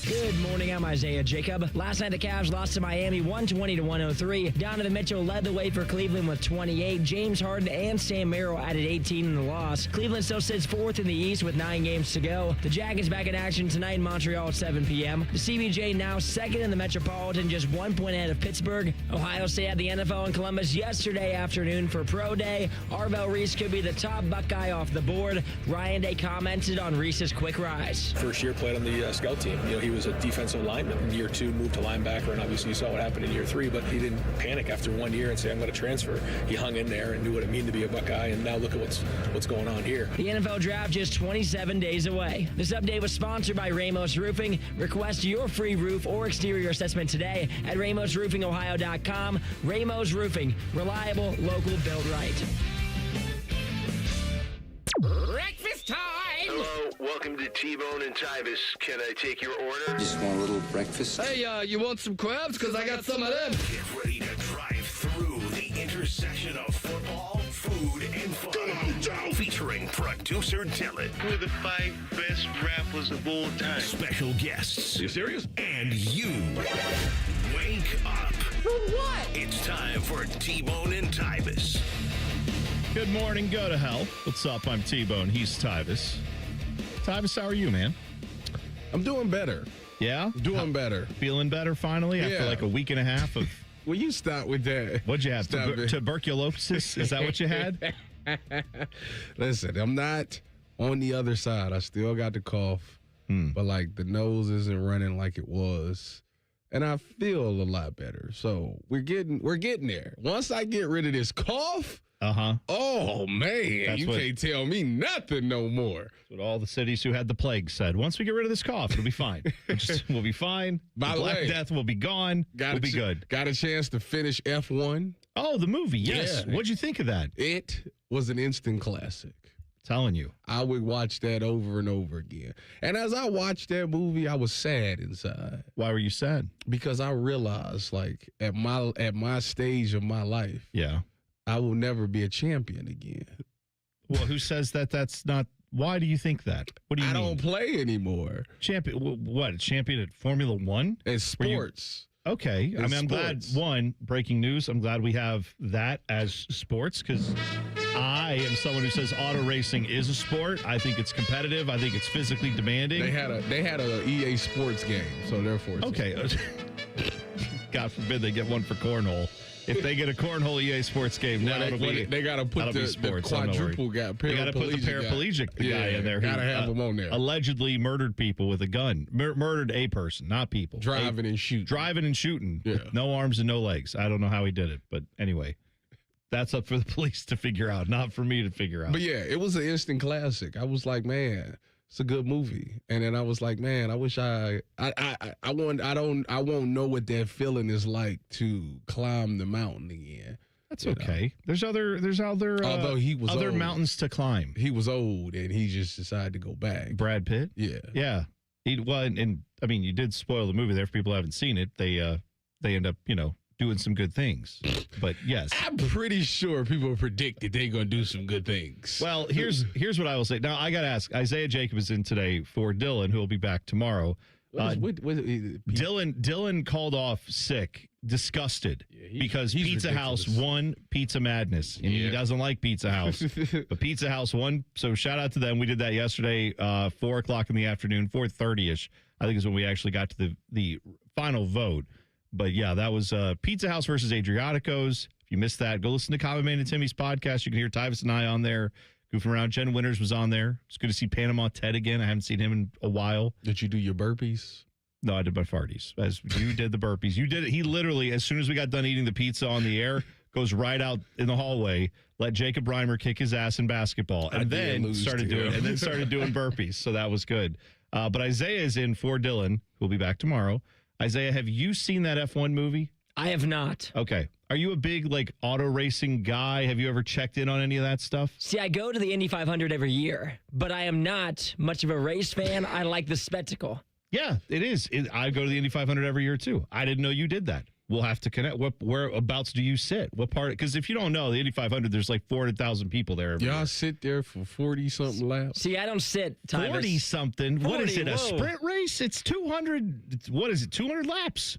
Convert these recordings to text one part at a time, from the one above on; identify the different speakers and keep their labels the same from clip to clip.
Speaker 1: Good morning, I'm Isaiah Jacob. Last night the Cavs lost to Miami 120-103. Donovan Mitchell led the way for Cleveland with 28. James Harden and Sam Merrill added 18 in the loss. Cleveland still sits fourth in the East with 9 games to go. The Jackets back in action tonight in Montreal at 7 p.m. The CBJ now second in the Metropolitan, just 1 point ahead of Pittsburgh. Ohio State had the NFL in Columbus yesterday afternoon for Pro Day. Arvell Reese could be the top Buckeye off the board. Ryan Day commented on Reese's quick rise.
Speaker 2: First year played on the scout team. He was a defensive lineman. In year 2, moved to linebacker, and obviously you saw what happened in year 3, but he didn't panic after 1 year and say, I'm going to transfer. He hung in there and knew what it meant to be a Buckeye, and now look at what's going on here.
Speaker 1: The NFL Draft just 27 days away. This update was sponsored by Ramos Roofing. Request your free roof or exterior assessment today at RamosRoofingOhio.com. Ramos Roofing. Reliable, local, built right.
Speaker 3: Breakfast time!
Speaker 4: Hello, welcome to T-Bone and Tyvis. Can I take your order?
Speaker 5: Just want a little breakfast.
Speaker 3: Hey, you want some crabs? Because I got some of them.
Speaker 6: Get ready to drive through the intersection of football, food, and fun. Come on, Joe! Featuring producer Dylan.
Speaker 4: Who are the 5 best rappers of all time?
Speaker 6: Special guests.
Speaker 4: Are you serious?
Speaker 6: And you. Wake up.
Speaker 3: For what?
Speaker 6: It's time for T-Bone and Tyvis.
Speaker 7: Good morning, go to hell. What's up? I'm T-Bone. He's Tyvis. Tyvis, how are you, man?
Speaker 8: I'm doing better.
Speaker 7: Yeah?
Speaker 8: Doing better.
Speaker 7: Feeling better finally after like a week and a half of...
Speaker 8: Will you stop with that?
Speaker 7: What'd you have? Tuberculosis? Is that what you had?
Speaker 8: Listen, I'm not on the other side. I still got the cough, but like the nose isn't running like it was. And I feel a lot better. So we're getting there. Once I get rid of this cough, oh man, you can't tell me nothing no more.
Speaker 7: That's what all the cities who had the plague said. Once we get rid of this cough, it'll be fine. We'll be fine.
Speaker 8: By
Speaker 7: the
Speaker 8: the
Speaker 7: Black
Speaker 8: way,
Speaker 7: Death will be gone. We'll be good.
Speaker 8: Got a chance to finish F1.
Speaker 7: Oh, the movie. Yes.
Speaker 8: Yeah.
Speaker 7: What'd you think of that?
Speaker 8: It was an instant classic.
Speaker 7: Telling you.
Speaker 8: I would watch that over and over again. And as I watched that movie, I was sad inside.
Speaker 7: Why were you sad?
Speaker 8: Because I realized, like, at my stage of my life, I will never be a champion again.
Speaker 7: Well, who says that that's not... Why do you think that? What do you mean?
Speaker 8: I don't play anymore.
Speaker 7: Champion? What? Champion at Formula One?
Speaker 8: It's sports.
Speaker 7: Okay.
Speaker 8: It's
Speaker 7: I'm glad, breaking news, I'm glad we have that as sports because I am someone who says auto racing is a sport. I think it's competitive. I think it's physically demanding.
Speaker 8: They had a EA Sports game, so therefore it's
Speaker 7: okay. God forbid they get one for cornhole. If they get a cornhole EA Sports game, now
Speaker 8: they got to put the quadruple guy.
Speaker 7: They got to put the paraplegic guy in there.
Speaker 8: Got to have him on there.
Speaker 7: Allegedly murdered people with a gun. Murdered a person, not people.
Speaker 8: Driving and shooting.
Speaker 7: With no arms and no legs. I don't know how he did it, but anyway, that's up for the police to figure out, not for me to figure out.
Speaker 8: But yeah, it was an instant classic. I was like, man, it's a good movie. And then I was like, man, I wish I won't know what that feeling is like to climb the mountain again.
Speaker 7: That's okay. There's other
Speaker 8: although he was
Speaker 7: other
Speaker 8: old.
Speaker 7: Mountains to climb.
Speaker 8: He was old and he just decided to go back.
Speaker 7: Brad Pitt?
Speaker 8: Yeah.
Speaker 7: Yeah. And I mean, you did spoil the movie there for people who haven't seen it. They end up, doing some good things. But yes.
Speaker 8: I'm pretty sure people predicted they're going to do some good things.
Speaker 7: Well, here's what I will say. Now, I got to ask. Isaiah Jacob is in today for Dylan, who will be back tomorrow. Dylan called off sick, disgusted, because Pizza ridiculous. House won Pizza Madness, and he doesn't like Pizza House. But Pizza House won, so shout out to them. We did that yesterday, 4 o'clock in the afternoon, 4:30ish, I think is when we actually got to the final vote. But yeah, that was Pizza House versus Adriatico's. If you missed that, go listen to Common Man and Timmy's podcast. You can hear Tyvis and I on there goofing around. Jen Winters was on there. It's good to see Panama Ted again. I haven't seen him in a while.
Speaker 8: Did you do your burpees?
Speaker 7: No, I did my farties. As you did the burpees. You did it. He literally, as soon as we got done eating the pizza on the air, goes right out in the hallway, let Jacob Reimer kick his ass in basketball, and then started doing burpees. So that was good. But Isaiah is in for Dylan, who'll be back tomorrow. Isaiah, have you seen that F1 movie?
Speaker 1: I have not.
Speaker 7: Okay. Are you a big, auto racing guy? Have you ever checked in on any of that stuff?
Speaker 1: See, I go to the Indy 500 every year, but I am not much of a race fan. I like the spectacle.
Speaker 7: Yeah, it is. I go to the Indy 500 every year, too. I didn't know you did that. we'll have to connect. Whereabouts do you sit? What part? Because if you don't know, the Indy 500, there's like 400,000 people there. Every
Speaker 8: Y'all
Speaker 7: year.
Speaker 8: sit there for 40-something laps?
Speaker 1: See, I don't sit, Tyvis.
Speaker 7: 40-something. What is it, a
Speaker 1: whoa.
Speaker 7: sprint race? It's 200. What is it, 200 laps?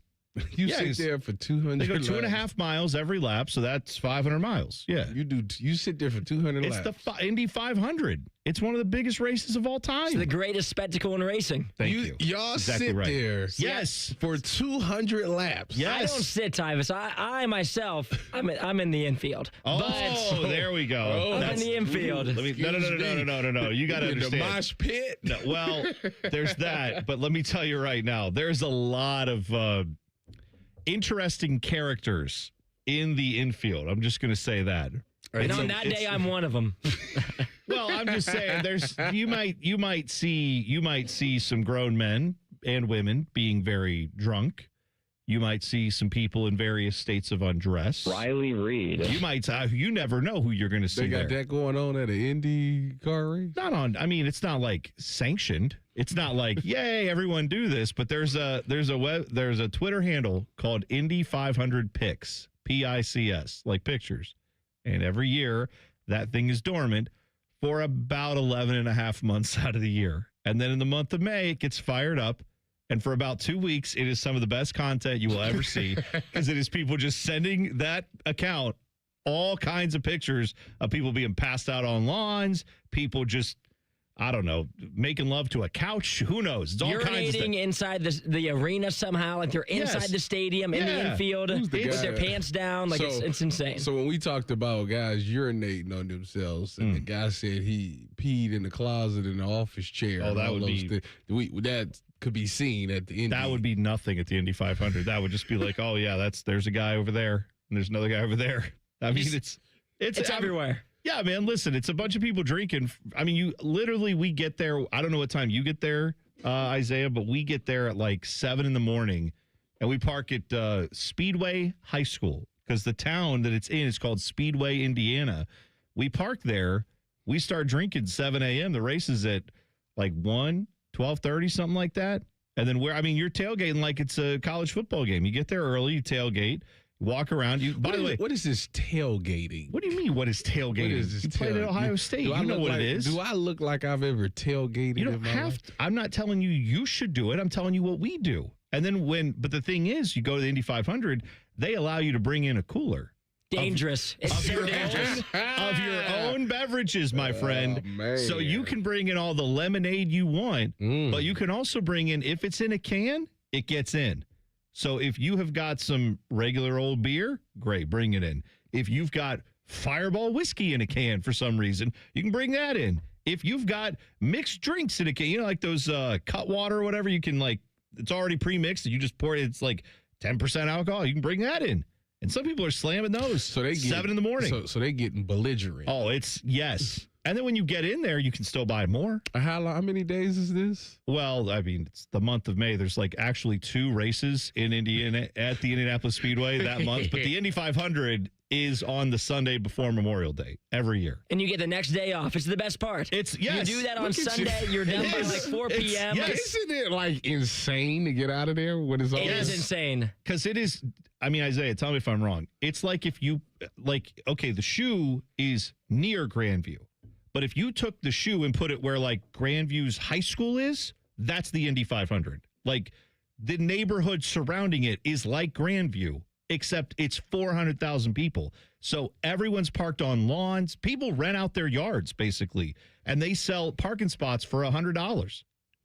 Speaker 8: You sit there for 200
Speaker 7: They go
Speaker 8: laps.
Speaker 7: 2.5 miles every lap, so that's 500 miles. Yeah.
Speaker 8: You sit there for 200
Speaker 7: It's
Speaker 8: laps.
Speaker 7: the Indy 500. It's one of the biggest races of all time.
Speaker 1: It's the greatest spectacle in racing.
Speaker 7: Thank you.
Speaker 8: Y'all
Speaker 7: Exactly
Speaker 8: sit
Speaker 7: right.
Speaker 8: there
Speaker 7: Yes.
Speaker 8: for 200 laps.
Speaker 7: Yes.
Speaker 1: I don't sit, Tyvis. I myself, I'm in the infield.
Speaker 7: Oh, there we go.
Speaker 1: I'm in the infield.
Speaker 7: No. You got to
Speaker 8: In the
Speaker 7: understand.
Speaker 8: mosh pit.
Speaker 7: No, well, there's that, but let me tell you right now, there's a lot of interesting characters in the infield. I'm just going to say that.
Speaker 1: And on that day, I'm one of them.
Speaker 7: Well, I'm just saying, you might see some grown men and women being very drunk. You might see some people in various states of undress.
Speaker 5: Riley Reed.
Speaker 7: You might. You never know who you're going to see.
Speaker 8: They got
Speaker 7: there.
Speaker 8: that going on at an Indy car race?
Speaker 7: Not on. I mean, it's not like sanctioned. It's not like, yay, everyone do this. But there's a Twitter handle called Indy 500 Pics, PICS, like pictures. And every year that thing is dormant for about 11 and a half months out of the year. And then in the month of May, it gets fired up. And for about 2 weeks, it is some of the best content you will ever see because it is people just sending that account all kinds of pictures of people being passed out on lawns, people just, I don't know, making love to a couch. Who knows? It's all kinds of
Speaker 1: Urinating
Speaker 7: stuff.
Speaker 1: inside the arena somehow, like they're inside
Speaker 7: Yes.
Speaker 1: the stadium in the
Speaker 7: Yeah.
Speaker 1: infield
Speaker 8: Who's the
Speaker 1: with
Speaker 8: guy?
Speaker 1: their pants down. Like it's insane.
Speaker 8: So when we talked about guys urinating on themselves, and the guy said he peed in the closet in the office chair.
Speaker 7: Oh,
Speaker 8: and
Speaker 7: that
Speaker 8: all
Speaker 7: would
Speaker 8: those
Speaker 7: be-
Speaker 8: that could be seen at the Indy.
Speaker 7: That would be nothing at the Indy 500. That would just be like, oh, yeah, there's a guy over there, and there's another guy over there. I mean, it's
Speaker 1: everywhere.
Speaker 7: Yeah, man, listen, it's a bunch of people drinking. I mean, we get there. I don't know what time you get there, Isaiah, but we get there at like 7 in the morning, and we park at Speedway High School because the town that it's in is called Speedway, Indiana. We park there. We start drinking 7 a.m. The race is at like 1, 12:30, something like that. And then you're tailgating like it's a college football game. You get there early, you tailgate, walk around. By the way,
Speaker 8: what is this tailgating?
Speaker 7: what do you mean? What is tailgating?
Speaker 8: What is this
Speaker 7: You played at Ohio State.
Speaker 8: Do I
Speaker 7: You know
Speaker 8: look
Speaker 7: what
Speaker 8: like-
Speaker 7: it is.
Speaker 8: Do I look like I've ever tailgated?
Speaker 7: You don't
Speaker 8: in my
Speaker 7: have
Speaker 8: life?
Speaker 7: to. I'm not telling you should do it. I'm telling you what we do. And then but the thing is, you go to the Indy 500, they allow you to bring in a cooler.
Speaker 1: Dangerous. It's so dangerous.
Speaker 7: Of your own beverages, my friend.
Speaker 8: man.
Speaker 7: So you can bring in all the lemonade you want, but you can also bring in, if it's in a can, it gets in. So if you have got some regular old beer, great, bring it in. If you've got Fireball whiskey in a can for some reason, you can bring that in. If you've got mixed drinks in a can, like those cut water or whatever, you can it's already pre-mixed and you just pour it, it's like 10% alcohol, you can bring that in. And some people are slamming those.
Speaker 8: So they
Speaker 7: 7 in the morning.
Speaker 8: So they getting belligerent.
Speaker 7: Oh, yes. And then when you get in there, you can still buy more.
Speaker 8: How many days is this?
Speaker 7: Well, I mean, it's the month of May. There's actually 2 races in Indiana at the Indianapolis Speedway that month. But the Indy 500 is on the Sunday before Memorial Day every year.
Speaker 1: And you get the next day off. It's the best part.
Speaker 7: Yes.
Speaker 1: You do that on
Speaker 8: Look at
Speaker 1: Sunday,
Speaker 8: you.
Speaker 1: you're done
Speaker 7: It
Speaker 1: by
Speaker 7: is.
Speaker 1: like 4
Speaker 7: It's-
Speaker 1: p.m.
Speaker 7: yes.
Speaker 8: Isn't it insane to get out of there when it's all
Speaker 1: It is insane.
Speaker 7: Because it is, I mean, Isaiah, tell me if I'm wrong. It's like if you, okay, the shoe is near Grandview. But if you took the shoe and put it where Grandview's high school is, that's the Indy 500. The neighborhood surrounding it is like Grandview, except it's 400,000 people. So everyone's parked on lawns. People rent out their yards, basically, and they sell parking spots for $100.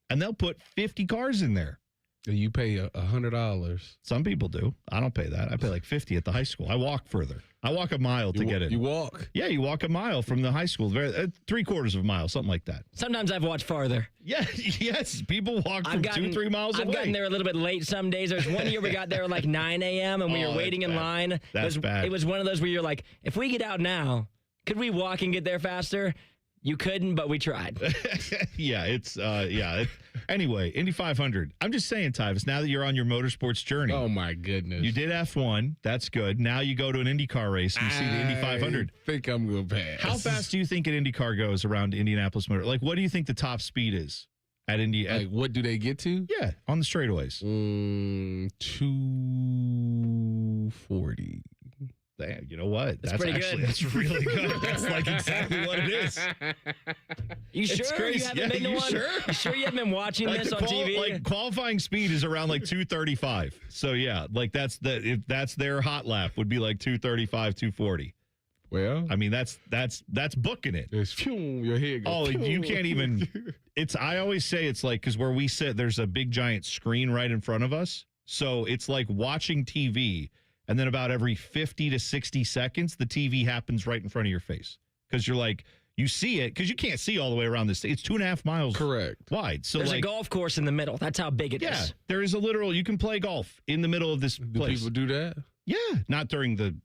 Speaker 7: And they'll put 50 cars in there.
Speaker 8: You pay $100.
Speaker 7: Some people do. I don't pay that. I pay like 50 at the high school. I walk further. I walk a mile to get in.
Speaker 8: You walk?
Speaker 7: Yeah, you walk a mile from the high school, 3/4 of a mile, something like that.
Speaker 1: Sometimes I've watched farther.
Speaker 7: Yeah, yes, people walk from 2-3 miles away.
Speaker 1: I've gotten there a little bit late some days. There's one year we got there at like 9 a.m. and we were waiting in line.
Speaker 7: That's bad.
Speaker 1: It was one of those where you're like, if we get out now, could we walk and get there faster? You couldn't, but we tried.
Speaker 7: Anyway, Indy 500. I'm just saying, Tyvis, now that you're on your motorsports journey.
Speaker 8: Oh, my goodness.
Speaker 7: You did F1. That's good. Now you go to an IndyCar race and you see the Indy 500.
Speaker 8: I think I'm going to pass.
Speaker 7: How fast do you think an IndyCar goes around Indianapolis Motor? What do you think the top speed is at Indy?
Speaker 8: What do they get to?
Speaker 7: Yeah, on the straightaways.
Speaker 8: 2 240.
Speaker 7: Damn, you know what?
Speaker 1: That's pretty good.
Speaker 7: That's really good. That's like exactly what it is.
Speaker 1: You sure
Speaker 7: crazy.
Speaker 1: you haven't been to one?
Speaker 7: Sure?
Speaker 1: You sure you haven't been watching this on TV?
Speaker 7: Like qualifying speed is around like 235. So yeah, like that's their hot lap would be like 235, 240.
Speaker 8: Well,
Speaker 7: I mean that's booking it.
Speaker 8: It's your head goes.
Speaker 7: Oh, you can't even. I always say it's like because where we sit, there's a big giant screen right in front of us, so it's like watching TV. And then about every 50 to 60 seconds, the TV happens right in front of your face. Because you're like, you see it, because you can't see all the way around this. It's 2.5 miles wide. So
Speaker 1: there's a golf course in the middle. That's how big it is.
Speaker 7: Yeah, there is a literal, you can play golf in the middle of this place.
Speaker 8: Do people do that?
Speaker 7: Yeah, not during the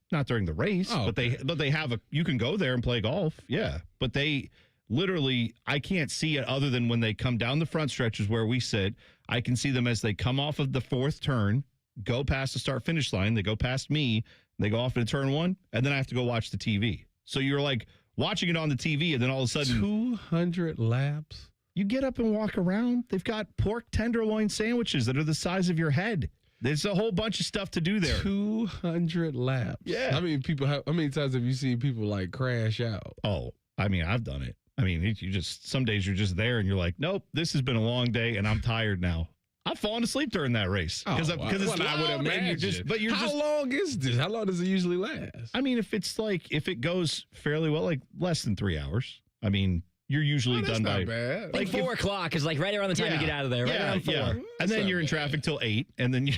Speaker 7: race, but they have you can go there and play golf. Yeah, but they literally, I can't see it other than when they come down the front stretches where we sit. I can see them as they come off of the fourth turn, go past the start-finish line. They go past me. They go off into turn one, and then I have to go watch the TV. So you're like watching it on the TV, and then all of a sudden
Speaker 8: 200 laps.
Speaker 7: You get up and walk around. They've got pork tenderloin sandwiches that are the size of your head. There's a whole bunch of stuff to do there.
Speaker 8: 200 laps.
Speaker 7: Yeah.
Speaker 8: How many times have you seen people like crash out?
Speaker 7: Oh, I mean, I've done it. I mean, some days you're just there and you're like, nope, this has been a long day and I'm tired now. I've fallen asleep during that race because it's loud.
Speaker 8: I would imagine. How long is this? How long does it usually last?
Speaker 7: I mean, if it goes fairly well, like less than 3 hours. I mean, you're usually done by
Speaker 8: bad.
Speaker 1: Like 4 o'clock is like right around the time you get out of there. Right around 4.
Speaker 7: Yeah. And then you're in traffic till 8, and then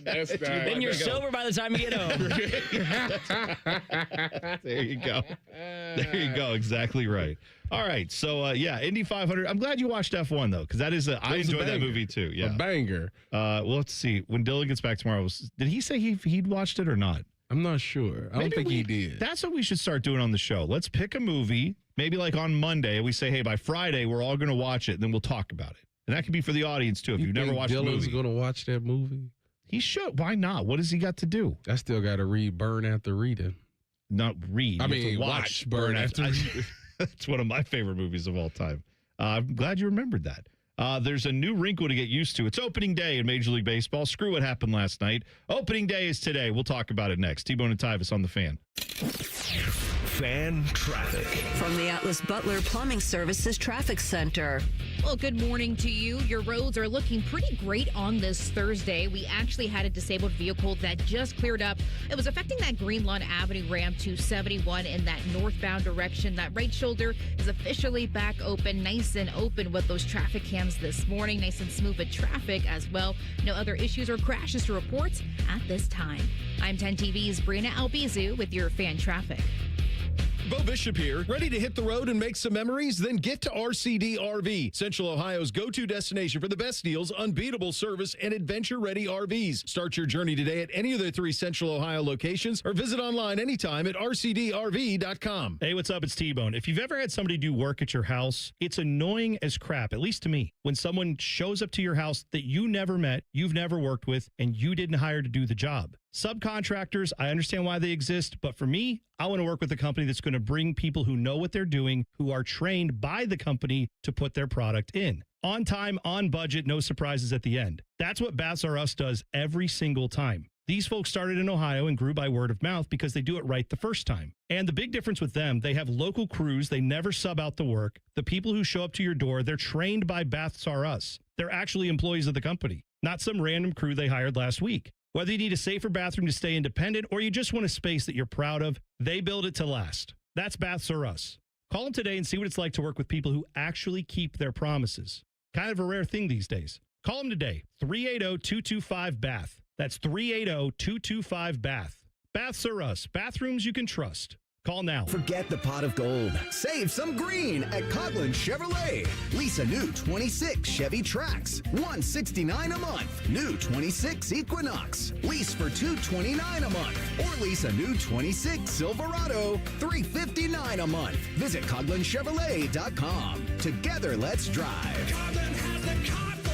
Speaker 1: then you're sober by the time you get home.
Speaker 7: There you go. There you go. Exactly right. All right. So, Indy 500. I'm glad you watched F1, though, because I enjoyed that movie, too. Yeah.
Speaker 8: A banger.
Speaker 7: Well, let's see. When Dylan gets back tomorrow, did he say he'd watched it or not?
Speaker 8: I'm not sure. I don't think he did.
Speaker 7: That's what we should start doing on the show. Let's pick a movie, maybe like on Monday. We say, hey, by Friday, we're all going to watch it, and then we'll talk about it. And that could be for the audience, too, if you've never watched the movie.
Speaker 8: Dylan's going to watch that movie?
Speaker 7: He should. Why not? What has he got to do?
Speaker 8: I still got to read Burn After Reading.
Speaker 7: Not read.
Speaker 8: I mean, watch Burn After Reading.
Speaker 7: That's one of my favorite movies of all time. I'm glad you remembered that. There's a new wrinkle to get used to. It's opening day in Major League Baseball. Screw what happened last night. Opening day is today. We'll talk about it next. T-Bone and Tyvis on the Fan.
Speaker 6: Fan traffic.
Speaker 5: From the Atlas Butler Plumbing Services Traffic Center.
Speaker 9: Well, good morning to you. Your roads are looking pretty great on this Thursday. We actually had a disabled vehicle that just cleared up. It was affecting that Green Lawn Avenue ramp to 71 in that northbound direction. That right shoulder is officially back open, nice and open with those traffic cams this morning. Nice and smooth with traffic as well. No other issues or crashes to report at this time. I'm 10 TV's Brianna Albizu with your fan traffic.
Speaker 10: Bo Bishop here. Ready to hit the road and make some memories? Then get to RCD RV, Central Ohio's go-to destination for the best deals, unbeatable service, and adventure-ready RVs. Start your journey today at any of their 3 Central Ohio locations or visit online anytime at rcdrv.com.
Speaker 11: Hey, what's up? It's T-Bone. If you've ever had somebody do work at your house, it's annoying as crap, at least to me, when someone shows up to your house that you never met, you've never worked with, and you didn't hire to do the job. Subcontractors, I understand why they exist, but for me, I want to work with a company that's going to bring people who know what they're doing, who are trained by the company to put their product in. On time, on budget, no surprises at the end. That's what Baths R Us does every single time. These folks started in Ohio and grew by word of mouth because they do it right the first time. And the big difference with them, they have local crews. They never sub out the work. The people who show up to your door, they're trained by Baths R Us. They're actually employees of the company, not some random crew they hired last week. Whether you need a safer bathroom to stay independent or you just want a space that you're proud of, they build it to last. That's Baths R Us. Call them today and see what it's like to work with people who actually keep their promises. Kind of a rare thing these days. Call them today, 380-225-BATH. That's 380-225-BATH. Baths R Us. Bathrooms you can trust. Call now.
Speaker 12: Forget the pot of gold. Save some green at Coughlin Chevrolet. Lease a new 26 Chevy Trax, $169 a month. New 26 Equinox, lease for $229 a month. Or lease a new 26 Silverado, $359 a month. Visit CoughlinChevrolet.com. Together, let's drive.
Speaker 6: Coughlin has the car for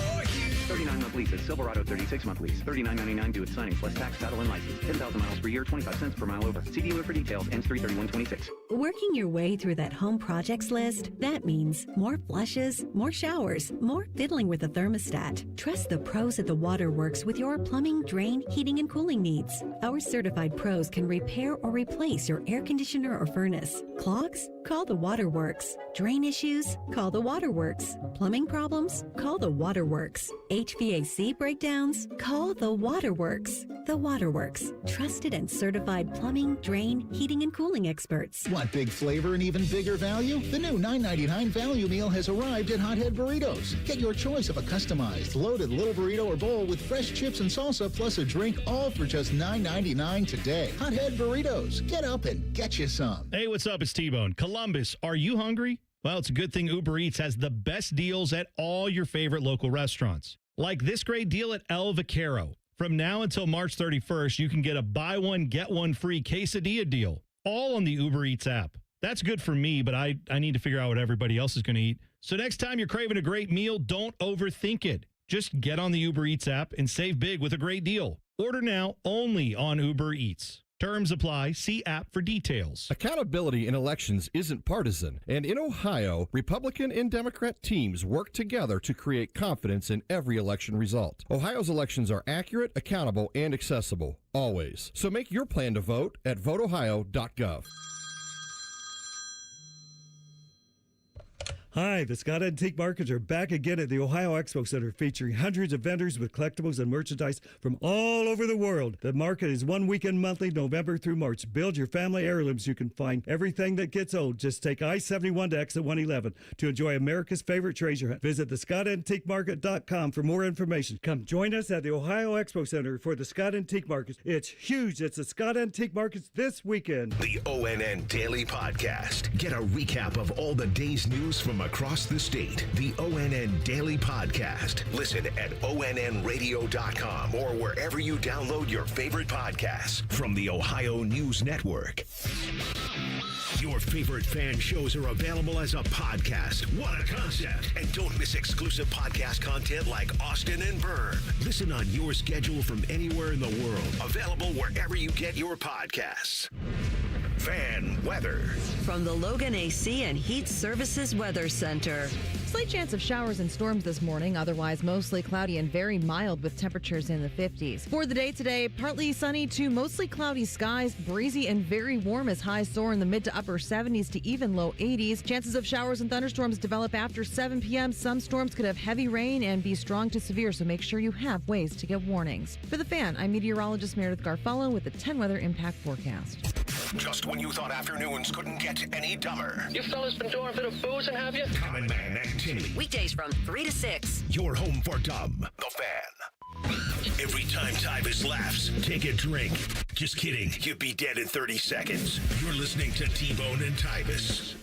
Speaker 6: you.
Speaker 13: 39-month leases. Silverado 36-month lease. $39.99 due at signing plus tax, title, and license. 10,000 miles per year, 25 cents per mile over. See dealer for details. Ends 3/31/26.
Speaker 14: Working your way through that home projects list, that means more flushes, more showers, more fiddling with the thermostat. Trust the pros at the Waterworks with your plumbing, drain, heating, and cooling needs. Our certified pros can repair or replace your air conditioner or furnace. Clogs? Call the Waterworks. Drain issues? Call the Waterworks. Plumbing problems? Call the Waterworks. HVAC breakdowns? Call the Waterworks. The Waterworks. Trusted and certified plumbing, drain, heating, and cooling experts.
Speaker 15: Want big flavor and even bigger value? The new $9.99 value meal has arrived at Hothead Burritos. Get your choice of a customized, loaded little burrito or bowl with fresh chips and salsa plus a drink, all for just $9.99 today. Hothead Burritos. Get up and get you some.
Speaker 11: Hey, what's up? It's T-Bone. Columbus, are you hungry? Well, it's a good thing Uber Eats has the best deals at all your favorite local restaurants. Like this great deal at El Vaquero. From now until March 31st, you can get a buy one, get one free quesadilla deal, all on the Uber Eats app. That's good for me, but I need to figure out what everybody else is going to eat. So next time you're craving a great meal, don't overthink it. Just get on the Uber Eats app and save big with a great deal. Order now only on Uber Eats. Terms apply. See app for details.
Speaker 16: Accountability in elections isn't partisan, and in Ohio, Republican and Democrat teams work together to create confidence in every election result. Ohio's elections are accurate, accountable, and accessible, always. So make your plan to vote at voteohio.gov.
Speaker 17: Hi, the Scott Antique Markets are back again at the Ohio Expo Center, featuring hundreds of vendors with collectibles and merchandise from all over the world. The market is one weekend monthly, November through March. Build your family heirlooms. You can find everything that gets old. Just take I-71 to exit 111 to enjoy America's favorite treasure hunt. Visit thescottantiquemarket.com for more information. Come join us at the Ohio Expo Center for the Scott Antique Markets. It's huge. It's the Scott Antique Markets this weekend.
Speaker 6: The ONN Daily Podcast. Get a recap of all the day's news from across the state. The ONN Daily Podcast. Listen at onnradio.com or wherever you download your favorite podcasts from the Ohio News Network. Your favorite fan shows are available as a podcast. What a concept. And don't miss exclusive podcast content like Austin and Byrne. Listen on your schedule from anywhere in the world. Available wherever you get your podcasts. Fan weather.
Speaker 5: From the Logan AC and Heat Services Weather Center.
Speaker 9: Slight chance of showers and storms this morning, otherwise mostly cloudy and very mild with temperatures in the 50s. For the day today, partly sunny to mostly cloudy skies, breezy and very warm as highs soar in the mid to upper 70s to even low 80s. Chances of showers and thunderstorms develop after 7 p.m. Some storms could have heavy rain and be strong to severe, so make sure you have ways to get warnings. For the Fan, I'm meteorologist Meredith Garfalo with the 10 weather impact forecast.
Speaker 6: Just when you thought afternoons couldn't get any dumber.
Speaker 18: You fellas been doing a bit of boozing, have you?
Speaker 6: Common Man and Timmy.
Speaker 5: Weekdays from 3 to 6.
Speaker 6: Your home for dumb. The Fan. Every time Tyvis laughs, take a drink. Just kidding. You'd be dead in 30 seconds. You're listening to T-Bone and Tyvis.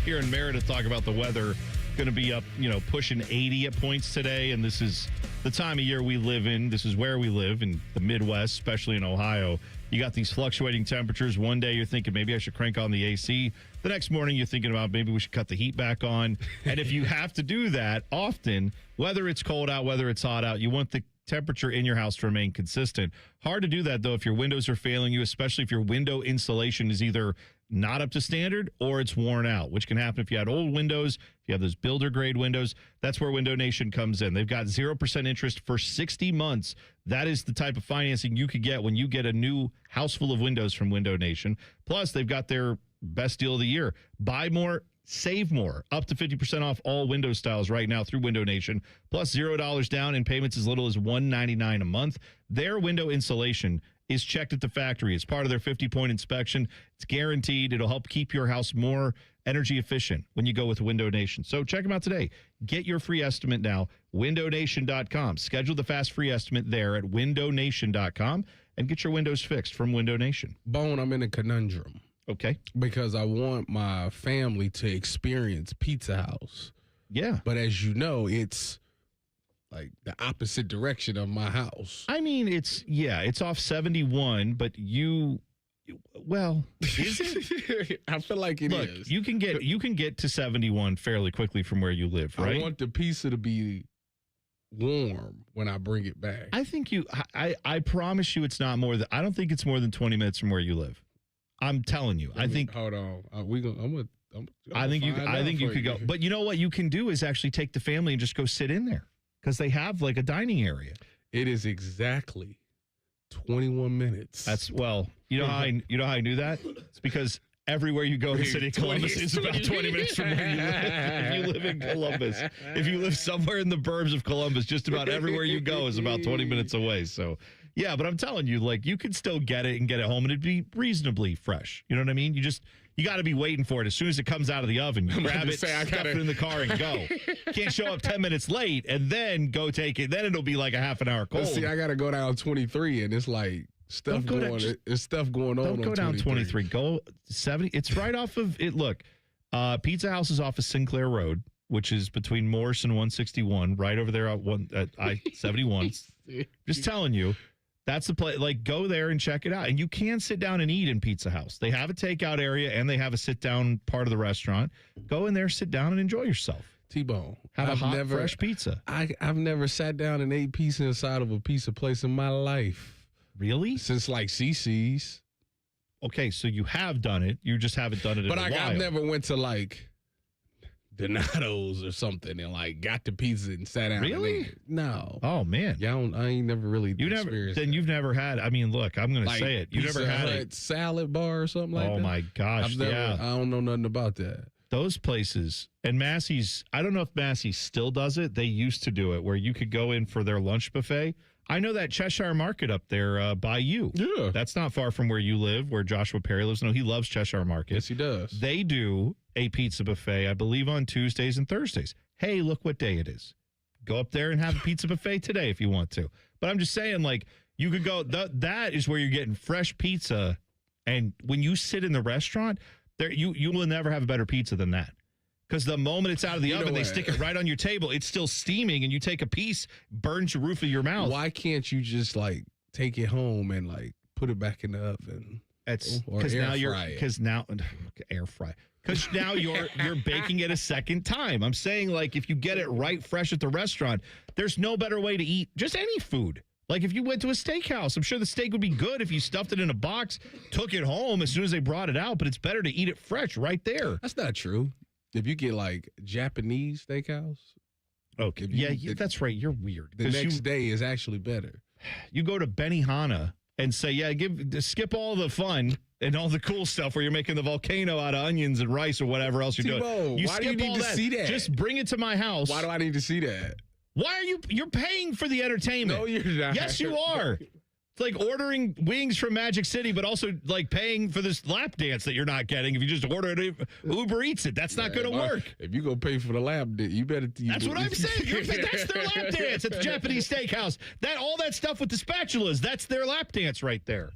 Speaker 7: Hearing Meredith talk about the weather, going to be up, pushing 80 at points today. And this is the time of year we live in. This is where we live in the Midwest, especially in Ohio. You got these fluctuating temperatures. One day you're thinking maybe I should crank on the AC. The next morning you're thinking about maybe we should cut the heat back on. And if you have to do that often, whether it's cold out, whether it's hot out, you want the temperature in your house to remain consistent. Hard to do that, though, if your windows are failing you, especially if your window insulation is either not up to standard or it's worn out, which can happen if you had old windows, if you have those builder grade windows. That's where Window Nation comes in. They've got 0% interest for 60 months. That is the type of financing you could get when you get a new house full of windows from Window Nation. Plus, they've got their best deal of the year. Buy more, save more. Up to 50% off all window styles right now through Window Nation. Plus $0 down and payments as little as $199 a month. Their window insulation is checked at the factory. It's part of their 50-point inspection. It's guaranteed. It'll help keep your house more energy efficient when you go with Window Nation. So check them out today. Get your free estimate now. WindowNation.com. Schedule the fast free estimate there at WindowNation.com and get your windows fixed from Window Nation.
Speaker 8: Bone, I'm in a conundrum.
Speaker 7: Okay.
Speaker 8: Because I want my family to experience Pizza House.
Speaker 7: Yeah.
Speaker 8: But as you know, it's like the opposite direction of my house.
Speaker 7: I mean, it's off 71, but is it?
Speaker 8: I feel like it is.
Speaker 7: You can get to 71 fairly quickly from where you live, right?
Speaker 8: I want the pizza to be warm. when I bring it back.
Speaker 7: I think I promise you it's not more than, I don't think it's more than 20 minutes from where you live. I'm telling you. I think.
Speaker 8: Hold on.
Speaker 7: I think you could go. But you know what you can do is actually take the family and just go sit in there because they have like a dining area.
Speaker 8: It is exactly 21 minutes.
Speaker 7: You know how I knew that? It's because everywhere you go in the city of Columbus is about 20 minutes from where you live. If you live in Columbus, if you live somewhere in the burbs of Columbus, just about everywhere you go is about 20 minutes away. So, yeah, but I'm telling you, like, you can still get it and get it home, and it'd be reasonably fresh. You know what I mean? You got to be waiting for it. As soon as it comes out of the oven, you grab it, stuff it in the car, and go. Can't show up 10 minutes late and then go take it. Then it'll be like a half an hour cold.
Speaker 8: See, I got to go down 23, and it's like stuff going on.
Speaker 7: Don't go down 23. Go 70. It's right off of it. Look, Pizza House is off of Sinclair Road, which is between Morris and 161, right over there at I-71. Just telling you. That's the place. Like, go there and check it out. And you can sit down and eat in Pizza House. They have a takeout area and they have a sit-down part of the restaurant. Go in there, sit down, and enjoy yourself.
Speaker 8: T-Bone.
Speaker 7: Have a hot, fresh pizza.
Speaker 8: I've never sat down and ate pizza inside of a pizza place in my life.
Speaker 7: Really?
Speaker 8: Since like CC's.
Speaker 7: Okay, so you have done it. You just haven't done it in a while. But
Speaker 8: I've never went to like Donato's or something and like got the pizza and sat down.
Speaker 7: Really?
Speaker 8: No.
Speaker 7: Oh man.
Speaker 8: Yeah, I ain't never really experienced that.
Speaker 7: You've never had. I mean, look, I'm going to say it. You never had a
Speaker 8: salad bar or something like that.
Speaker 7: Oh my gosh.
Speaker 8: I don't know nothing about that.
Speaker 7: Those places and Massey's. I don't know if Massey's still does it. They used to do it where you could go in for their lunch buffet. I know that Cheshire Market up there by you.
Speaker 8: Yeah.
Speaker 7: That's not far from where you live, where Joshua Perry lives. No, he loves Cheshire Market.
Speaker 8: Yes, he does.
Speaker 7: They do a pizza buffet, I believe, on Tuesdays and Thursdays. Hey, look what day it is. Go up there and have a pizza buffet today if you want to. But I'm just saying, like, you could go, that is where you're getting fresh pizza. And when you sit in the restaurant, there you will never have a better pizza than that. Because the moment it's out of the oven, they stick it right on your table. It's still steaming, and you take a piece, burns the roof of your mouth.
Speaker 8: Why can't you just, like, take it home and, like, put it back in the oven?
Speaker 7: Because now air fry. Because now you're baking it a second time. I'm saying, like, if you get it right fresh at the restaurant, there's no better way to eat just any food. Like, if you went to a steakhouse, I'm sure the steak would be good if you stuffed it in a box, took it home as soon as they brought it out, but it's better to eat it fresh right there.
Speaker 8: That's not true. If you get, like, Japanese steakhouse.
Speaker 7: Okay. Yeah, that's right. You're weird.
Speaker 8: The next day is actually better.
Speaker 7: You go to Benihana and say, skip all the fun and all the cool stuff where you're making the volcano out of onions and rice or whatever else you're doing.
Speaker 8: Why do you need to see that?
Speaker 7: Just bring it to my house.
Speaker 8: Why do I need to see that?
Speaker 7: Why are you're paying for the entertainment?
Speaker 8: No, you're not.
Speaker 7: Yes, you are. It's like ordering wings from Magic City, but also like paying for this lap dance that you're not getting if you just order it. Uber Eats it. That's not going to work.
Speaker 8: If you go pay for the lap dance, you better.
Speaker 7: That's what I'm saying. That's their lap dance at the Japanese steakhouse. All that stuff with the spatulas, that's their lap dance right there.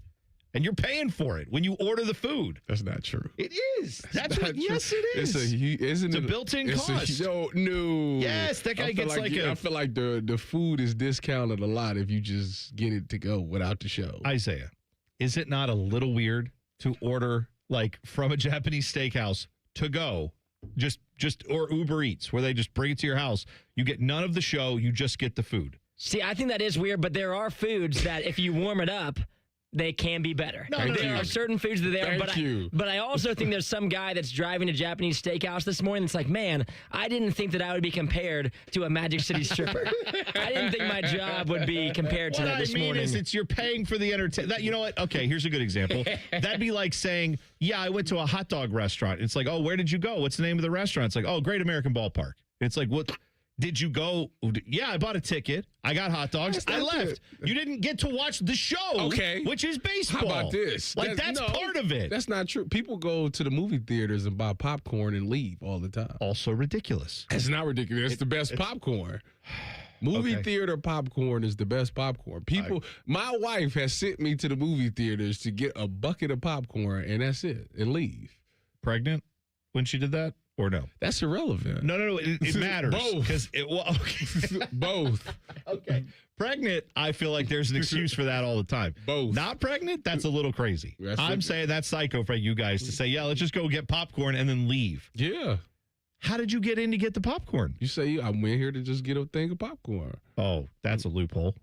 Speaker 7: And you're paying for it when you order the food.
Speaker 8: That's not true.
Speaker 7: It is. That's what. Yes, it is.
Speaker 8: It's
Speaker 7: a built-in cost.
Speaker 8: No.
Speaker 7: Yes, that guy gets like
Speaker 8: I feel like the food is discounted a lot if you just get it to go without the show.
Speaker 7: Isaiah, is it not a little weird to order like from a Japanese steakhouse to go, just or Uber Eats where they just bring it to your house? You get none of the show. You just get the food.
Speaker 1: See, I think that is weird, but there are foods that if you warm it up, they can be better. There are certain foods that they are, but I also think there's some guy that's driving to Japanese steakhouse this morning that's like, man, I didn't think that I would be compared to a Magic City stripper. I didn't think my job would be compared to that this morning.
Speaker 7: What I mean is you're paying for the entertainment. You know what? Okay, here's a good example. That'd be like saying, yeah, I went to a hot dog restaurant. It's like, oh, where did you go? What's the name of the restaurant? It's like, oh, Great American Ballpark. It's like, what? Did you go? Yeah, I bought a ticket. I got hot dogs. I left. You didn't get to watch the show, which is baseball.
Speaker 8: How about this?
Speaker 7: That's part of it.
Speaker 8: That's not true. People go to the movie theaters and buy popcorn and leave all the time.
Speaker 7: Also ridiculous.
Speaker 8: It's not ridiculous. It's the best popcorn. Movie theater popcorn is the best popcorn. My wife has sent me to the movie theaters to get a bucket of popcorn, and that's it, and leave.
Speaker 7: Pregnant when she did that? Or no?
Speaker 8: That's irrelevant.
Speaker 7: No. It matters.
Speaker 8: Both. Both.
Speaker 7: Okay. Pregnant, I feel like there's an excuse for that all the time.
Speaker 8: Both.
Speaker 7: Not pregnant, that's a little crazy. I'm saying that's psycho for you guys to say, yeah, let's just go get popcorn and then leave.
Speaker 8: Yeah.
Speaker 7: How did you get in to get the popcorn?
Speaker 8: You say I went here to just get a thing of popcorn.
Speaker 7: Oh, that's a loophole.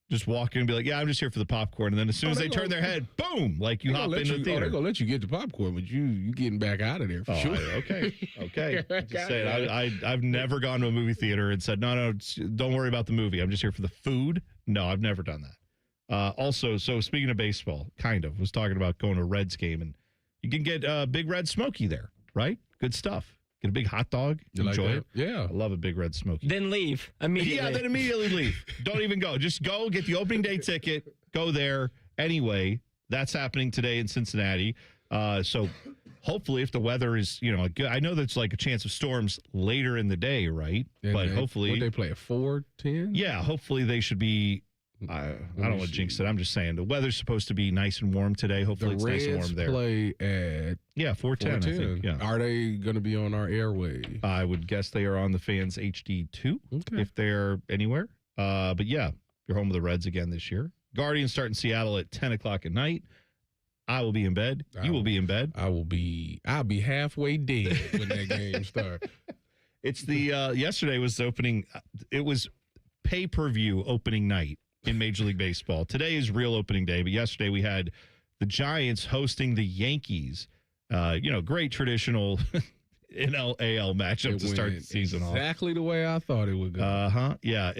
Speaker 7: Just walk in and be like, yeah, I'm just here for the popcorn. And then as soon as they turn their head, boom, like you hop into the theater.
Speaker 8: They're going to let you get the popcorn, but you getting back out of there for sure.
Speaker 7: Okay. Just saying, I've never gone to a movie theater and said, no, don't worry about the movie. I'm just here for the food. No, I've never done that. Also, so speaking of baseball, was talking about going to a Reds game, and you can get Big Red Smoky there, right? Good stuff. Get a big hot dog. Enjoy it.
Speaker 8: Yeah.
Speaker 7: I love a Big Red Smoky.
Speaker 1: Then leave immediately.
Speaker 7: Yeah, then immediately leave. Don't even go. Just go, get the opening day ticket, go there. Anyway, that's happening today in Cincinnati. So hopefully if the weather is, good. I know that's like a chance of storms later in the day, right? But hopefully.
Speaker 8: What they play at 4:10?
Speaker 7: Yeah, hopefully they should be. I don't want to jinx it. I'm just saying the weather's supposed to be nice and warm today. Hopefully it's nice and warm there.
Speaker 8: Play at
Speaker 7: 4:10. I think. Yeah.
Speaker 8: Are they going to be on our airwaves?
Speaker 7: I would guess they are on the Fans HD2 if they're anywhere. But yeah, you're home with the Reds again this year. Guardians start in Seattle at 10 o'clock at night. I will be in bed. You will be in bed.
Speaker 8: I'll be halfway dead when that game starts.
Speaker 7: It's the yesterday was the opening. It was pay-per-view opening night in Major League Baseball. Today is real opening day, but yesterday we had the Giants hosting the Yankees. Great traditional NL-AL matchup to start the season off.
Speaker 8: Exactly the way I thought it would go.
Speaker 7: Yeah,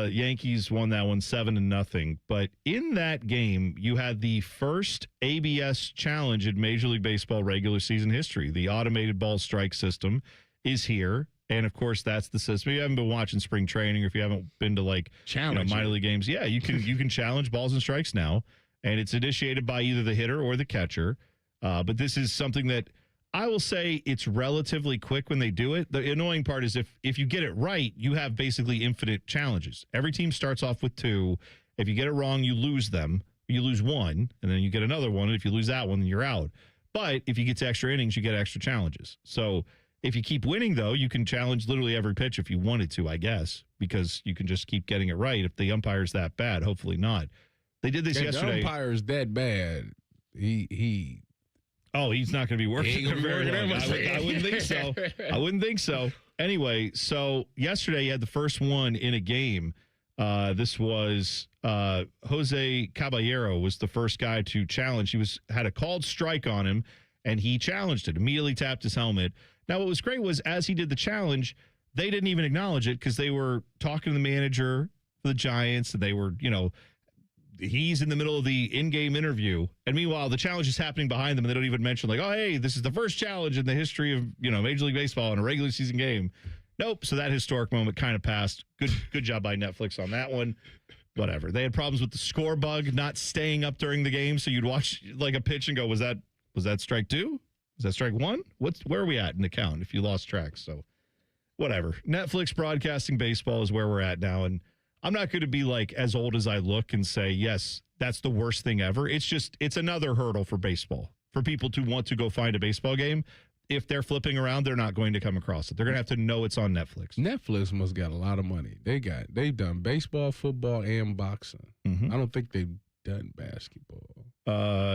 Speaker 7: Yankees won that one 7-0. But in that game, you had the first ABS challenge in Major League Baseball regular season history. The automated ball strike system is here. And, of course, that's the system. If you haven't been watching spring training or if you haven't been to, minor league games, yeah, you can challenge balls and strikes now. And it's initiated by either the hitter or the catcher. But this is something that I will say it's relatively quick when they do it. The annoying part is if you get it right, you have basically infinite challenges. Every team starts off with 2. If you get it wrong, you lose them. You lose 1, and then you get another one. And if you lose that one, then you're out. But if you get to extra innings, you get extra challenges. So if you keep winning, though, you can challenge literally every pitch if you wanted to, I guess, because you can just keep getting it right. If the umpire's that bad, hopefully not. They did this yesterday.
Speaker 8: If the umpire's that bad, he's
Speaker 7: not going to be working very long. I wouldn't think so. I wouldn't think so. Anyway, so yesterday you had the first one in a game. This was Jose Caballero was the first guy to challenge. He had a called strike on him, and he challenged it. Immediately tapped his helmet. Now, what was great was as he did the challenge, they didn't even acknowledge it because they were talking to the manager for the Giants, and they were, he's in the middle of the in-game interview. And meanwhile, the challenge is happening behind them, and they don't even mention, like, oh, hey, this is the first challenge in the history of, Major League Baseball in a regular season game. Nope. So that historic moment kind of passed. Good job by Netflix on that one. Whatever. They had problems with the score bug not staying up during the game, so you'd watch like a pitch and go, was that strike 2? Is that strike 1? Where are we at in the count if you lost track? So whatever. Netflix broadcasting baseball is where we're at now. And I'm not going to be like as old as I look and say, yes, that's the worst thing ever. It's another hurdle for baseball. For people to want to go find a baseball game, if they're flipping around, they're not going to come across it. They're going to have to know it's on Netflix.
Speaker 8: Netflix must got a lot of money. They've done baseball, football, and boxing. Mm-hmm. I don't think they've done basketball.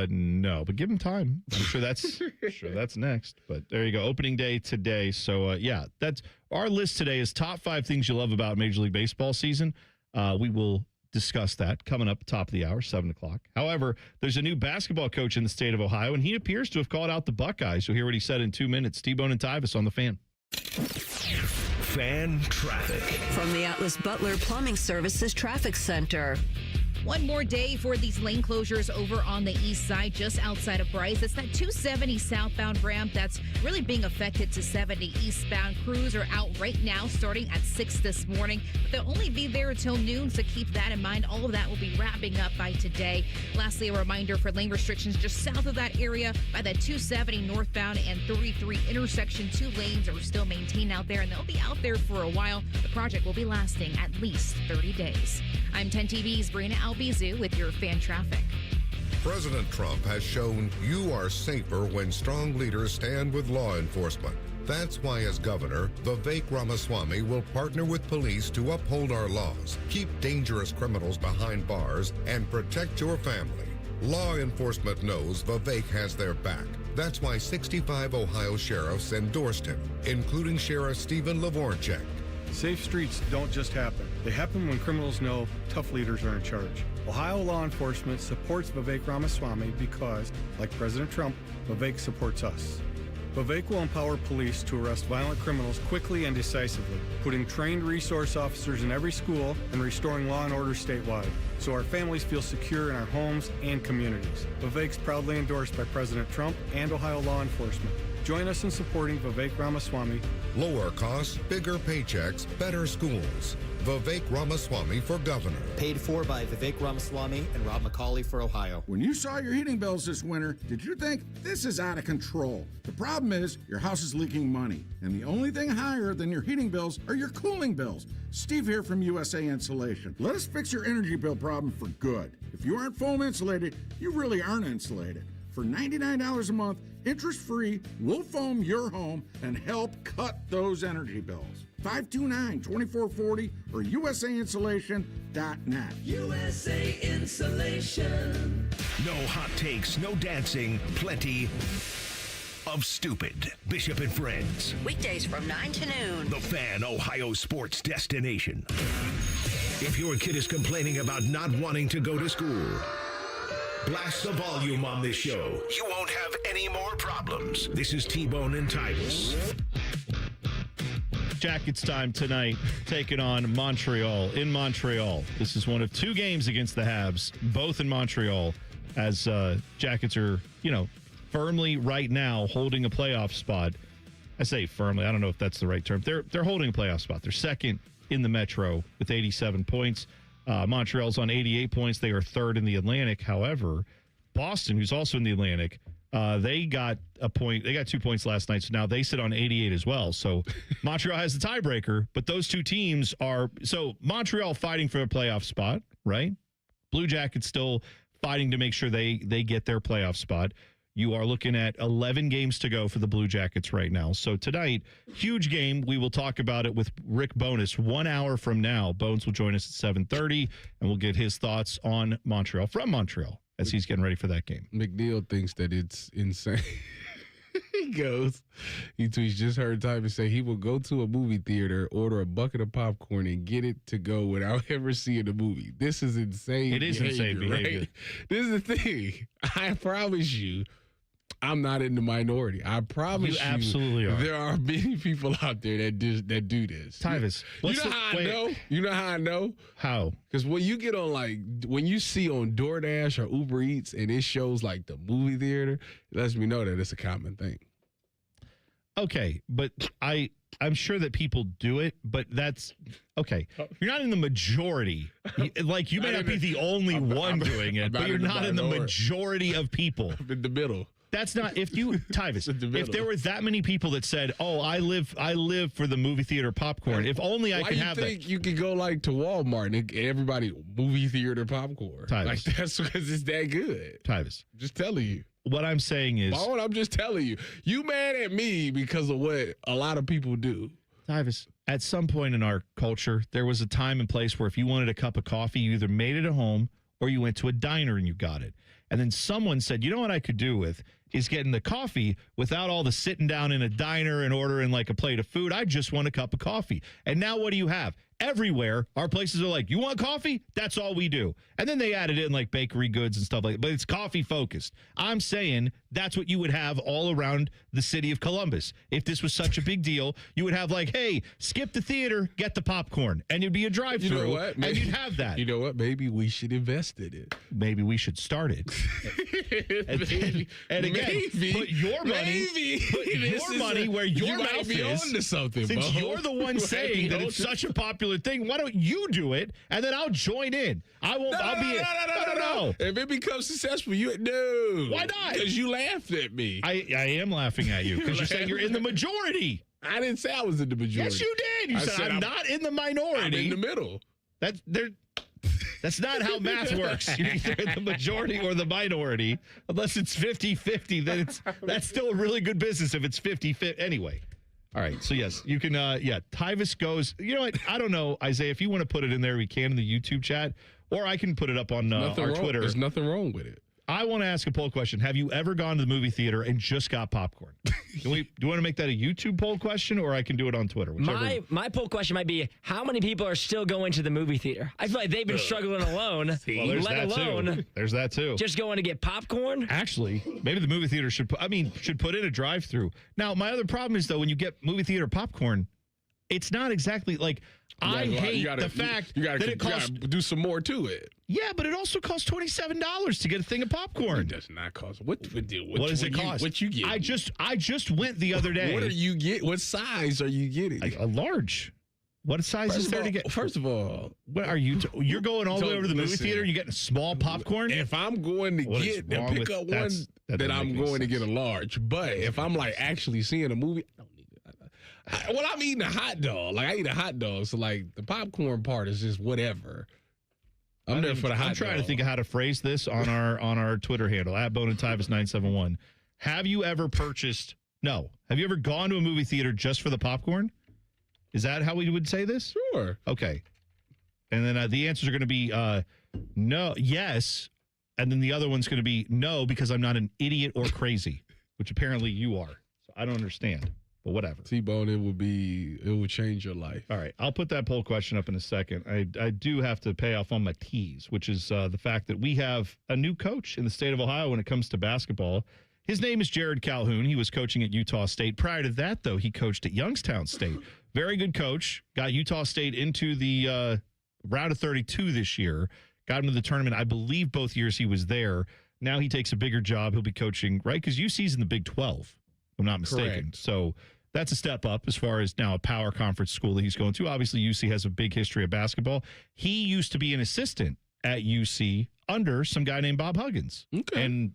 Speaker 7: No, but give them time. I'm sure that's next. But there you go. Opening day today. So that's our list today is top 5 things you love about Major League Baseball season. We will discuss that coming up top of the hour, 7 o'clock. However, there's a new basketball coach in the state of Ohio, and he appears to have called out the Buckeyes. You'll hear what he said in 2 minutes. T-Bone and Tyvis on the Fan.
Speaker 6: Fan traffic.
Speaker 5: From the Atlas Butler Plumbing Services Traffic Center.
Speaker 9: One more day for these lane closures over on the east side, just outside of Bryce. It's that 270 southbound ramp that's really being affected to 70 eastbound. Crews are out right now starting at 6 this morning. But they'll only be there until noon, so keep that in mind. All of that will be wrapping up by today. Lastly, a reminder for lane restrictions just south of that area by that 270 northbound and 33 intersection. 2 lanes are still maintained out there, and they'll be out there for a while. The project will be lasting at least 30 days. I'm 10 TV's Brina Albizu with your fan traffic.
Speaker 19: President Trump has shown you are safer when strong leaders stand with law enforcement. That's why, as governor, Vivek Ramaswamy will partner with police to uphold our laws, keep dangerous criminals behind bars, and protect your family. Law enforcement knows Vivek has their back. That's why 65 Ohio sheriffs endorsed him, including Sheriff Stephen Lavorchek.
Speaker 20: Safe streets don't just happen. They happen when criminals know tough leaders are in charge. Ohio law enforcement supports Vivek Ramaswamy because, like President Trump, Vivek supports us. Vivek will empower police to arrest violent criminals quickly and decisively, putting trained resource officers in every school and restoring law and order statewide, so our families feel secure in our homes and communities. Vivek's proudly endorsed by President Trump and Ohio law enforcement. Join us in supporting Vivek Ramaswamy.
Speaker 19: Lower costs, bigger paychecks, better schools. Vivek Ramaswamy for governor.
Speaker 21: Paid for by Vivek Ramaswamy and Rob McCauley for Ohio.
Speaker 22: When you saw your heating bills this winter, did you think this is out of control? The problem is your house is leaking money, and the only thing higher than your heating bills are your cooling bills. Steve here from USA Insulation. Let us fix your energy bill problem for good. If you aren't foam insulated, you really aren't insulated. For $99 a month, interest-free, we'll foam your home and help cut those energy bills. 529-2440 or usainsulation.net.
Speaker 23: USA Insulation.
Speaker 6: No hot takes, no dancing, plenty of stupid. Bishop and Friends.
Speaker 5: Weekdays from 9 to noon.
Speaker 6: The Fan, Ohio sports destination. If your kid is complaining about not wanting to go to school, blast the volume on this show. You won't have any more problems. This is T-Bone and Tyvis.
Speaker 7: Jackets time tonight, taking on Montreal in Montreal. This is one of two games against the Habs, both in Montreal, as Jackets are, firmly right now holding a playoff spot. I say firmly, I don't know if that's the right term. They're holding a playoff spot. They're second in the Metro with 87 points. Montreal's on 88 points. They are third in the Atlantic. However, Boston, who's also in the Atlantic, they got a point. They got 2 points last night, so now they sit on 88 as well. So Montreal has the tiebreaker, but those two teams are – so Montreal fighting for a playoff spot, right? Blue Jackets still fighting to make sure they get their playoff spot. You are looking at 11 games to go for the Blue Jackets right now. So tonight, huge game. We will talk about it with Rick Bowness 1 hour from now. Bones will join us at 7:30, and we'll get his thoughts on Montreal, from Montreal, as he's getting ready for that game.
Speaker 8: McNeil thinks that it's insane. He tweets, just heard Tyvis say he will go to a movie theater, order a bucket of popcorn, and get it to go without ever seeing the movie. This is insane.
Speaker 7: It is insane behavior.
Speaker 8: Right? This is the thing. I promise you, I'm not in the minority. I promise you,
Speaker 7: absolutely are.
Speaker 8: There are many people out there that do this.
Speaker 7: Tyvis,
Speaker 8: you know how I know? You know how I know?
Speaker 7: How?
Speaker 8: Because when you get on, when you see on DoorDash or Uber Eats and it shows like the movie theater, it lets me know that it's a common thing.
Speaker 7: Okay, but I'm sure that people do it, but that's okay. You're not in the majority. Like, you may not be the only one doing it, but you're not in the majority of people.
Speaker 8: I'm in the middle.
Speaker 7: That's not, Tyvis, if there were that many people that said, "Oh, I live for the movie theater popcorn," if only I could have that. Why do you think
Speaker 8: you could go like to Walmart and everybody movie theater popcorn?
Speaker 7: Tyvis.
Speaker 8: Like, that's because it's that good.
Speaker 7: Tyvis.
Speaker 8: I'm just telling you.
Speaker 7: What I'm saying is,
Speaker 8: I'm just telling you. You mad at me because of what a lot of people do.
Speaker 7: Tyvis, at some point in our culture, there was a time and place where if you wanted a cup of coffee, you either made it at home or you went to a diner and you got it. And then someone said, you know what I could do with is getting the coffee without all the sitting down in a diner and ordering like a plate of food. I just want a cup of coffee. And now what do you have? Everywhere, our places are like, you want coffee? That's all we do. And then they added in like bakery goods and stuff like that. But it's coffee focused. I'm saying that's what you would have all around the city of Columbus. If this was such a big deal, you would have like, hey, skip the theater, get the popcorn. And it'd be a drive-through.
Speaker 8: You know what?
Speaker 7: And you'd have that.
Speaker 8: You know what? Maybe we should invest in it.
Speaker 7: Maybe we should start it. and again, put your money where your mouth is.
Speaker 8: On to something,
Speaker 7: since you're the one saying that it's such a popular thing, why don't you do it and then I'll join in? I won't. No.
Speaker 8: If it becomes successful, why
Speaker 7: not?
Speaker 8: Because you laughed at me.
Speaker 7: I am laughing at you because you're saying you're in the majority.
Speaker 8: I didn't say I was in the majority.
Speaker 7: Yes, you did. You said I'm not in the minority.
Speaker 8: I'm in the middle.
Speaker 7: That's not how math works. You're either in the majority or the minority. Unless it's 50-50, then that's still a really good business if it's 50-50. Anyway. All right. So, yes, you can, Tyvis goes, you know what? I don't know, Isaiah, if you want to put it in there, we can in the YouTube chat, or I can put it up on our Twitter.
Speaker 8: There's nothing wrong with it.
Speaker 7: I want to ask a poll question. Have you ever gone to the movie theater and just got popcorn? Do you want to make that a YouTube poll question, or I can do it on Twitter?
Speaker 1: My poll question might be, how many people are still going to the movie theater? I feel like they've been struggling alone,
Speaker 7: There's that too.
Speaker 1: Just going to get popcorn?
Speaker 7: Actually, maybe the movie theater should put in a drive-through. Now, my other problem is, though, when you get movie theater popcorn, it's not exactly like... I hate the fact that it costs...
Speaker 8: You gotta do some more to it.
Speaker 7: Yeah, but it also costs $27 to get a thing of popcorn.
Speaker 8: It does not cost. What
Speaker 7: does it cost?
Speaker 8: What you get?
Speaker 7: I just went the other day.
Speaker 8: What are you get? What size are you getting?
Speaker 7: A large. What size is there to get?
Speaker 8: First of all,
Speaker 7: what are you? You're going all the way over to the movie theater. You getting a small popcorn?
Speaker 8: If I'm going to pick up one, then I'm going to get a large. But if I'm like actually seeing a movie, I don't need it. Well, I'm eating a hot dog. Like I eat a hot dog, so like the popcorn part is just whatever. I'm there for the hot dog.
Speaker 7: I'm trying to think of how to phrase this on our Twitter handle at Bone and Tyvis 971. Have you ever purchased? No. Have you ever gone to a movie theater just for the popcorn? Is that how we would say this?
Speaker 8: Sure.
Speaker 7: Okay. And then the answers are going to be no, yes, and then the other one's going to be no because I'm not an idiot or crazy, which apparently you are. So I don't understand. But whatever.
Speaker 8: T-Bone, it would change your life.
Speaker 7: All right. I'll put that poll question up in a second. I do have to pay off on my tease, which is the fact that we have a new coach in the state of Ohio when it comes to basketball. His name is Jared Calhoun. He was coaching at Utah State. Prior to that, though, he coached at Youngstown State. Very good coach. Got Utah State into the round of 32 this year. Got him to the tournament. I believe both years he was there. Now he takes a bigger job. He'll be coaching, right? Because UC's in the Big 12, if I'm not mistaken.
Speaker 8: Correct.
Speaker 7: So that's a step up as far as now a power conference school that he's going to. Obviously, UC has a big history of basketball. He used to be an assistant at UC under some guy named Bob Huggins.
Speaker 8: Okay.
Speaker 7: And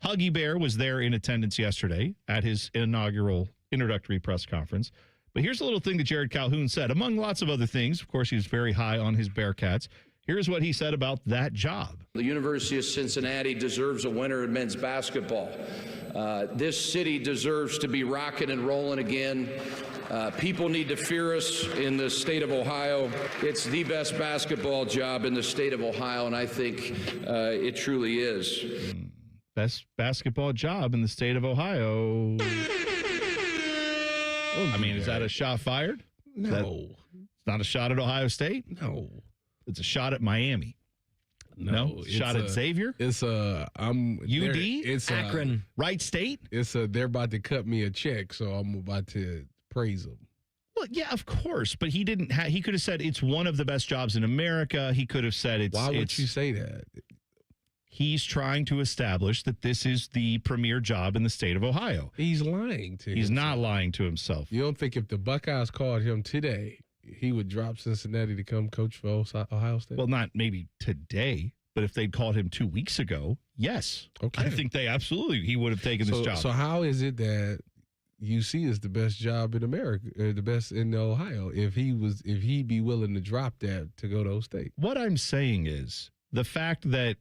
Speaker 7: Huggy Bear was there in attendance yesterday at his introductory press conference. But here's a little thing that Jared Calhoun said. Among lots of other things, of course, he's very high on his Bearcats. Here's what he said about that job.
Speaker 2: The University of Cincinnati deserves a winner in men's basketball. This city deserves to be rocking and rolling again. People need to fear us in the state of Ohio. It's the best basketball job in the state of Ohio, and I think it truly is.
Speaker 7: Best basketball job in the state of Ohio. I mean, is that a shot fired?
Speaker 8: No.
Speaker 7: It's not a shot at Ohio State?
Speaker 8: No.
Speaker 7: It's a shot at Miami. No? Shot at Xavier?
Speaker 8: It's UD?
Speaker 7: It's Akron. Wright State?
Speaker 8: They're about to cut me a check, so I'm about to praise them.
Speaker 7: Well, yeah, of course, but he didn't. He could have said it's one of the best jobs in America. He could have said it's.
Speaker 8: Why would you say that?
Speaker 7: He's trying to establish that this is the premier job in the state of Ohio.
Speaker 8: He's lying to.
Speaker 7: He's not lying to himself.
Speaker 8: You don't think if the Buckeyes called him today, he would drop Cincinnati to come coach for Ohio State?
Speaker 7: Well, not maybe today, but if they'd called him 2 weeks ago, yes. Okay. I think he would have taken this job.
Speaker 8: So how is it that UC is the best job in America, the best in Ohio, if he'd be willing to drop that to go to O State?
Speaker 7: What I'm saying is the fact that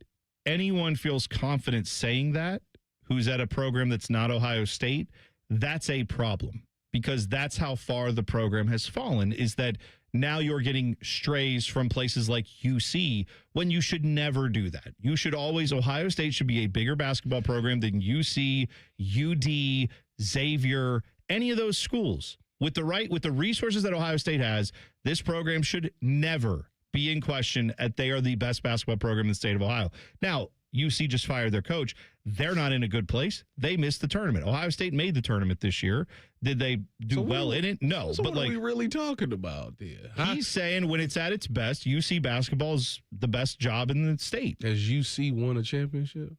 Speaker 7: anyone feels confident saying that who's at a program that's not Ohio State, that's a problem. Because that's how far the program has fallen, is that now you're getting strays from places like UC when you should never do that. You should always, Ohio State should be a bigger basketball program than UC, UD, Xavier, any of those schools. With the resources that Ohio State has, this program should never be in question that they are the best basketball program in the state of Ohio. Now, UC just fired their coach. They're not in a good place. They missed the tournament. Ohio State made the tournament this year. Did they do well in it? No.
Speaker 8: So
Speaker 7: but
Speaker 8: what are we really talking about there?
Speaker 7: He's saying when it's at its best, UC basketball is the best job in the state.
Speaker 8: Has UC won a championship?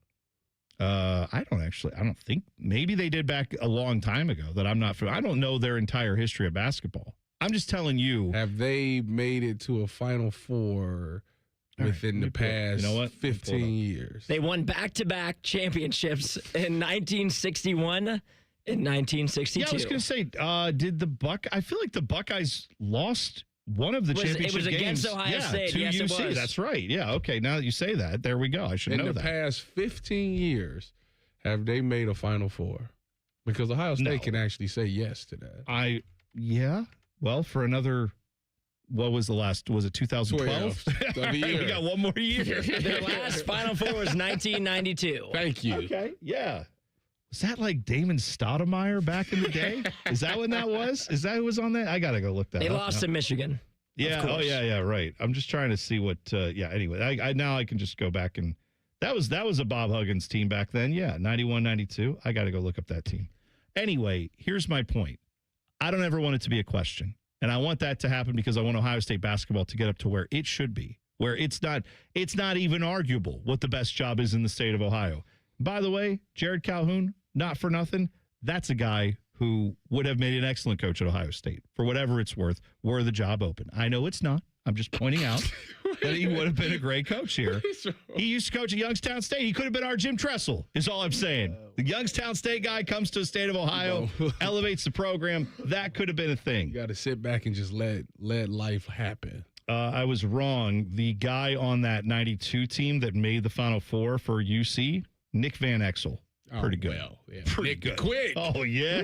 Speaker 7: I don't think. Maybe they did back a long time ago that I'm not familiar. I don't know their entire history of basketball. I'm just telling you.
Speaker 8: Have they made it to a Final Four within the past 15 years?
Speaker 1: They won back-to-back championships in 1961 and 1962.
Speaker 7: Yeah, I was going to say, I feel like the Buckeyes lost one of the championship games.
Speaker 1: It was against Ohio State.
Speaker 7: To
Speaker 1: yes,
Speaker 7: UC.
Speaker 1: it was.
Speaker 7: That's right. Yeah, okay. Now that you say that, there we go. I should know that.
Speaker 8: In the past 15 years, have they made a Final Four? Because Ohio State can actually say yes to that.
Speaker 7: Yeah. Well, for another what was the last? Was it 2012? We got one more year.
Speaker 1: Their last Final Four was 1992.
Speaker 8: Thank you.
Speaker 7: Okay, yeah. Was that like Damon Stoudemire back in the day? Is that when that was? Is that who was on that? I got to go look that up.
Speaker 1: They lost to Michigan.
Speaker 7: Yeah. Oh, yeah, right. I'm just trying to see what. Anyway, I now I can just go back and that was a Bob Huggins team back then. Yeah, 91, 92. I got to go look up that team. Anyway, here's my point. I don't ever want it to be a question, and I want that to happen because I want Ohio State basketball to get up to where it should be, where it's not even arguable what the best job is in the state of Ohio. By the way, Jared Calhoun. Not for nothing, that's a guy who would have made an excellent coach at Ohio State. For whatever it's worth, were the job open. I know it's not. I'm just pointing out that he would have been a great coach here. He used to coach at Youngstown State. He could have been our Jim Tressel, is all I'm saying. The Youngstown State guy comes to the state of Ohio, elevates the program. That could have been a thing.
Speaker 8: You got to sit back and just let life happen.
Speaker 7: I was wrong. The guy on that 92 team that made the Final Four for UC, Nick Van Exel. Pretty good.
Speaker 8: Well, yeah.
Speaker 7: Pretty
Speaker 8: Nick
Speaker 7: good.
Speaker 8: Quick.
Speaker 7: Oh, yeah.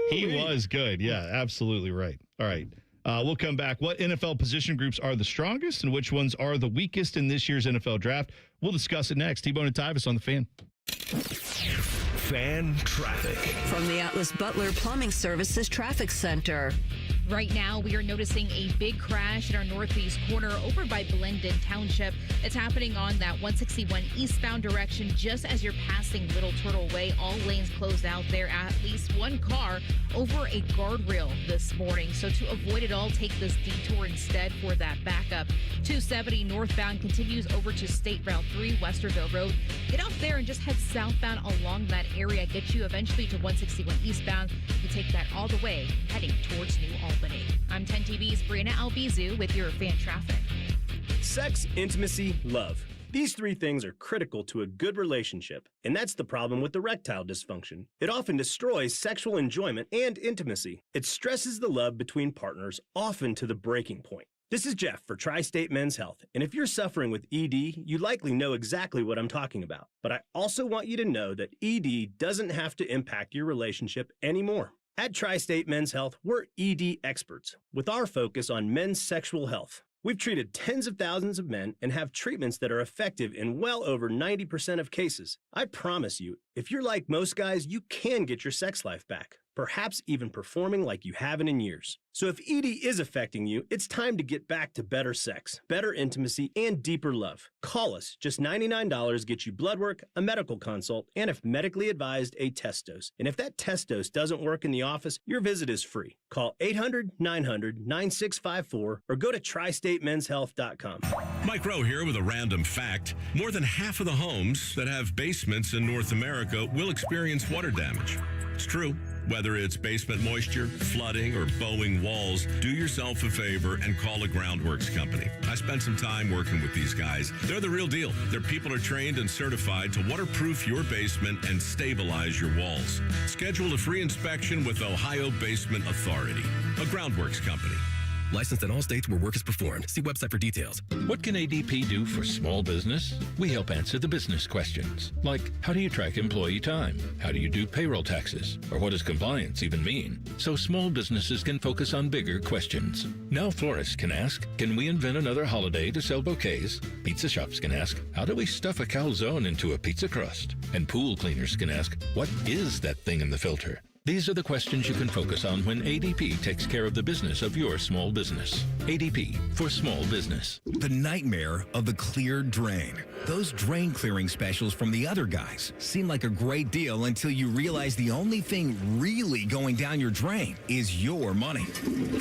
Speaker 7: He was good. Yeah, absolutely right. All right. We'll come back. What NFL position groups are the strongest and which ones are the weakest in this year's NFL draft? We'll discuss it next. T-Bone and Tyvis on the Fan.
Speaker 6: Fan traffic.
Speaker 5: From the Atlas Butler Plumbing Services Traffic Center.
Speaker 9: Right now, we are noticing a big crash in our northeast corner over by Blendon Township. It's happening on that 161 eastbound direction just as you're passing Little Turtle Way. All lanes closed out there. At least one car over a guardrail this morning. So to avoid it all, take this detour instead for that backup. 270 northbound continues over to State Route 3, Westerville Road. Get off there and just head southbound along that area. Get you eventually to 161 eastbound. You take that all the way heading towards New Albany. I'm 10 TV's Brianna Albizu with your fan traffic.
Speaker 3: Sex, intimacy, love. These three things are critical to a good relationship, and that's the problem with erectile dysfunction. It often destroys sexual enjoyment and intimacy. It stresses the love between partners, often to the breaking point. This is Jeff for Tri-State Men's Health, and if you're suffering with ED, you likely know exactly what I'm talking about. But I also want you to know that ED doesn't have to impact your relationship anymore. At Tri-State Men's Health, we're ED experts with our focus on men's sexual health. We've treated tens of thousands of men and have treatments that are effective in well over 90% of cases. I promise you, if you're like most guys, you can get your sex life back, perhaps even performing like you haven't in years. So if ED is affecting you, it's time to get back to better sex, better intimacy, and deeper love. Call us. Just $99 gets you blood work, a medical consult, and if medically advised, a test dose. And if that test dose doesn't work in the office, your visit is free. Call 800-900-9654 or go to tristatemenshealth.com.
Speaker 4: Mike Rowe here with a random fact. More than half of the homes that have basements in North America will experience water damage. It's true. Whether it's basement moisture, flooding, or bowing walls, do yourself a favor and call a groundworks company. I spent some time working with these guys. They're the real deal. Their people are trained and certified to waterproof your basement and stabilize your walls. Schedule a free inspection with Ohio Basement Authority, a groundworks company.
Speaker 10: Licensed in all states where work is performed. See website for details.
Speaker 24: What can ADP do for small business? We help answer the business questions, like how do you track employee time? How do you do payroll taxes? Or what does compliance even mean? So small businesses can focus on bigger questions. Now florists can ask, can we invent another holiday to sell bouquets? Pizza shops can ask, how do we stuff a calzone into a pizza crust? And pool cleaners can ask, what is that thing in the filter? These are the questions you can focus on when ADP takes care of the business of your small business. ADP for small business.
Speaker 12: The nightmare of the cleared drain. Those drain clearing specials from the other guys seem like a great deal until you realize the only thing really going down your drain is your money.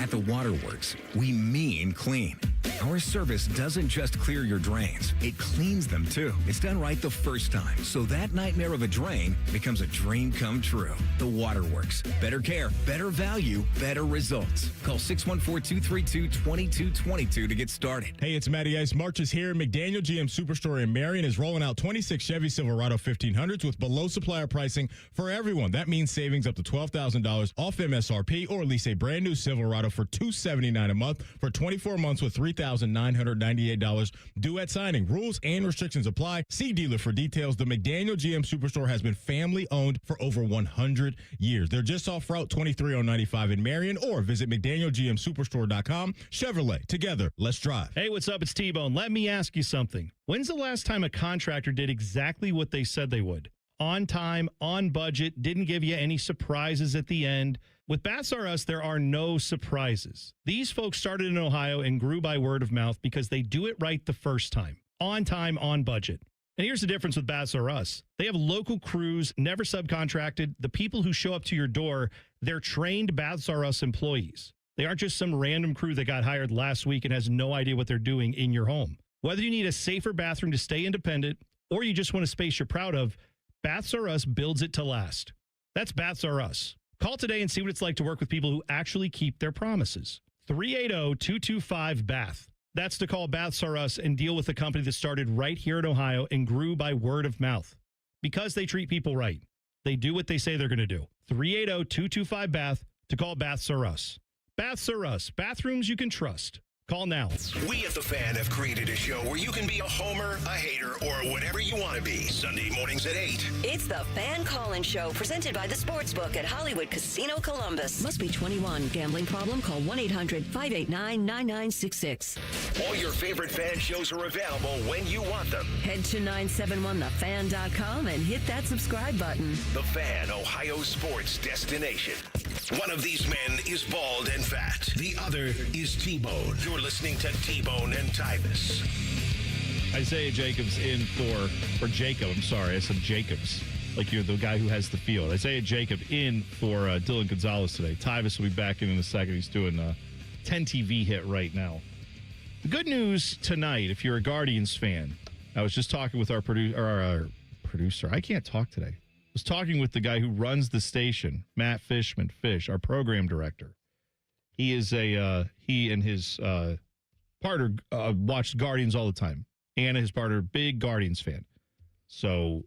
Speaker 12: At the Waterworks, we mean clean. Our service doesn't just clear your drains, it cleans them too. It's done right the first time, so that nightmare of a drain becomes a dream come true. The Waterworks. Better care, better value, better results. Call 614-232-2222 to get started.
Speaker 25: Hey, it's Matty Ice. March is here. McDaniel GM Superstore in Marion is rolling out 26 Chevy Silverado 1500s with below supplier pricing for everyone. That means savings up to $12,000 off MSRP, or lease a brand new Silverado for $279 a month for 24 months with 3 $3,998 due at signing. Rules and restrictions apply. See dealer for details. The McDaniel GM Superstore has been family-owned for over 100 years. They're just off Route 23095 in Marion, or visit McDanielGMSuperstore.com. Chevrolet, together, let's drive.
Speaker 7: Hey, what's up? It's T-Bone. Let me ask you something. When's the last time a contractor did exactly what they said they would? On time, on budget, didn't give you any surprises at the end. With Baths R Us, there are no surprises. These folks started in Ohio and grew by word of mouth because they do it right the first time. On time, on budget. And here's the difference with Baths R Us. They have local crews, never subcontracted. The people who show up to your door, they're trained Baths R Us employees. They aren't just some random crew that got hired last week and has no idea what they're doing in your home. Whether you need a safer bathroom to stay independent or you just want a space you're proud of, Baths R Us builds it to last. That's Baths R Us. Call today and see what it's like to work with people who actually keep their promises. 380-225-BATH. That's to call Baths R Us and deal with a company that started right here in Ohio and grew by word of mouth. Because they treat people right. They do what they say they're going to do. 380-225-BATH to call Baths R Us. Baths R Us. Bathrooms you can trust. Call now.
Speaker 6: We at The Fan have created a show where you can be a homer, a hater, or whatever you want to be. Sunday mornings at 8.
Speaker 5: It's the Fan Call-In Show, presented by the Sportsbook at Hollywood Casino Columbus. Must be 21. Gambling problem? Call 1-800-589-9966.
Speaker 6: All your favorite fan shows are available when you want them.
Speaker 5: Head to 971thefan.com and hit that subscribe button.
Speaker 6: The Fan, Ohio sports destination. One of these men is bald and fat. The other is T-Bone. You're listening to T-Bone and Tyvis.
Speaker 7: Isaiah Jacobs in for Jacob. I'm sorry, I said Jacobs. Like you're the guy who has the field. Isaiah Jacob in for Dylan Gonzalez today. Tyvis will be back in a second. He's doing a 10 TV hit right now. The good news tonight, if you're a Guardians fan, I was just talking with our producer. I can't talk today. I was talking with the guy who runs the station, Matt Fishman, our program director. He is he and his partner watch Guardians all the time. Anna, his partner, big Guardians fan. So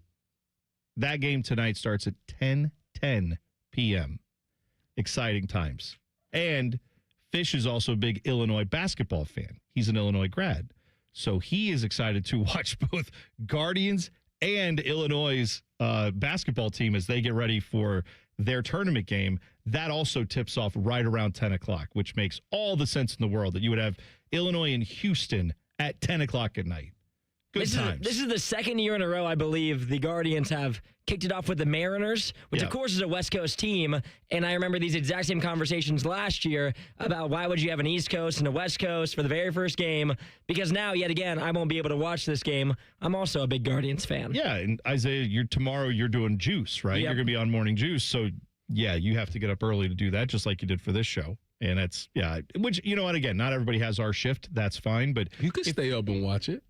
Speaker 7: that game tonight starts at 10:10 p.m. Exciting times. And Fish is also a big Illinois basketball fan. He's an Illinois grad. So he is excited to watch both Guardians and Illinois' basketball team as they get ready for their tournament game. That also tips off right around 10 o'clock, which makes all the sense in the world that you would have Illinois and Houston at 10 o'clock at night. Good times.
Speaker 1: This is the second year in a row, I believe, the Guardians have kicked it off with the Mariners, which, of course, is a West Coast team. And I remember these exact same conversations last year about why would you have an East Coast and a West Coast for the very first game? Because now, yet again, I won't be able to watch this game. I'm also a big Guardians fan.
Speaker 7: Yeah, and Isaiah, tomorrow you're doing Juice, right?
Speaker 1: Yep.
Speaker 7: You're going to be on Morning Juice. So, yeah, you have to get up early to do that, just like you did for this show. And that's, which, you know what, again, not everybody has our shift. That's fine. But
Speaker 8: you could stay up and watch it.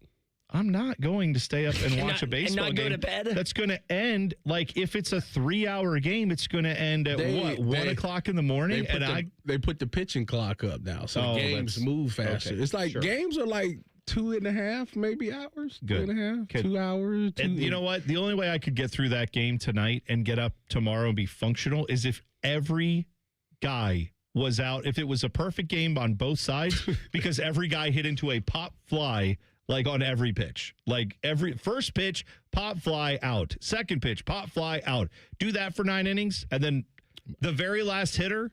Speaker 7: I'm not going to stay up and watch a baseball game.
Speaker 1: And not go to bed?
Speaker 7: That's going to end, like, if it's a 3-hour game, it's going to end at 1 o'clock in the morning?
Speaker 8: They put the pitching clock up now, so the games move faster. Okay, it's like games are like 2.5 maybe hours.
Speaker 7: Good.
Speaker 8: 2.5, 2 hours.
Speaker 7: And you know what? The only way I could get through that game tonight and get up tomorrow and be functional is if every guy was out, if it was a perfect game on both sides, because every guy hit into a pop fly like on every pitch. Like every first pitch, pop fly out. Second pitch, pop fly out. Do that for 9 innings. And then the very last hitter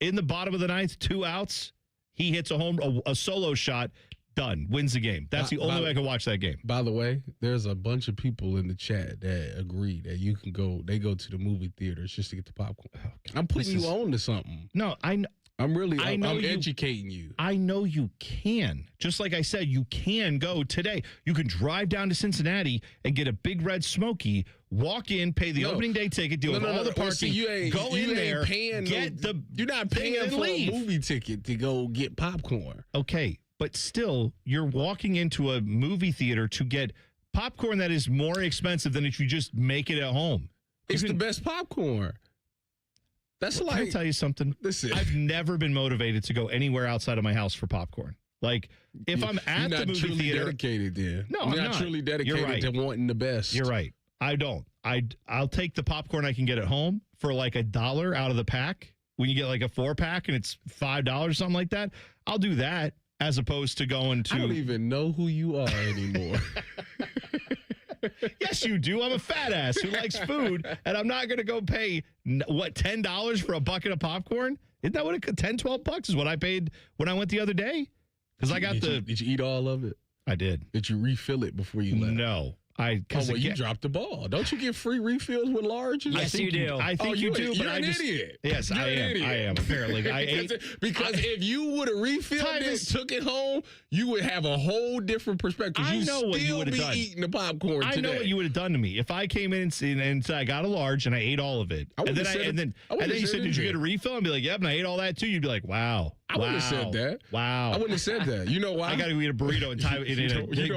Speaker 7: in the bottom of the ninth, 2 outs, he hits a solo shot, done, wins the game. That's the only way I can watch that game.
Speaker 8: By the way, there's a bunch of people in the chat that agree that you can go, they go to the movie theaters just to get the popcorn. I'm putting you on to something.
Speaker 7: No, I'm
Speaker 8: educating you.
Speaker 7: I know you can. Just like I said, you can go today. You can drive down to Cincinnati and get a Big Red Smoky, walk in, pay the opening day ticket, deal with all the parking, go in there,
Speaker 8: you're not paying for a movie ticket to go get popcorn.
Speaker 7: Okay, but still, you're walking into a movie theater to get popcorn that is more expensive than if you just make it at home.
Speaker 8: It's the best popcorn. That's like,
Speaker 7: can I tell you something?
Speaker 8: Listen,
Speaker 7: I've never been motivated to go anywhere outside of my house for popcorn. Like, if I'm at the movie theater,
Speaker 8: dedicated then.
Speaker 7: No,
Speaker 8: you're
Speaker 7: I'm
Speaker 8: not truly dedicated to wanting the best.
Speaker 7: You're right. I don't. I'll take the popcorn I can get at home for like $1 out of the pack. When you get like a 4-pack and it's $5 or something like that, I'll do that. as opposed to going to.
Speaker 8: I don't even know who you are anymore.
Speaker 7: Yes, you do. I'm a fat ass who likes food, and I'm not going to go pay, $10 for a bucket of popcorn? Isn't that what it could? $10-12 is what I paid when I went the other day? Because I got
Speaker 8: Did you eat all of it?
Speaker 7: I did.
Speaker 8: Did you refill it before you left?
Speaker 7: No.
Speaker 8: You dropped the ball. Don't you get free refills with larges?
Speaker 1: Yes, you do.
Speaker 7: I think you do, but
Speaker 8: you're an idiot.
Speaker 7: Yes, I am. Apparently.
Speaker 8: Because if you would have refilled it, took it home, you would have a whole different perspective.
Speaker 7: I know what you would have done.
Speaker 8: Eating the popcorn today.
Speaker 7: I know what you would have done to me. If I came in and said I got a large and I ate all of it, and then you said, did you get a refill? I'd be like, yep, and I ate all that too. You'd be like, wow.
Speaker 8: I wouldn't have said that.
Speaker 7: Wow.
Speaker 8: I wouldn't have said that. You know why?
Speaker 7: I got to eat a burrito in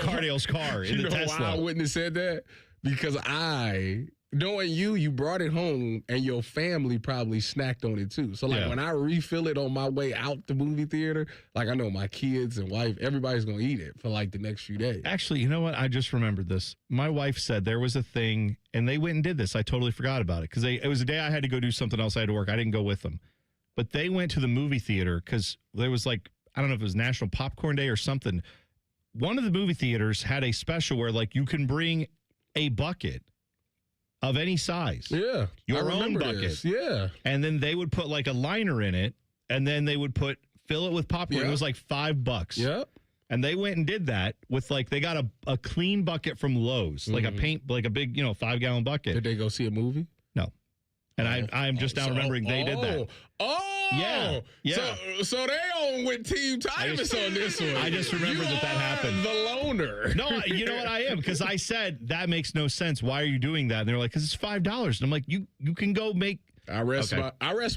Speaker 7: Cardale's car in the Tesla.
Speaker 8: Why I wouldn't have said that? Because knowing you brought it home and your family probably snacked on it too. So when I refill it on my way out the movie theater, I know my kids and wife, everybody's going to eat it for the next few days.
Speaker 7: Actually, you know what? I just remembered this. My wife said there was a thing and they went and did this. I totally forgot about it because it was a day I had to go do something else. I had to work. I didn't go with them. But they went to the movie theater because there was I don't know if it was National Popcorn Day or something. One of the movie theaters had a special where you can bring a bucket of any size.
Speaker 8: Yeah.
Speaker 7: Your own bucket.
Speaker 8: This. Yeah.
Speaker 7: And then they would put a liner in it and then they would fill it with popcorn.
Speaker 8: Yep.
Speaker 7: It was $5.
Speaker 8: Yep.
Speaker 7: And they went and did that with they got a clean bucket from Lowe's, a big, 5-gallon bucket.
Speaker 8: Did they go see a movie?
Speaker 7: No. And I'm just now remembering they did that.
Speaker 8: Oh,
Speaker 7: yeah.
Speaker 8: So they on with Team Tyvis on this one.
Speaker 7: I just remember that happened.
Speaker 8: The loner.
Speaker 7: No, you know what I am because I said that makes no sense. Why are you doing that? And they're like, because it's $5. And I'm like, you can go make.
Speaker 8: I rest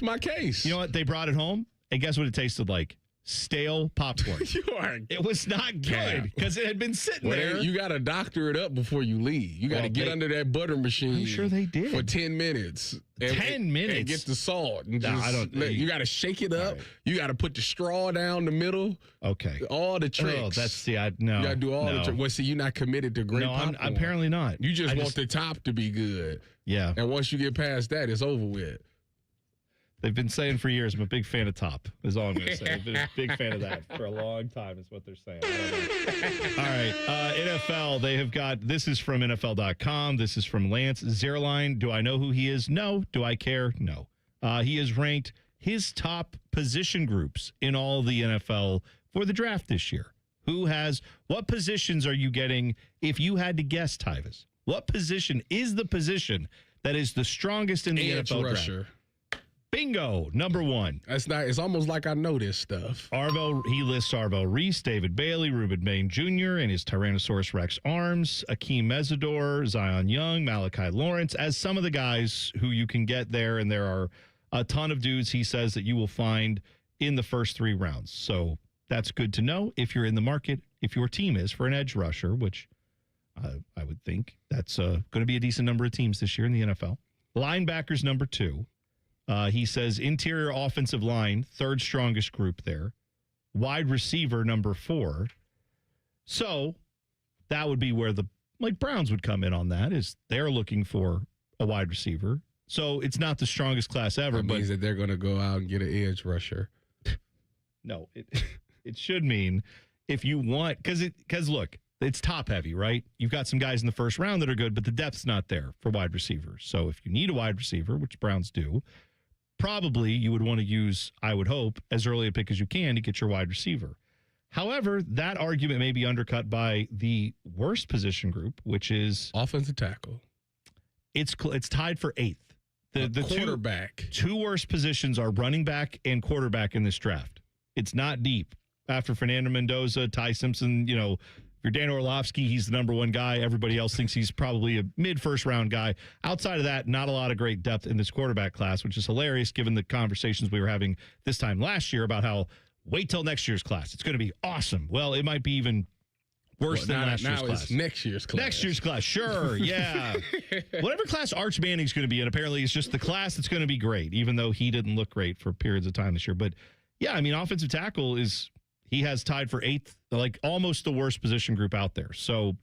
Speaker 8: my case.
Speaker 7: You know what? They brought it home, and guess what it tasted like? Stale popcorn. It was not good because it had been sitting there.
Speaker 8: You got to doctor it up before you leave. You got to get under that butter machine.
Speaker 7: I'm sure they did
Speaker 8: for 10 minutes.
Speaker 7: 10 minutes
Speaker 8: and get the salt. And
Speaker 7: you
Speaker 8: got to shake it up. Right. You got to put the straw down the middle.
Speaker 7: Okay,
Speaker 8: all the tricks.
Speaker 7: Oh, that's no.
Speaker 8: You got to do all the tricks. Well, see, you're not committed to great popcorn.
Speaker 7: I'm apparently not.
Speaker 8: You just want the top to be good.
Speaker 7: Yeah,
Speaker 8: and once you get past that, it's over with.
Speaker 7: They've been saying for years, I'm a big fan of top, is all I'm going to say. I've been a big fan of that for a long time, is what they're saying. All right, NFL, they have got, this is from NFL.com. This is from Lance Zierlein. Do I know who he is? No. Do I care? No. He has ranked his top position groups in all the NFL for the draft this year. What positions are you getting if you had to guess, Tyvis? What position is the position that is the strongest in the NFL
Speaker 8: rusher.
Speaker 7: Draft? Bingo, number one.
Speaker 8: It's almost like I know this stuff.
Speaker 7: He lists Arvell Reese, David Bailey, Reuben Bain Jr., and his Tyrannosaurus Rex arms, Akeem Mesidor, Zion Young, Malachi Lawrence, as some of the guys who you can get there, and there are a ton of dudes, he says, that you will find in the first 3 rounds. So that's good to know if you're in the market, if your team is for an edge rusher, which I would think that's going to be a decent number of teams this year in the NFL. Linebackers, number 2. He says interior offensive line, 3rd strongest group there. Wide receiver, number 4. So that would be where the Browns would come in on that, is they're looking for a wide receiver. So it's not the strongest class ever.
Speaker 8: That means that they're going to go out and get an edge rusher.
Speaker 7: No, it should mean if you want, because look, it's top heavy, right? You've got some guys in the first round that are good, but the depth's not there for wide receivers. So if you need a wide receiver, which Browns do, probably you would want to use, I would hope, as early a pick as you can to get your wide receiver. However, that argument may be undercut by the worst position group, which is
Speaker 8: offensive tackle.
Speaker 7: It's tied for 8th. The
Speaker 8: quarterback.
Speaker 7: Two worst positions are running back and quarterback in this draft. It's not deep. After Fernando Mendoza, Ty Simpson, if you're Dan Orlovsky, he's the number 1 guy. Everybody else thinks he's probably a mid-first round guy. Outside of that, not a lot of great depth in this quarterback class, which is hilarious given the conversations we were having this time last year about how wait till next year's class. It's going to be awesome. Well, it might be even worse than last year's class.
Speaker 8: It's next year's class.
Speaker 7: Next year's class, sure, yeah. Whatever class Arch Manning's going to be in, apparently it's just the class that's going to be great, even though he didn't look great for periods of time this year. But, yeah, offensive tackle he has tied for 8th, almost the worst position group out there. So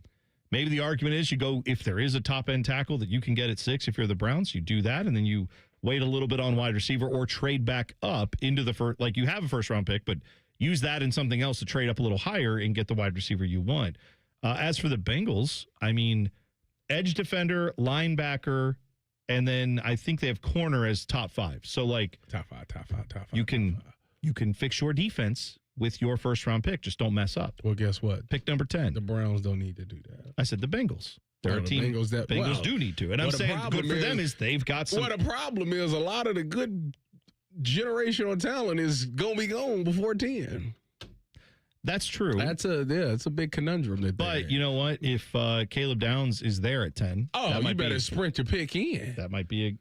Speaker 7: maybe the argument is you go, if there is a top-end tackle that you can get at 6, if you're the Browns, you do that, and then you wait a little bit on wide receiver or trade back up into the first, you have a first-round pick, but use that in something else to trade up a little higher and get the wide receiver you want. As for the Bengals, I mean, edge defender, linebacker, and then I think they have corner as top 5. So like
Speaker 8: top five.
Speaker 7: You can fix your defense with your first round pick. Just don't mess up.
Speaker 8: Well, guess what?
Speaker 7: Pick number 10.
Speaker 8: The Browns don't need to do that.
Speaker 7: I said the Bengals. They're a team. Bengals do need to. And I'm saying good for them is they've got some.
Speaker 8: Well, the problem is a lot of the good generational talent is going to be gone before 10.
Speaker 7: That's true.
Speaker 8: It's a big conundrum.
Speaker 7: But you know what? If Caleb Downs is there at 10,
Speaker 8: you better sprint your pick in.
Speaker 7: That might be a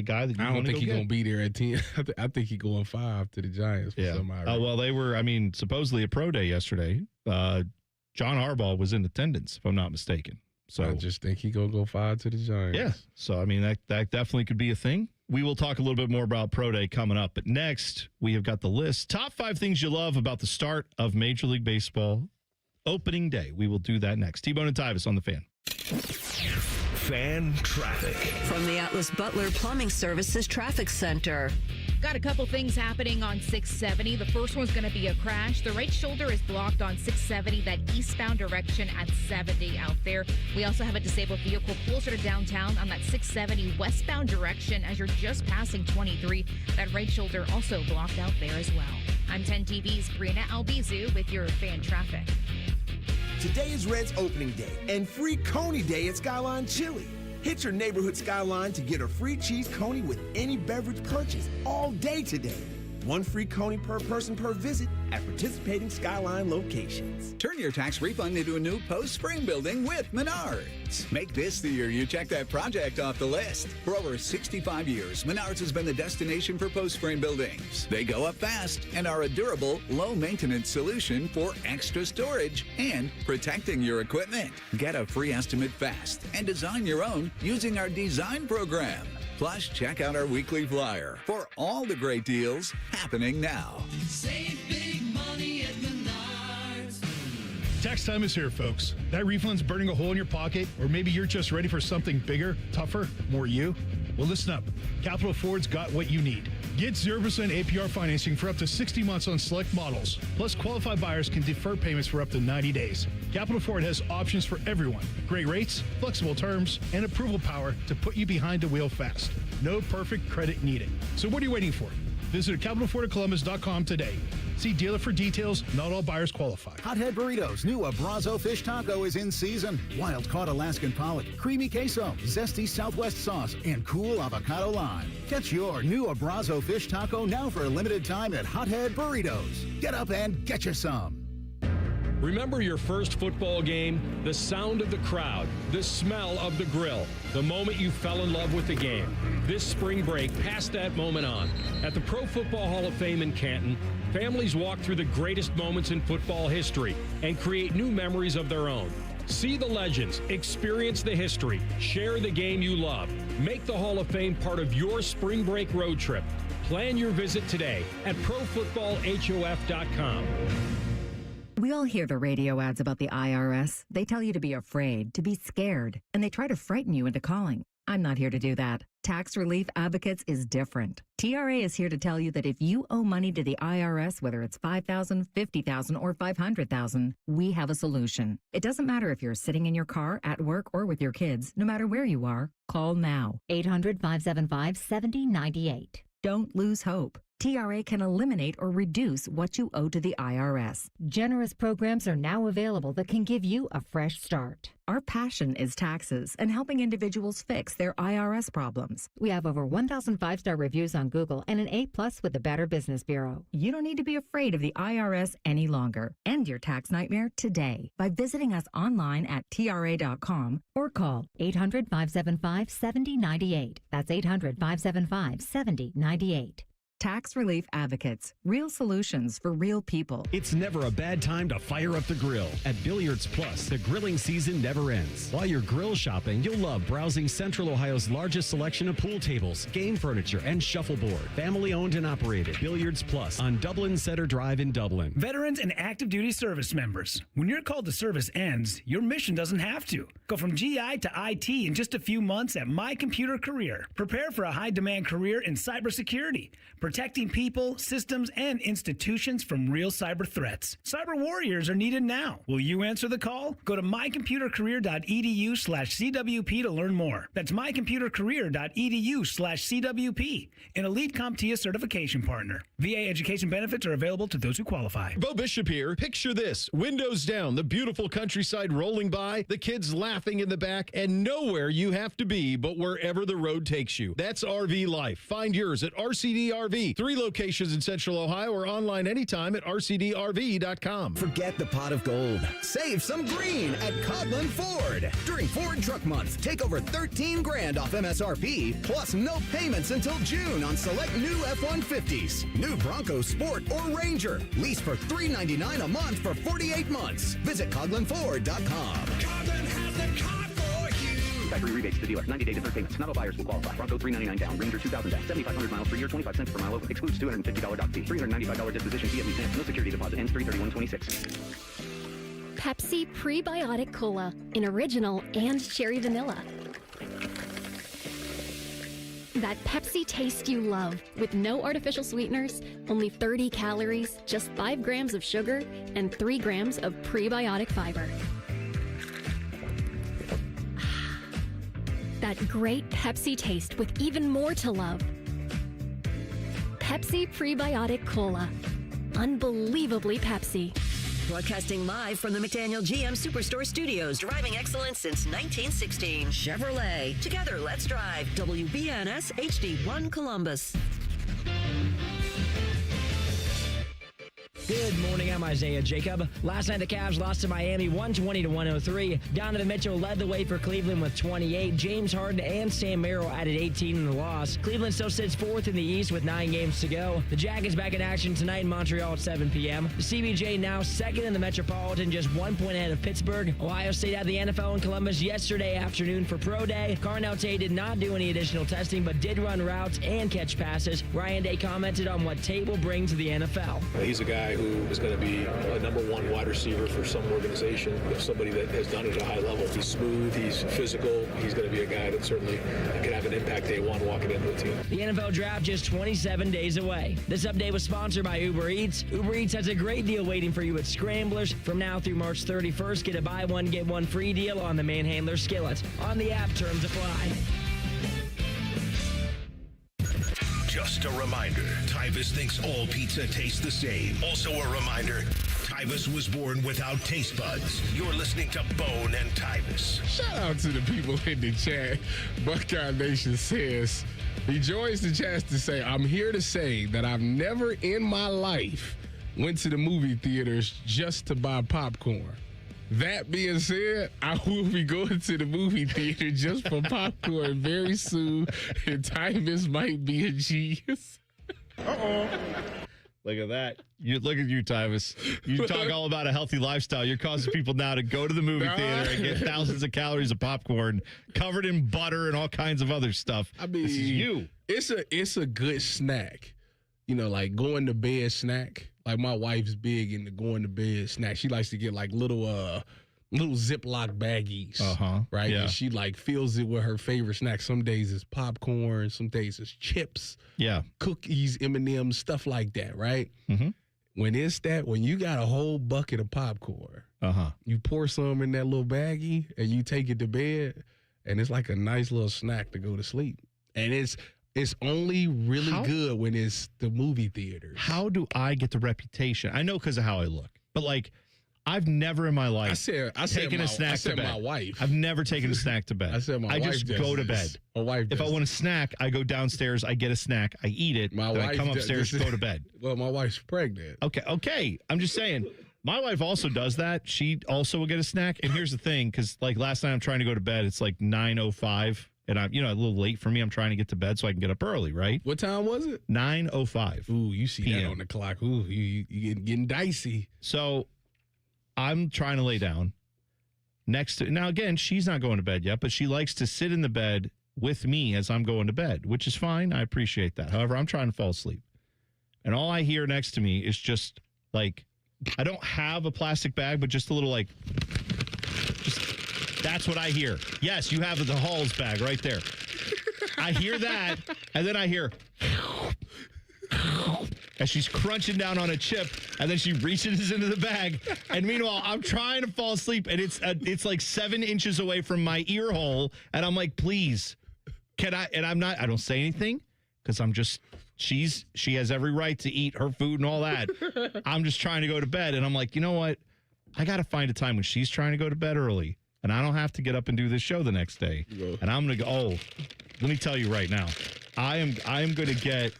Speaker 7: guy that you
Speaker 8: I don't think he's
Speaker 7: going
Speaker 8: to be there at 10. I think he's going 5 to the Giants.
Speaker 7: Well, they were. I mean, supposedly a pro day yesterday. John Harbaugh was in attendance, if I'm not mistaken. So
Speaker 8: I just think he's going to go 5 to the Giants.
Speaker 7: Yeah. So I mean, that definitely could be a thing. We will talk a little bit more about Pro Day coming up. But next, we have got the list. Top 5 things you love about the start of Major League Baseball opening day. We will do that next. T-Bone and Tyvis on the Fan.
Speaker 6: Fan traffic.
Speaker 5: From the Atlas Butler Plumbing Services Traffic Center.
Speaker 9: Got a couple things happening on 670. The first one's going to be a crash. The right shoulder is blocked on 670, that eastbound direction at 70 out there. We also have a disabled vehicle closer to downtown on that 670 westbound direction as you're just passing 23. That right shoulder also blocked out there as well. I'm 10 TV's Brianna Albizu with your fan traffic.
Speaker 11: Today is Red's opening day and free Coney Day at Skyline Chili. Hit your neighborhood Skyline to get a free cheese coney with any beverage purchase all day today. One free coney per person per visit at participating Skyline locations.
Speaker 13: Turn your tax refund into a new post-spring building with Menards. Make this the year you check that project off the list. For over 65 years, Menards has been the destination for post-spring buildings. They go up fast and are a durable, low-maintenance solution for extra storage and protecting your equipment. Get a free estimate fast and design your own using our design program. Plus, check out our weekly flyer for all the great deals happening now.
Speaker 23: Save big money at Menards.
Speaker 14: Tax time is here, folks. That refund's burning a hole in your pocket, or maybe you're just ready for something bigger, tougher, more you? Well, listen up. Capital Ford's got what you need. Get 0% APR financing for up to 60 months on select models. Plus, qualified buyers can defer payments for up to 90 days. Capital Ford has options for everyone. Great rates, flexible terms, and approval power to put you behind the wheel fast. No perfect credit needed. So what are you waiting for? Visit CapitalFordColumbus.com today. See dealer for details. Not all buyers qualify.
Speaker 15: Hothead Burritos' new Abrazo fish taco is in season. Wild-caught Alaskan pollock, creamy queso, zesty Southwest sauce, and cool avocado lime. Catch your new Abrazo fish taco now for a limited time at Hothead Burritos. Get up and get you some.
Speaker 16: Remember your first football game? The sound of the crowd, the smell of the grill, the moment you fell in love with the game. This spring break, pass that moment on. At the Pro Football Hall of Fame in Canton, families walk through the greatest moments in football history and create new memories of their own. See the legends, experience the history, share the game you love. Make the Hall of Fame part of your spring break road trip. Plan your visit today at ProFootballHof.com.
Speaker 26: We all hear the radio ads about the IRS. They tell you to be afraid, to be scared, and they try to frighten you into calling. I'm not here to do that. Tax Relief Advocates is different. TRA is here to tell you that if you owe money to the IRS, whether it's $5,000, $50,000, or $500,000, we have a solution. It doesn't matter if you're sitting in your car, at work, or with your kids. No matter where you are, call now.
Speaker 27: 800-575-7098.
Speaker 26: Don't lose hope. TRA can eliminate or reduce what you owe to the IRS.
Speaker 27: Generous programs are now available that can give you a fresh start.
Speaker 26: Our passion is taxes and helping individuals fix their IRS problems.
Speaker 27: We have over 1,000 5-star reviews on Google and an A+ with the Better Business Bureau.
Speaker 26: You don't need to be afraid of the IRS any longer. End your tax nightmare today by visiting us online at TRA.com
Speaker 27: or call 800-575-7098. That's 800-575-7098.
Speaker 26: Tax Relief Advocates. Real solutions for real people.
Speaker 28: It's never a bad time to fire up the grill. At Billiards Plus, the grilling season never ends. While you're grill shopping, you'll love browsing Central Ohio's largest selection of pool tables, game furniture, and shuffleboard. Family owned and operated. Billiards Plus on Dublin Center Drive in Dublin.
Speaker 29: Veterans and active duty service members. When your call to service ends, your mission doesn't have to. Go from GI to IT in just a few months at My Computer Career. Prepare for a high demand career in cybersecurity. Protect protecting people, systems, and institutions from real cyber threats. Cyber warriors are needed now. Will you answer the call? Go to mycomputercareer.edu/CWP to learn more. That's mycomputercareer.edu/CWP, an elite CompTIA certification partner. VA education benefits are available to those who qualify.
Speaker 2: Bo Bishop here. Picture this. Windows down, the beautiful countryside rolling by, the kids laughing in the back, and nowhere you have to be but wherever the road takes you. That's RV life. Find yours at RCD RV. 3 locations in Central Ohio or online anytime at rcdrv.com.
Speaker 12: Forget the pot of gold. Save some green at Coghlan Ford. During Ford Truck Month, take over $13,000 off MSRP, plus no payments until June on select new F-150s. New Bronco Sport or Ranger. Lease for $399 a month for 48 months. Visit CoglinFord.com.
Speaker 23: Coghlan has the car for you.
Speaker 3: Factory rebates to dealer. 90-day deferred payments. Not all buyers will qualify. Bronco $399 down. Ranger $2,000 down. 7,500 miles per year. 25 cents per mile over. Excludes $250 dock fee. $395 disposition fee at lease. No security deposit. Ends 3/31/26.
Speaker 4: Pepsi Prebiotic Cola in original and cherry vanilla. That Pepsi taste you love with no artificial sweeteners, only 30 calories, just 5 grams of sugar, and 3 grams of prebiotic fiber. That great Pepsi taste with even more to love. Pepsi Prebiotic Cola. Unbelievably Pepsi.
Speaker 5: Broadcasting live from the McDaniel GM Superstore Studios. Driving excellence since 1916. Chevrolet. Together, let's drive. WBNS HD1 Columbus.
Speaker 1: Good morning, I'm Isaiah Jacob. Last night the Cavs lost to Miami 120-103. Donovan Mitchell led the way for Cleveland with 28. James Harden and Sam Merrill added 18 in the loss. Cleveland still sits 4th in the East with 9 games to go. The Jackets back in action tonight in Montreal at 7 p.m. The CBJ now 2nd in the Metropolitan, just 1 point ahead of Pittsburgh. Ohio State had the NFL in Columbus yesterday afternoon for Pro Day. Carnell Tate did not do any additional testing, but did run routes and catch passes. Ryan Day commented on what Tate will bring to the NFL.
Speaker 17: He's a guy who is going to be a number 1 wide receiver for some organization, somebody that has done it at a high level. He's smooth, he's physical, he's going to be a guy that certainly can have an impact day 1 walking into a team.
Speaker 1: The NFL draft just 27 days away. This update was sponsored by Uber Eats. Uber Eats has a great deal waiting for you at Scramblers. From now through March 31st, get a buy one, get one free deal on the Manhandler skillet. On the app, terms apply.
Speaker 6: Just a reminder, Tyvis thinks all pizza tastes the same. Also a reminder, Tyvis was born without taste buds. You're listening to Bone and Tyvis.
Speaker 8: Shout out to the people in the chat. Buckeye Nation says, he joins the chat to say, I'm here to say that I've never in my life went to the movie theaters just to buy popcorn. That being said, I will be going to the movie theater just for popcorn very soon, and Tyvis might be a genius.
Speaker 7: Uh-oh. Look at that. Look at you, Tyvis. You talk all about a healthy lifestyle. You're causing people now to go to the movie theater and get thousands of calories of popcorn covered in butter and all kinds of other stuff.
Speaker 8: I mean,
Speaker 7: this is you.
Speaker 8: It's a good snack. You know, like going to bed snack. Like my wife's big into going to bed snack. She likes to get like little Ziploc baggies, right?
Speaker 7: Yeah.
Speaker 8: And she like fills it with her favorite snacks. Some days it's popcorn, some days it's chips, cookies, M&M's, stuff like that, right?
Speaker 7: Mm-hmm.
Speaker 8: When you got a whole bucket of popcorn, you pour some in that little baggie and you take it to bed, and it's like a nice little snack to go to sleep. And it's only really good when it's the movie theaters.
Speaker 7: How do I get the reputation? I know because of how I look, but like I've never in my life taken a snack to bed.
Speaker 8: My wife.
Speaker 7: I've never taken a snack to bed. I just go to bed.
Speaker 8: My wife
Speaker 7: if I want a snack, I go downstairs, I get a snack, I eat it, then I come upstairs, go to bed.
Speaker 8: Well, my wife's pregnant.
Speaker 7: Okay. I'm just saying. My wife also does that. She also will get a snack. And here's the thing, because like last night I'm trying to go to bed. It's like 9:05. And I'm, a little late for me. I'm trying to get to bed so I can get up early, right?
Speaker 8: What time was it?
Speaker 7: 9:05.
Speaker 8: Ooh, you see that on the clock. Ooh, you getting dicey.
Speaker 7: So I'm trying to lay down next to, now again, she's not going to bed yet, but she likes to sit in the bed with me as I'm going to bed, which is fine. I appreciate that. However, I'm trying to fall asleep. And all I hear next to me is just like, I don't have a plastic bag, but just a little like, that's what I hear. Yes, you have the Halls bag right there. I hear that, and then I hear, as she's crunching down on a chip, and then she reaches into the bag. And meanwhile, I'm trying to fall asleep, and it's like 7 inches away from my ear hole, and I'm like, please, can I? And I don't say anything because I'm just. She has every right to eat her food and all that. I'm just trying to go to bed, and I'm like, you know what? I got to find a time when she's trying to go to bed early, and I don't have to get up and do this show the next day. And I'm gonna go. Oh, let me tell you right now, I am gonna get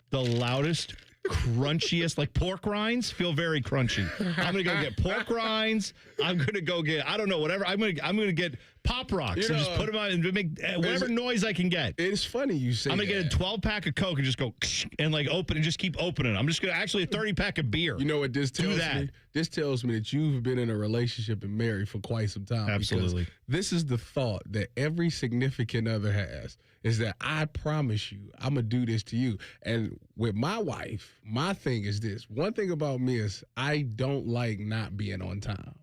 Speaker 7: the loudest, crunchiest, like pork rinds feel very crunchy. I'm gonna go get pork rinds. I'm gonna go get I don't know whatever. I'm gonna get Pop Rocks and just put them on and make whatever noise I can get.
Speaker 8: It's funny you say
Speaker 7: I'm going to get a 12-pack of Coke and just go and like open and just keep opening. I'm just going to actually a 30-pack of beer.
Speaker 8: You know what this tells me? This tells me that you've been in a relationship and married for quite some time.
Speaker 7: Absolutely.
Speaker 8: This is the thought that every significant other has is that I promise you I'm going to do this to you. And with my wife, my thing is this. One thing about me is I don't like not being on time.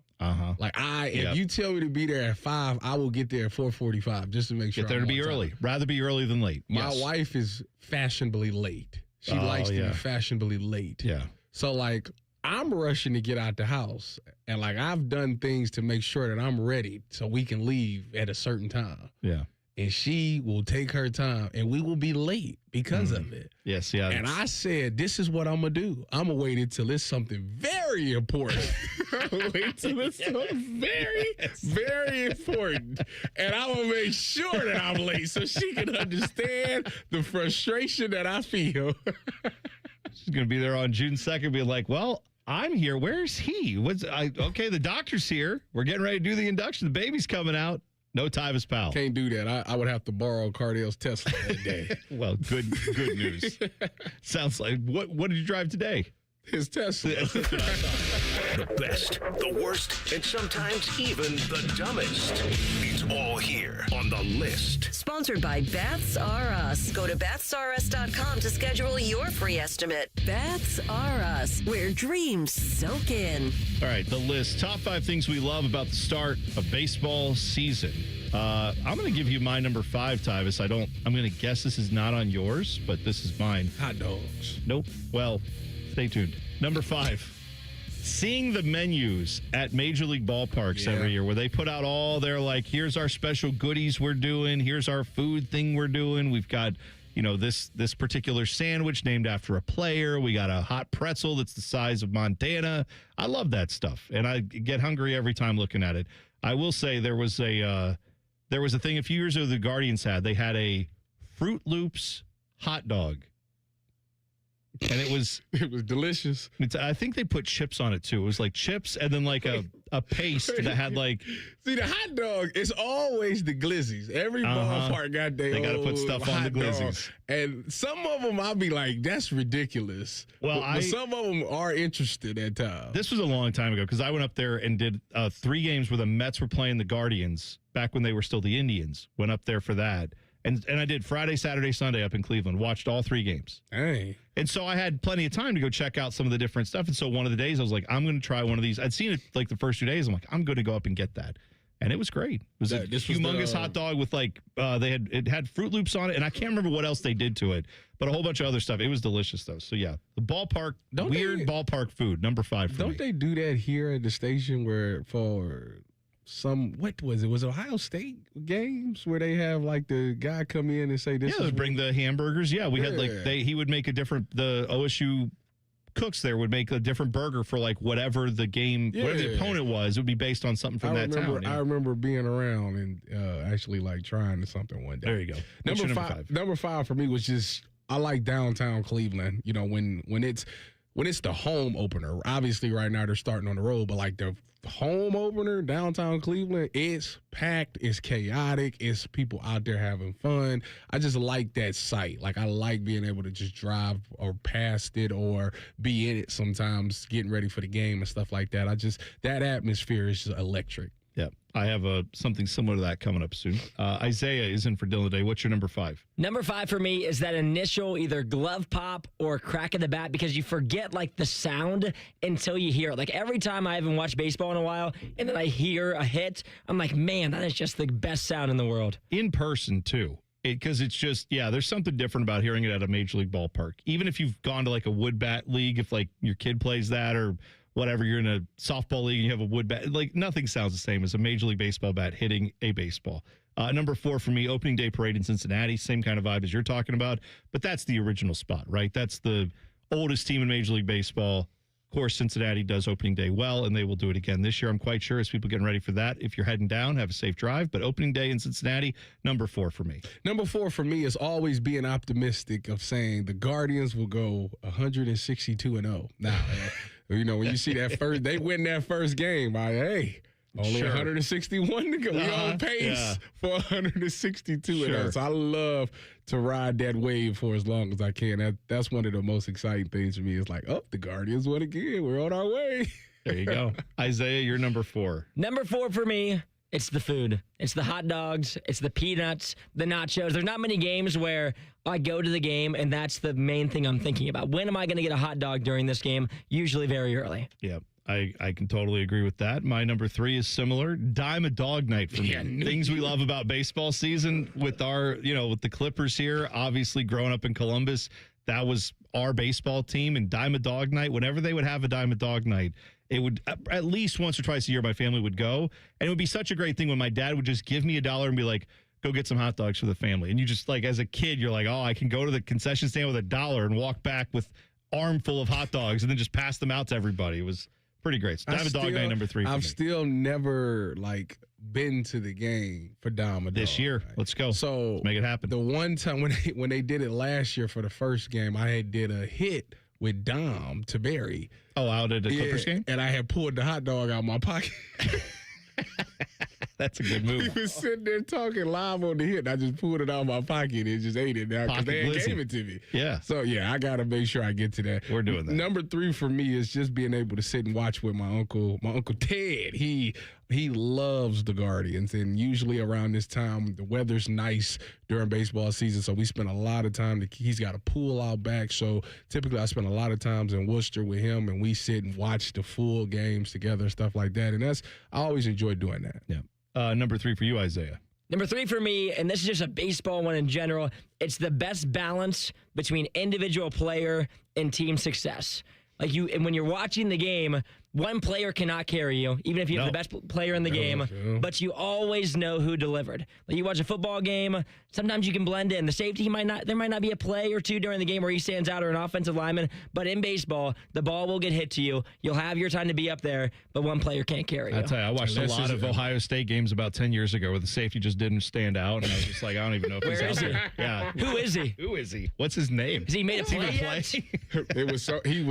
Speaker 8: Like if you tell me to be there at 5, I will get there at 4:45 just to make sure.
Speaker 7: Get there to be early. Rather be early than late.
Speaker 8: My wife is fashionably late. She likes to be fashionably late.
Speaker 7: Yeah.
Speaker 8: So like I'm rushing to get out the house, and like I've done things to make sure that I'm ready so we can leave at a certain time.
Speaker 7: Yeah.
Speaker 8: And she will take her time, and we will be late because of it.
Speaker 7: Yes, yeah.
Speaker 8: And I said, this is what I'm going to do. I'm going to wait until it's something very important. Wait till it's something very, very important. And I'm going to make sure that I'm late so she can understand the frustration that I feel.
Speaker 7: She's going to be there on June 2nd being like, well, I'm here. Where's he? Okay, the doctor's here. We're getting ready to do the induction. The baby's coming out. No Tyvis Powell.
Speaker 8: Can't do that. I would have to borrow Cardale's Tesla that day.
Speaker 7: Well, good news. Sounds like what did you drive today?
Speaker 8: His Tesla.
Speaker 6: The best, the worst, and sometimes even the dumbest. It's all here on the list.
Speaker 5: Sponsored by Baths R Us. Go to bathsrus.com to schedule your free estimate. Baths R Us, where dreams soak in.
Speaker 7: All right, the list. Top 5 things we love about the start of baseball season. I'm going to give you my number 5, Tyvis. I'm going to guess this is not on yours, but this is mine.
Speaker 8: Hot dogs.
Speaker 7: Nope. Well, stay tuned. Number 5. Seeing the menus at Major League ballparks every year where they put out all their, like, here's our special goodies we're doing. Here's our food thing we're doing. We've got, this particular sandwich named after a player. We got a hot pretzel that's the size of Montana. I love that stuff, and I get hungry every time looking at it. I will say there was a thing a few years ago the Guardians had. They had a Fruit Loops hot dog. And it was
Speaker 8: delicious.
Speaker 7: I think they put chips on it too. It was like chips and then like a paste that had like.
Speaker 8: See, the hot dog is always the glizzies. Every ballpark got their
Speaker 7: They got to put stuff on the glizzies.
Speaker 8: And some of them I'll be like, that's ridiculous.
Speaker 7: Well,
Speaker 8: but some of them are interested at times.
Speaker 7: This was a long time ago because I went up there and did 3 games where the Mets were playing the Guardians back when they were still the Indians. Went up there for that. And I did Friday, Saturday, Sunday up in Cleveland. Watched all 3 games.
Speaker 8: Hey.
Speaker 7: And so I had plenty of time to go check out some of the different stuff. And so one of the days I was like, I'm going to try one of these. I'd seen it like the first 2 days. I'm like, I'm going to go up and get that. And it was great. It was a humongous hot dog with like, it had Fruit Loops on it. And I can't remember what else they did to it, but a whole bunch of other stuff. It was delicious though. So yeah, the ballpark, ballpark food, number 5 for me.
Speaker 8: Don't they do that here at the station where for what was it? Was it Ohio State games where they have like the guy come in and say this?
Speaker 7: Yeah, bring the hamburgers. Yeah, we had like he would make the OSU cooks there would make a different burger for like whatever the game, whatever the opponent was. It would be based on something from that town.
Speaker 8: I remember being around and actually like trying something one day.
Speaker 7: There you go.
Speaker 8: Number 5. Number 5 for me was just I like downtown Cleveland. You know when it's the home opener. Obviously, right now they're starting on the road, but like the home opener, downtown Cleveland, it's packed, it's chaotic, it's people out there having fun. I just like that sight. Like I like being able to just drive or past it or be in it sometimes, getting ready for the game and stuff like that. That atmosphere is just electric.
Speaker 7: Yeah, I have something similar to that coming up soon. Isaiah is in for Dylan today. What's your number 5?
Speaker 1: Number 5 for me is that initial either glove pop or crack of the bat because you forget like the sound until you hear it. Like every time I haven't watched baseball in a while and then I hear a hit, I'm like, man, that is just the best sound in the world.
Speaker 7: In person too. Because it's just, there's something different about hearing it at a Major League ballpark. Even if you've gone to like a wood bat league, if like your kid plays that or whatever, you're in a softball league and you have a wood bat, like nothing sounds the same as a Major League Baseball bat hitting a baseball. Number 4 for me, opening day parade in Cincinnati, same kind of vibe as you're talking about, but that's the original spot, right? That's the oldest team in Major League Baseball. Of course, Cincinnati does opening day well, and they will do it again this year, I'm quite sure, as people getting ready for that. If you're heading down, have a safe drive. But opening day in Cincinnati, number 4 for me.
Speaker 8: Number 4 for me is always being optimistic of saying the Guardians will go 162-0. Now, when you see that first, they win that first game, only 161 to go. We on pace for 162. So I love to ride that wave for as long as I can. That's one of the most exciting things for me. It's like, the Guardians won again. We're on our way.
Speaker 7: There you go. Isaiah, you're number 4.
Speaker 1: Number 4 for me, it's the food. It's the hot dogs. It's the peanuts, the nachos. There's not many games where I go to the game and that's the main thing I'm thinking about. When am I going to get a hot dog during this game? Usually very early.
Speaker 7: Yeah. I can totally agree with that. My number 3 is similar. Dime a dog night for me. Things we love about baseball season with our, with the Clippers here, obviously growing up in Columbus, that was our baseball team. And dime a dog night, whenever they would have a dime a dog night, it would at least once or twice a year my family would go. And it would be such a great thing when my dad would just give me $1 and be like, go get some hot dogs for the family. And you just like, as a kid, you're like, I can go to the concession stand with $1 and walk back with armful of hot dogs and then just pass them out to everybody. It was pretty great. So Dime a Dog Night number 3 for me.
Speaker 8: I've still never been to the game for Dime a Dog.
Speaker 7: This year. Let's go.
Speaker 8: So
Speaker 7: let's make it happen.
Speaker 8: The one time when they did it last year for the first game, I did a hit with Dom to Barry.
Speaker 7: Oh, out at the Clippers game?
Speaker 8: And I had pulled the hot dog out of my pocket.
Speaker 7: That's a good move.
Speaker 8: He was sitting there talking live on the hit, and I just pulled it out of my pocket and just ate it now because they gave it to me.
Speaker 7: Yeah.
Speaker 8: So, I got to make sure I get to that.
Speaker 7: We're doing that.
Speaker 8: Number 3 for me is just being able to sit and watch with my uncle Ted. He loves the Guardians, and usually around this time, the weather's nice during baseball season, so we spend a lot of time. He's got a pool out back, so typically I spend a lot of times in Worcester with him, and we sit and watch the full games together and stuff like that, and I always enjoy doing that.
Speaker 7: Yeah. Number 3 for you, Isaiah.
Speaker 1: Number 3 for me, and this is just a baseball one in general, it's the best balance between individual player and team success. And when you're watching the game, one player cannot carry you, even if you have the best player in the game, but you always know who delivered. Like you watch a football game, sometimes you can blend in. The safety there might not be a play or two during the game where he stands out or an offensive lineman, but in baseball, the ball will get hit to you. You'll have your time to be up there, but one player can't carry you.
Speaker 7: I tell you, I watched a lot of Ohio State games about 10 years ago where the safety just didn't stand out, and I was just like, I don't even know if he's out there. Yeah.
Speaker 1: Who is he?
Speaker 7: Who is he? What's his name?
Speaker 1: Has he made a play yet?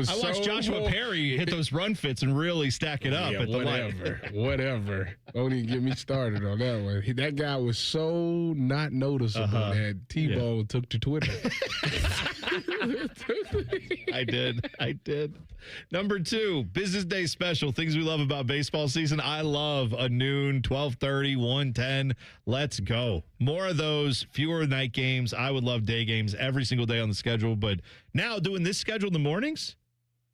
Speaker 8: I
Speaker 7: watched Joshua Perry hit those run fits and really stack it up at the light.
Speaker 8: Whatever. Don't even get me started on that one. That guy was so not noticeable that T-Bone took to Twitter.
Speaker 7: I did. Number 2, Business Day Special. Things we love about baseball season. I love a noon, 12:30, 1:10. Let's go. More of those, fewer night games. I would love day games every single day on the schedule. But now doing this schedule in the mornings,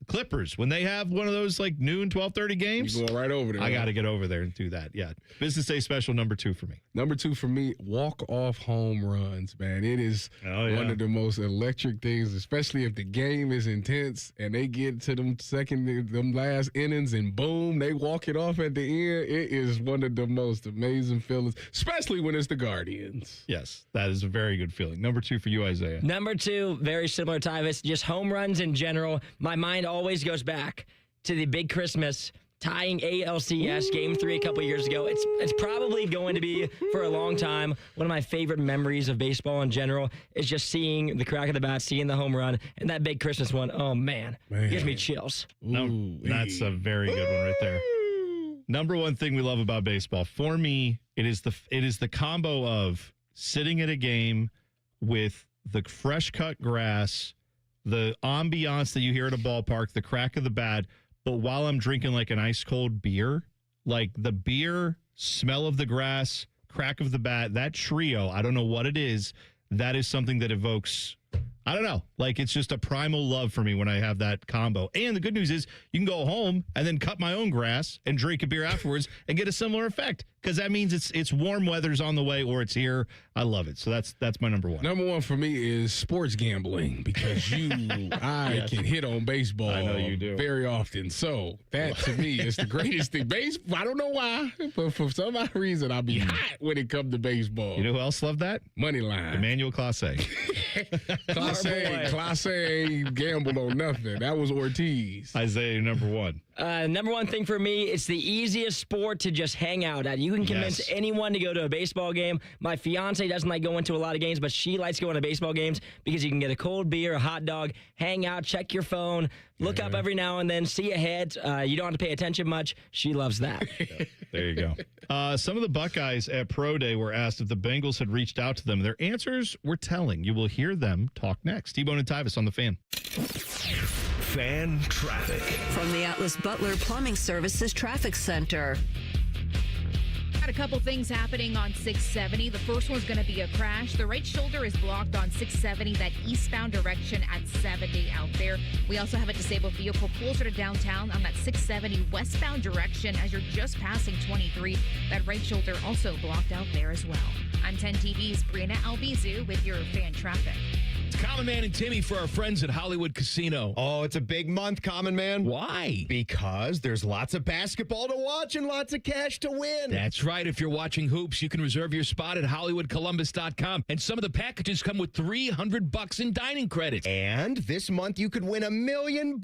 Speaker 7: Clippers, when they have one of those like noon, 12:30 games,
Speaker 8: you go right over there.
Speaker 7: I got to get over there and do that. Yeah. Business Day Special number 2 for me.
Speaker 8: Number 2 for me, walk-off home runs, man. It is one of the most electric things, especially if the game is intense and they get to them last innings and boom, they walk it off at the end. It is one of the most amazing feelings, especially when it's the Guardians.
Speaker 7: Yes, that is a very good feeling. Number 2 for you, Isaiah.
Speaker 1: Number 2, very similar, Tyvis, just home runs in general. My mind always goes back to the big Christmas tying ALCS Game 3 a couple years ago. It's probably going to be, for a long time, one of my favorite memories of baseball in general is just seeing the crack of the bat, seeing the home run, and that big Christmas one. Oh, man. Gives me chills.
Speaker 7: No, that's a very good one right there. Number 1 thing we love about baseball, for me, it is the combo of sitting at a game with the fresh cut grass, the ambiance that you hear at a ballpark, the crack of the bat, but while I'm drinking like an ice cold beer, like the beer, smell of the grass, crack of the bat, that trio, I don't know what it is, that is something that evokes I don't know. Like, it's just a primal love for me when I have that combo. And the good news is you can go home and then cut my own grass and drink a beer afterwards and get a similar effect, because that means it's warm weather's on the way or it's here. I love it. So that's my number one.
Speaker 8: Number one for me is sports gambling, because I can hit on baseball.
Speaker 7: I know you do.
Speaker 8: Very often. So that to me is the greatest thing. Baseball, I don't know why, but for some odd reason I'll be hot when it comes to baseball.
Speaker 7: You know who else loved that?
Speaker 8: Money line.
Speaker 7: Emmanuel Clase.
Speaker 8: Clase gambled on nothing. That was Ortiz.
Speaker 7: Isaiah, number one.
Speaker 1: Number one thing for me, it's the easiest sport to just hang out at. You can convince anyone to go to a baseball game. My fiance doesn't like going to a lot of games, but she likes going to baseball games because you can get a cold beer, a hot dog, hang out, check your phone, look up every now and then, see ahead. You don't have to pay attention much. She loves that.
Speaker 7: There you go. Some of the Buckeyes at Pro Day were asked if the Bengals had reached out to them. Their answers were telling. You will hear them talk next. T-Bone and Tyvis on the Fan.
Speaker 6: Fan traffic.
Speaker 5: From the Atlas Butler Plumbing Services Traffic Center.
Speaker 9: Got a couple things happening on 670. The first one's going to be a crash. The right shoulder is blocked on 670, that eastbound direction at 70 out there. We also have a disabled vehicle closer to downtown on that 670 westbound direction as you're just passing 23. That right shoulder also blocked out there as well. I'm 10 TV's Brianna Albizu with your fan traffic.
Speaker 10: Common Man and Timmy for our friends at Hollywood Casino.
Speaker 18: Oh, it's a big month, Common Man.
Speaker 10: Why?
Speaker 18: Because there's lots of basketball to watch and lots of cash to win.
Speaker 10: That's right. If you're watching hoops, you can reserve your spot at HollywoodColumbus.com. And some of the packages come with $300 in dining credits.
Speaker 18: And this month you could win $1 million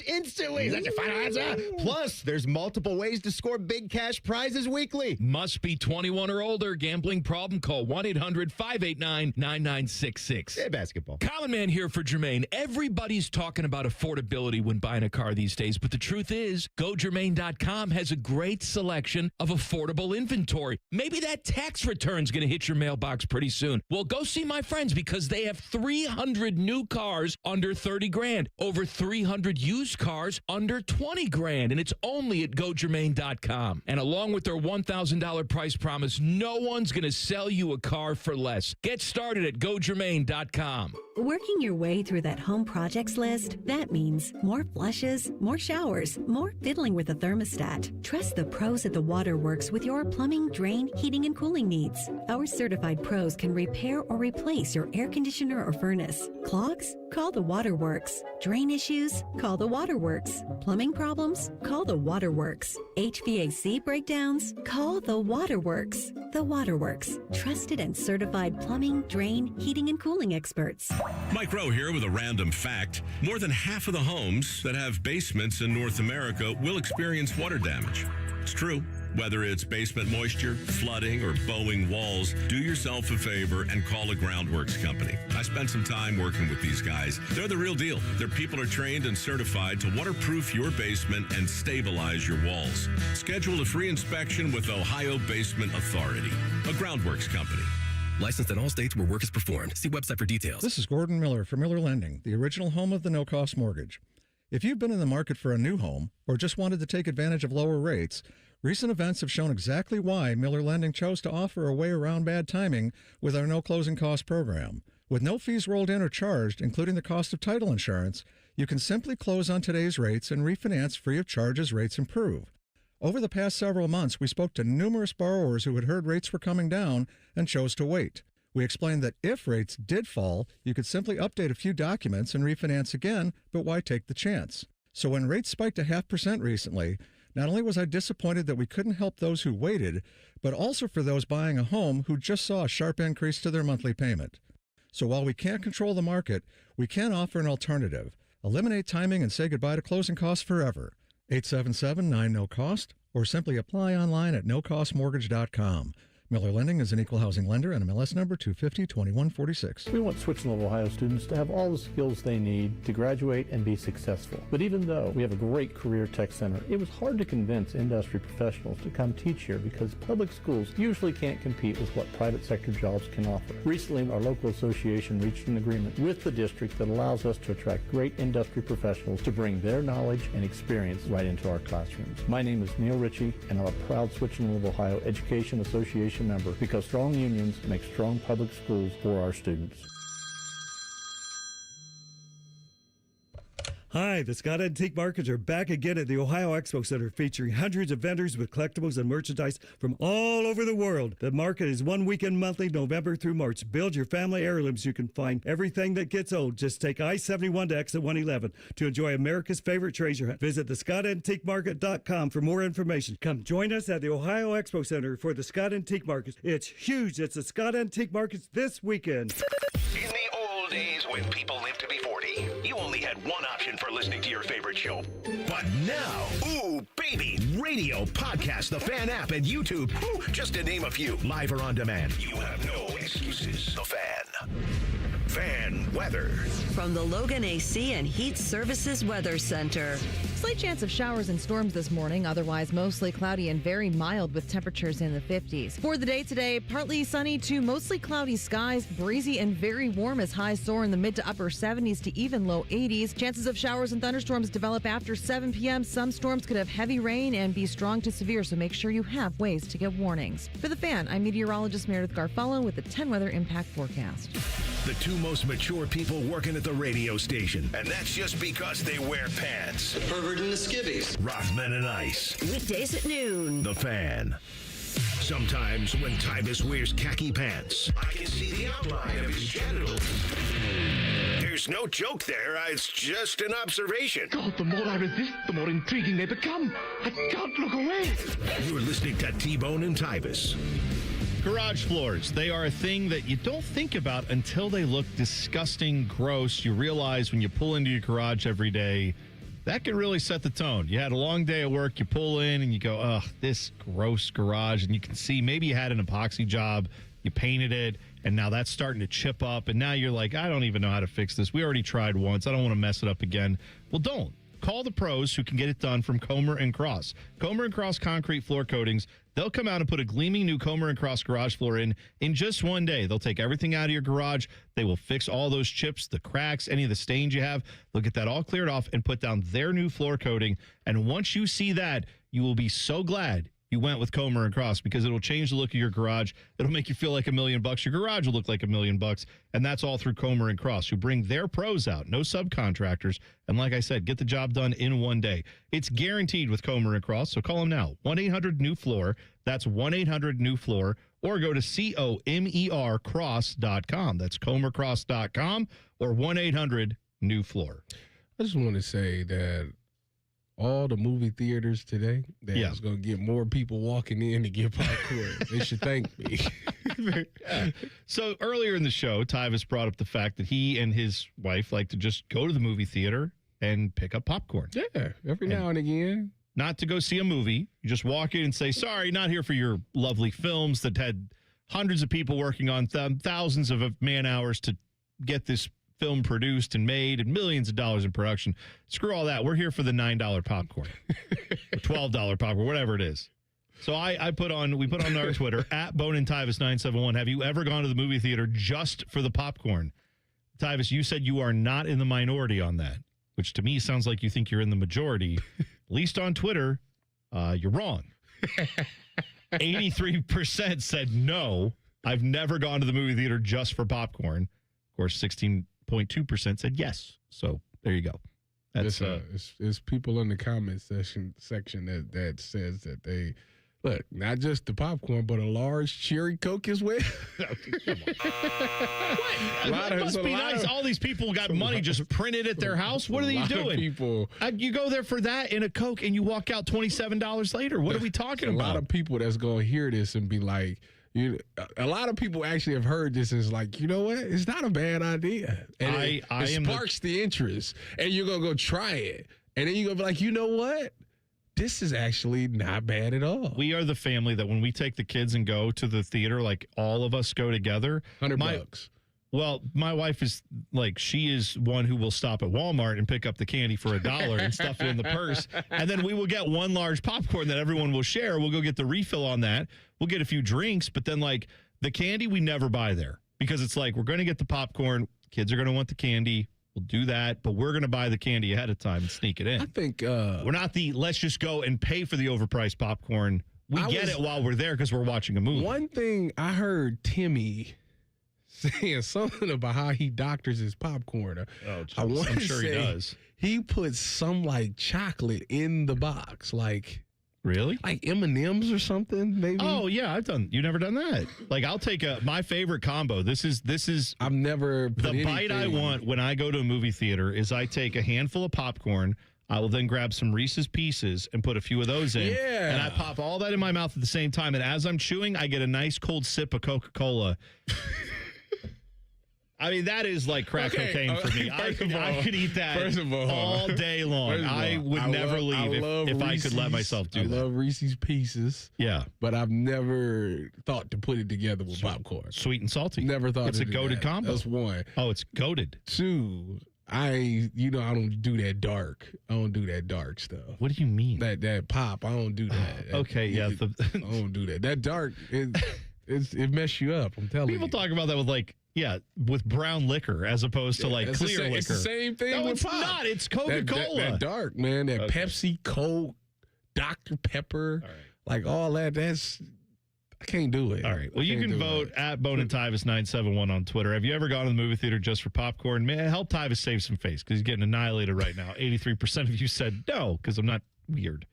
Speaker 18: instantly. Is that your final answer? Plus, there's multiple ways to score big cash prizes weekly.
Speaker 10: Must be 21 or older. Gambling problem? Call 1-800-589-9966.
Speaker 18: Hey, basketball.
Speaker 10: Common Man here for Jermaine. Everybody's talking about affordability when buying a car these days, but the truth is, GoJermaine.com has a great selection of affordable inventory. Maybe that tax return's going to hit your mailbox pretty soon. Well, go see my friends because they have 300 new cars under 30 grand, over 300 used cars under 20 grand, and it's only at GoJermaine.com. And along with their $1,000 price promise, no one's going to sell you a car for less. Get started at GoJermaine.com.
Speaker 19: Working your way through that home projects list, that means more flushes, more showers, more fiddling with the thermostat. Trust the pros at the Waterworks with your plumbing, drain, heating, and cooling needs. Our certified pros can repair or replace your air conditioner or furnace. Clogs? Call the Waterworks. Drain issues? Call the Waterworks. Plumbing problems? Call the Waterworks. HVAC breakdowns? Call the Waterworks. The Waterworks. Trusted and certified plumbing, drain, heating, and cooling experts.
Speaker 20: Mike Rowe here with a random fact. More than half of the homes that have basements in North America will experience water damage. It's true. Whether it's basement moisture, flooding, or bowing walls, do yourself a favor and call a groundworks company. I spent some time working with these guys. They're the real deal. Their people are trained and certified to waterproof your basement and stabilize your walls. Schedule a free inspection with Ohio Basement Authority, a groundworks company.
Speaker 21: Licensed in all states where work is performed. See website for details.
Speaker 22: This is Gordon Miller from Miller Lending, the original home of the no-cost mortgage. If you've been in the market for a new home or just wanted to take advantage of lower rates, recent events have shown exactly why Miller Lending chose to offer a way around bad timing with our no closing cost program. With no fees rolled in or charged, including the cost of title insurance, you can simply close on today's rates and refinance free of charge as rates improve. Over the past several months, we spoke to numerous borrowers who had heard rates were coming down and chose to wait. We explained that if rates did fall, you could simply update a few documents and refinance again, but why take the chance? So when rates spiked a 0.5% recently, not only was I disappointed that we couldn't help those who waited, but also for those buying a home who just saw a sharp increase to their monthly payment. So while we can't control the market, we can offer an alternative. Eliminate timing and say goodbye to closing costs forever. 877-9-NO-COST, or simply apply online at nocostmortgage.com. Miller Lending is an equal housing lender and MLS number 250-2146.
Speaker 24: We want Switch-level Ohio students to have all the skills they need to graduate and be successful. But even though we have a great career tech center, it was hard to convince industry professionals to come teach here because public schools usually can't compete with what private sector jobs can offer. Recently, our local association reached an agreement with the district that allows us to attract great industry professionals to bring their knowledge and experience right into our classrooms. My name is Neil Ritchie, and I'm a proud Switch-level Ohio Education Association member because strong unions make strong public schools for our students.
Speaker 11: Hi, the Scott Antique Markets are back again at the Ohio Expo Center, featuring hundreds of vendors with collectibles and merchandise from all over the world. The market is one weekend monthly, November through March. Build your family heirlooms. You can find everything that gets old. Just take I-71 to exit 111 to enjoy America's favorite treasure hunt. Visit thescottantiquemarket.com for more information. Come join us at the Ohio Expo Center for the Scott Antique Markets. It's huge. It's the Scott Antique Markets this weekend.
Speaker 6: In the old days when people lived to be 40, you only had one option for listening to your favorite show. But now, ooh, baby, radio, podcast, the Fan app, and YouTube, just to name a few, live or on demand. You have no excuses. The Fan. Fan weather.
Speaker 5: From the Logan AC and Heat Services Weather Center.
Speaker 13: Slight chance of showers and storms this morning, otherwise mostly cloudy and very mild with temperatures in the 50s. For the day today, partly sunny to mostly cloudy skies, breezy and very warm as highs soar in the mid to upper 70s to even low 80s. Chances of showers and thunderstorms develop after 7 p.m. Some storms could have heavy rain and be strong to severe, so make sure you have ways to get warnings. For the Fan, I'm meteorologist Meredith Garfalo with the 10 weather impact forecast.
Speaker 6: The two most mature people working at the radio station. And that's just because they wear pants. The pervert and the skivvies. Rothman and Ice.
Speaker 5: Weekdays at noon.
Speaker 6: The Fan. Sometimes when Tyvis wears khaki pants, I can see the outline of his genitals. There's no joke there. It's just an observation.
Speaker 14: God, the more I resist, the more intriguing they become. I can't look away.
Speaker 6: You're listening to T-Bone and Tyvis.
Speaker 7: Garage floors, they are a thing that you don't think about until they look disgusting, gross. You realize when you pull into your garage every day, that can really set the tone. You had a long day at work, you pull in and you go, ugh, this gross garage. And you can see maybe you had an epoxy job, you painted it, and now that's starting to chip up. And now you're like, I don't even know how to fix this. We already tried once. I don't want to mess it up again. Well, don't. Call the pros who can get it done from Comer & Cross. Comer & Cross concrete floor coatings. They'll come out and put a gleaming new Comer & Cross garage floor in just one day. They'll take everything out of your garage. They will fix all those chips, the cracks, any of the stains you have. They'll get that all cleared off and put down their new floor coating. And once you see that, you will be so glad you went with Comer & Cross, because it'll change the look of your garage. It'll make you feel like $1 million. Your garage will look like $1 million. And that's all through Comer & Cross, who bring their pros out, no subcontractors. And like I said, get the job done in one day. It's guaranteed with Comer & Cross, so call them now. 1-800-NEW-FLOOR. That's 1-800-NEW-FLOOR. Or go to COMERcross.com. That's comercross.com or 1-800-NEW-FLOOR.
Speaker 8: I just want to say that all the movie theaters today, that's going to get more people walking in to get popcorn. They should thank me.
Speaker 7: So earlier in the show, Tyvis brought up the fact that he and his wife like to just go to the movie theater and pick up popcorn.
Speaker 8: Yeah, every now and again.
Speaker 7: Not to go see a movie. You just walk in and say, sorry, not here for your lovely films that had hundreds of people working on thousands of man hours to get this film produced and made and millions of dollars in production. Screw all that. We're here for the $9 popcorn or $12 popcorn, whatever it is. So we put on our Twitter at Bone and Tyvis 971. Have you ever gone to the movie theater just for the popcorn? Tyvis, you said you are not in the minority on that, which to me sounds like you think you're in the majority. At least on Twitter, you're wrong. 83% said no. I've never gone to the movie theater just for popcorn. Of course, 16.2% said yes. So there you go. That's
Speaker 8: it's people in the comment section that says that they look, not just the popcorn, but a large cherry Coke as well.
Speaker 7: Come on. What? It must be nice. All these people got money just printed at their house. What are they doing?
Speaker 8: People,
Speaker 7: you go there for that and a Coke and you walk out $27 later. What are we talking about?
Speaker 8: A lot of people that's going to hear this and be like, a lot of people actually have heard this and it's like, you know what? It's not a bad idea. And it sparks the interest. And you're going to go try it. And then you're going to be like, you know what? This is actually not bad at all.
Speaker 7: We are the family that when we take the kids and go to the theater, like all of us go together.
Speaker 8: $100.
Speaker 7: Well, my wife is like, she is one who will stop at Walmart and pick up the candy for $1 and stuff it in the purse. And then we will get one large popcorn that everyone will share. We'll go get the refill on that. We'll get a few drinks, but then like the candy we never buy there because it's like, we're going to get the popcorn. Kids are going to want the candy. We'll do that, but we're going to buy the candy ahead of time and sneak it in.
Speaker 8: I think
Speaker 7: we're not let's just go and pay for the overpriced popcorn. We get it while we're there because we're watching a movie.
Speaker 8: One thing I heard Timmy saying something about how he doctors his popcorn.
Speaker 7: Oh, I'm sure he does.
Speaker 8: He puts some like chocolate in the box, like
Speaker 7: really,
Speaker 8: like M&Ms or something. Maybe.
Speaker 7: Oh yeah, you've never done that. Like I'll take my favorite combo. This is.
Speaker 8: I've never put
Speaker 7: the bite I want when I go to a movie theater is I take a handful of popcorn. I will then grab some Reese's Pieces and put a few of those in.
Speaker 8: Yeah.
Speaker 7: And I pop all that in my mouth at the same time. And as I'm chewing, I get a nice cold sip of Coca-Cola. I mean, that is like crack cocaine for me. I could eat that all day long. I would never leave if I could let myself do that.
Speaker 8: I love Reese's Pieces.
Speaker 7: Yeah.
Speaker 8: But I've never thought to put it together with popcorn.
Speaker 7: Sweet and salty.
Speaker 8: Never thought
Speaker 7: it's a goated combo.
Speaker 8: That's one.
Speaker 7: Oh, it's goated.
Speaker 8: Two, I don't do that dark. I don't do that dark stuff.
Speaker 7: What do you mean?
Speaker 8: That pop, I don't do that.
Speaker 7: Okay, yeah.
Speaker 8: I don't do that. That dark, it mess you up. I'm telling you.
Speaker 7: People talk about that with brown liquor as opposed to like clear liquor.
Speaker 8: It's the same thing
Speaker 7: no,
Speaker 8: with
Speaker 7: it's
Speaker 8: pop.
Speaker 7: not. It's Coca-Cola.
Speaker 8: That dark, man. That Pepsi, Coke, Dr. Pepper, like all that. I can't do it.
Speaker 7: All right. Well, you can vote at Bone and Tyvis 971 on Twitter. Have you ever gone to the movie theater just for popcorn? Man, help Tyvis save some face because he's getting annihilated right now. 83% of you said no because I'm not weird.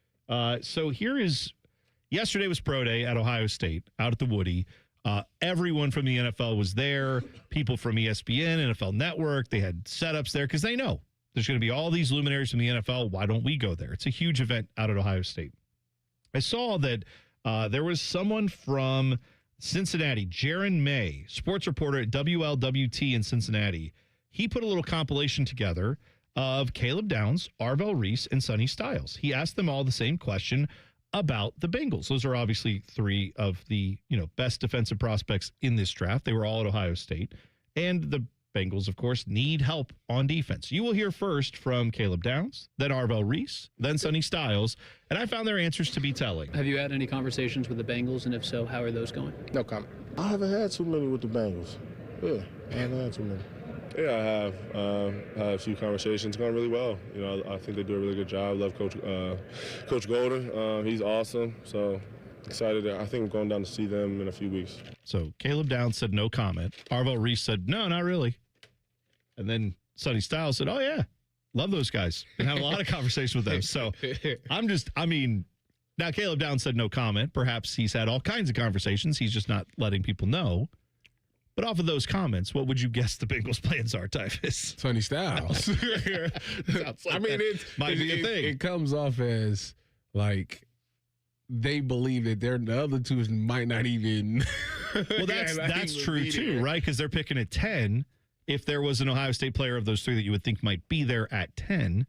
Speaker 7: So here is yesterday was pro day at Ohio State out at the Woody. Everyone from the NFL was there. People from ESPN, NFL Network. They had setups there because they know there's going to be all these luminaries from the NFL. Why don't we go there? It's a huge event out at Ohio State. I saw that there was someone from Cincinnati, Jaron May, sports reporter at WLWT in Cincinnati. He put a little compilation together of Caleb Downs, Arvell Reese, and Sonny Styles. He asked them all the same question about the Bengals. Those are obviously three of the best defensive prospects in this draft. They were all at Ohio State. And the Bengals, of course, need help on defense. You will hear first from Caleb Downs, then Arvell Reese, then Sonny Styles, and I found their answers to be telling.
Speaker 2: Have you had any conversations with the Bengals, and if so, how are those going?
Speaker 12: No comment. I haven't had too many with the Bengals. Yeah, I haven't had too many.
Speaker 15: Yeah, I have had a few conversations. Going really well. I think they do a really good job. Love Coach Golden. He's awesome. So excited. I think I'm going down to see them in a few weeks.
Speaker 7: So Caleb Downs said no comment. Arvell Reese said no, not really. And then Sonny Styles said, oh, yeah, love those guys. And had a lot of conversations with them. So now Caleb Downs said no comment. Perhaps he's had all kinds of conversations. He's just not letting people know. But off of those comments, what would you guess the Bengals' plans are, Tyvis?
Speaker 8: Sonny Styles.
Speaker 7: It might be a thing.
Speaker 8: It comes off as like they believe that the other two might not even.
Speaker 7: Well, that's true too, right? Because they're picking at 10. If there was an Ohio State player of those three that you would think might be there at 10.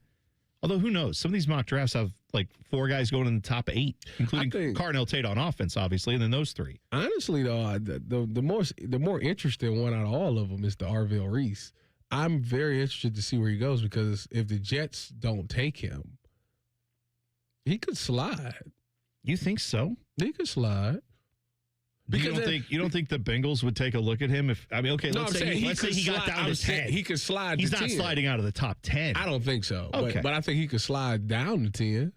Speaker 7: Although, who knows? Some of these mock drafts have like 4 guys going in the top 8, including Carnell Tate on offense, obviously, and then those 3.
Speaker 8: Honestly, though, the more interesting one out of all of them is the Arvell Reese. I'm very interested to see where he goes because if the Jets don't take him, he could slide.
Speaker 7: You think so?
Speaker 8: He could slide.
Speaker 7: Because you don't think the Bengals would take a look at him let's say he got down to 10.
Speaker 8: He could slide.
Speaker 7: He's
Speaker 8: to
Speaker 7: not
Speaker 8: 10.
Speaker 7: sliding out of the top 10.
Speaker 8: I don't think so.
Speaker 7: Okay.
Speaker 8: But I think he could slide down to 10.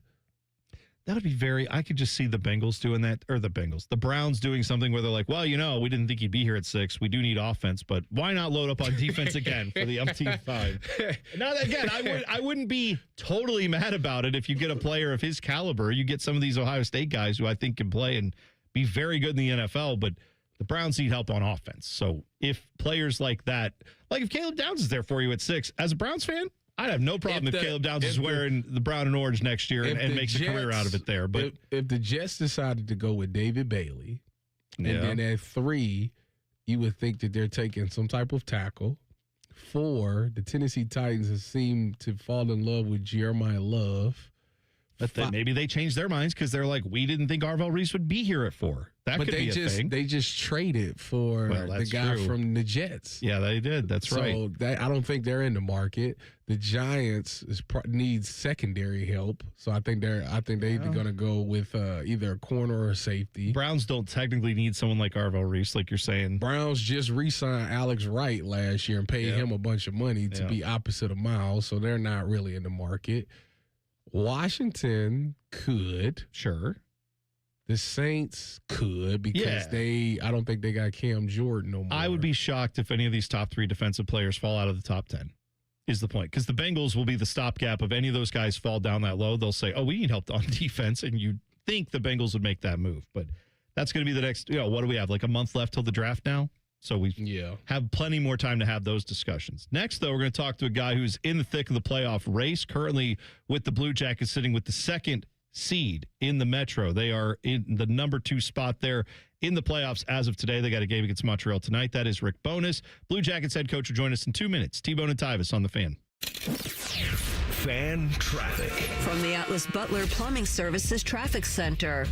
Speaker 7: That would be I could just see the Bengals doing that, or the Browns doing something where they're like, well, we didn't think he'd be here at 6. We do need offense, but why not load up on defense again for the umpteenth time? Now, again, I wouldn't be totally mad about it if you get a player of his caliber. You get some of these Ohio State guys who I think can play and be very good in the NFL, but the Browns need help on offense. So if players like that, like if Caleb Downs is there for you at 6, as a Browns fan, I'd have no problem if Caleb Downs is wearing the brown and orange next year and makes a career out of it there. But
Speaker 8: if the Jets decided to go with David Bailey, and then at 3, you would think that they're taking some type of tackle. 4, the Tennessee Titans have seemed to fall in love with Jeremiah Love.
Speaker 7: But then maybe they changed their minds because they're like, we didn't think Arvell Reese would be here at 4. That could be a thing.
Speaker 8: They just traded for the guy from the Jets.
Speaker 7: Yeah, they did. That's right.
Speaker 8: So I don't think they're in the market. The Giants needs secondary help. So I think they're going to go with either a corner or a safety.
Speaker 7: Browns don't technically need someone like Arvell Reese, like you're saying.
Speaker 8: Browns just re-signed Alex Wright last year and paid him a bunch of money to be opposite of Miles. So they're not really in the market. Washington could.
Speaker 7: Sure.
Speaker 8: The Saints could because I don't think they got Cam Jordan no more.
Speaker 7: I would be shocked if any of these top 3 defensive players fall out of the top 10, is the point. Because the Bengals will be the stopgap. If any of those guys fall down that low, they'll say, oh, we need help on defense. And you think the Bengals would make that move. But that's going to be the next, what do we have? Like a month left till the draft now? So we have plenty more time to have those discussions. Next, though, we're going to talk to a guy who's in the thick of the playoff race, currently with the Blue Jackets sitting with the second seed in the Metro. They are in the number 2 spot there in the playoffs as of today. They got a game against Montreal tonight. That is Rick Bowness. Blue Jackets head coach will join us in 2 minutes. T-Bone and Tyvis on the Fan.
Speaker 6: Fan traffic.
Speaker 5: From the Atlas Butler Plumbing Services Traffic Center.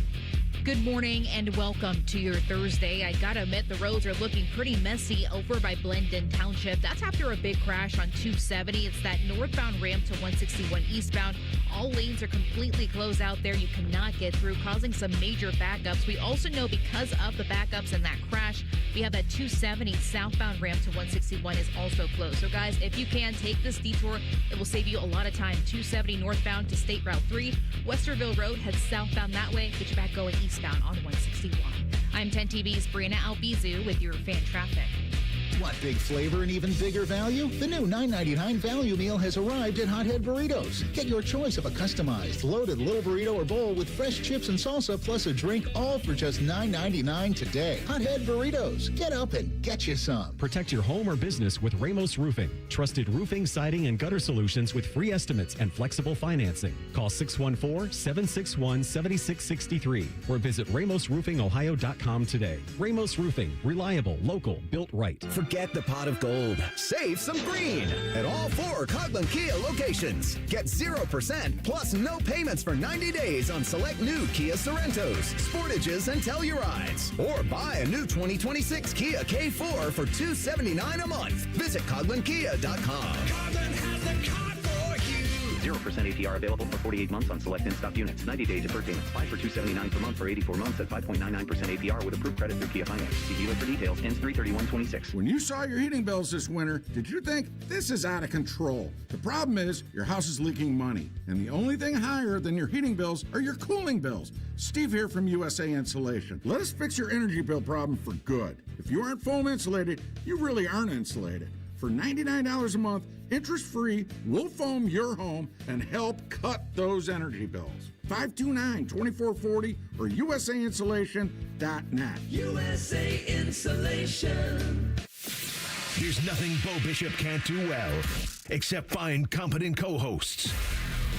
Speaker 9: Good morning and welcome to your Thursday. I gotta admit, the roads are looking pretty messy over by Blendon Township. That's after a big crash on 270. It's that northbound ramp to 161 eastbound. All lanes are completely closed out there. You cannot get through, causing some major backups. We also know because of the backups and that crash, we have that 270 southbound ramp to 161 is also closed. So guys, if you can, take this detour. It will save you a lot of time. 270 northbound to State Route 3. Westerville Road heads southbound that way. Get you back going eastbound on 161. I'm 10 TV's Brianna Albizu with your fan traffic.
Speaker 3: Want big flavor and even bigger value? The new $9.99 value meal has arrived at Hothead Burritos. Get your choice of a customized, loaded little burrito or bowl with fresh chips and salsa plus a drink, all for just $9.99 today. Hothead Burritos. Get up and get you some.
Speaker 4: Protect your home or business with Ramos Roofing. Trusted roofing, siding, and gutter solutions with free estimates and flexible financing. Call 614-761-7663 or visit RamosRoofingOhio.com today. Ramos Roofing. Reliable, local, built right.
Speaker 16: Forget the pot of gold. Save some green at all 4 Coghlan Kia locations. Get 0% plus no payments for 90 days on select new Kia Sorentos, Sportages, and Tellurides. Or buy a new 2026 Kia K4 for $279 a month. Visit CoglanKia.com.
Speaker 23: Coghlan has the car for you.
Speaker 25: 0% APR available for 48 months on select in-stock units. 90-day deferred payments. 5 for $279 per month for 84 months at 5.99% APR with approved credit through Kia Finance. See dealer for details. Ends 3/31/26.
Speaker 26: When you saw your heating bills this winter, did you think this is out of control? The problem is your house is leaking money, and the only thing higher than your heating bills are your cooling bills. Steve here from USA Insulation. Let us fix your energy bill problem for good. If you aren't foam insulated, you really aren't insulated. For $99 a month, interest-free, we'll foam your home and help cut those energy bills. 529-2440 or USAinsulation.net.
Speaker 23: USA Insulation.
Speaker 6: There's nothing Bo Bishop can't do well, except find competent co-hosts.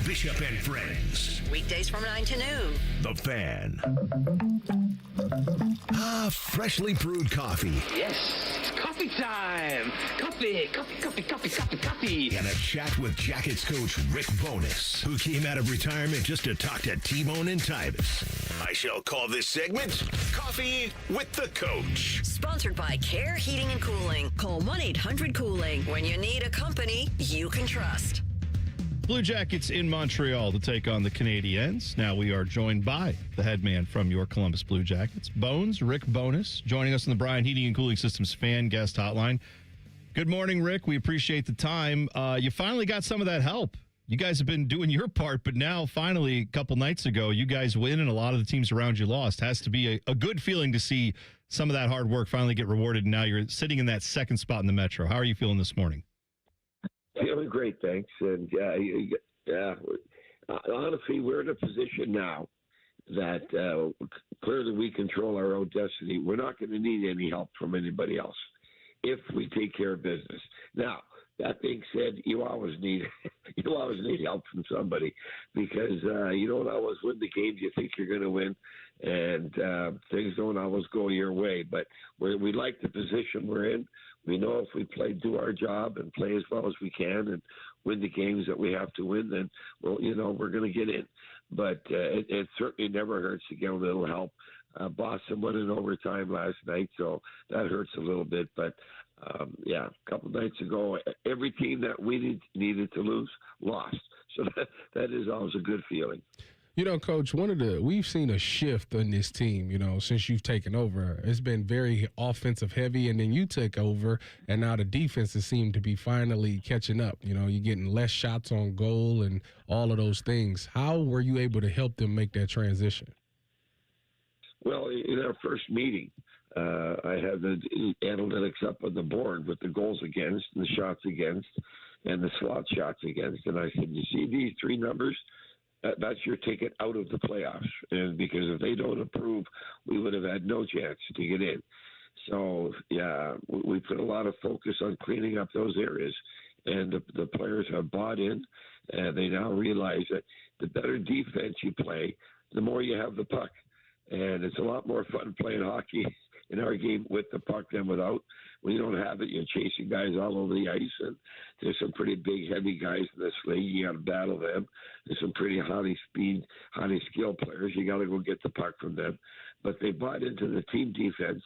Speaker 6: Bishop and Friends.
Speaker 5: Weekdays from 9 to noon.
Speaker 6: The Fan. Freshly brewed coffee.
Speaker 14: Yes, coffee time. Coffee.
Speaker 6: And a chat with Jackets coach Rick Bowness, who came out of retirement just to talk to T-Bone and Tyvis. I shall call this segment Coffee with the Coach.
Speaker 5: Sponsored by Care Heating and Cooling. Call 1-800-COOLING. When you need a company you can trust.
Speaker 7: Blue Jackets in Montreal to take on the Canadiens. Now we are joined by the head man from your Columbus Blue Jackets, Bones, Rick Bowness, joining us on the Bryan Heating and Cooling Systems fan guest hotline. Good morning, Rick. We appreciate the time. You finally got some of that help. You guys have been doing your part, but now finally a couple nights ago, you guys win and a lot of the teams around you lost. Has to be a good feeling to see some of that hard work finally get rewarded, and now you're sitting in that second spot in the Metro. How are you feeling this morning?
Speaker 27: Feeling great, thanks. And honestly, we're in a position now that clearly we control our own destiny. We're not going to need any help from anybody else if we take care of business. Now, that being said, you always need help from somebody because you don't always win the games you think you're going to win, and things don't always go your way. But we like the position we're in. We know if we do our job and play as well as we can and win the games that we have to win, then we're going to get in. But it certainly never hurts to get a little help. Boston won in overtime last night, so that hurts a little bit. But a couple nights ago, every team that we needed to lose lost. So that is always a good feeling.
Speaker 8: Coach, we've seen a shift in this team, since you've taken over. It's been very offensive heavy, and then you took over, and now the defenses seem to be finally catching up. You're getting less shots on goal and all of those things. How were you able to help them make that transition?
Speaker 27: Well, in our first meeting, I had the analytics up on the board with the goals against and the shots against and the slot shots against. And I said, you see these three numbers? That's your ticket out of the playoffs. And because if they don't improve, we would have had no chance to get in. So, yeah, we put a lot of focus on cleaning up those areas. And the players have bought in, and they now realize that the better defense you play, the more you have the puck. And it's a lot more fun playing hockey in our game with the puck than without. When you don't have it, you're chasing guys all over the ice, and there's some pretty big, heavy guys in this league. You got to battle them. There's some pretty highly skilled players. You got to go get the puck from them. But they bought into the team defense,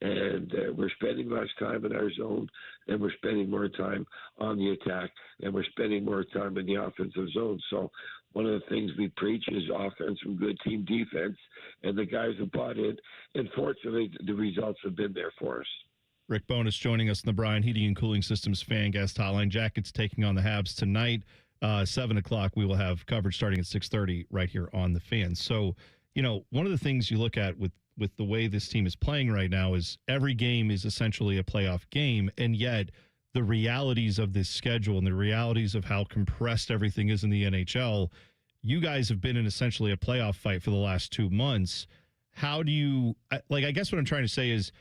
Speaker 27: and we're spending less time in our zone, and we're spending more time on the attack, and we're spending more time in the offensive zone. So one of the things we preach is offense and good team defense, and the guys have bought in, and fortunately, the results have been there for us.
Speaker 7: Rick Bowness joining us in the Bryan Heating and Cooling Systems fan guest hotline. Jackets taking on the Habs tonight, 7 o'clock. We will have coverage starting at 6:30 right here on the Fan. So, one of the things you look at with the way this team is playing right now is every game is essentially a playoff game, and yet the realities of this schedule and the realities of how compressed everything is in the NHL, you guys have been in essentially a playoff fight for the last 2 months. How do you, I guess what I'm trying to say is,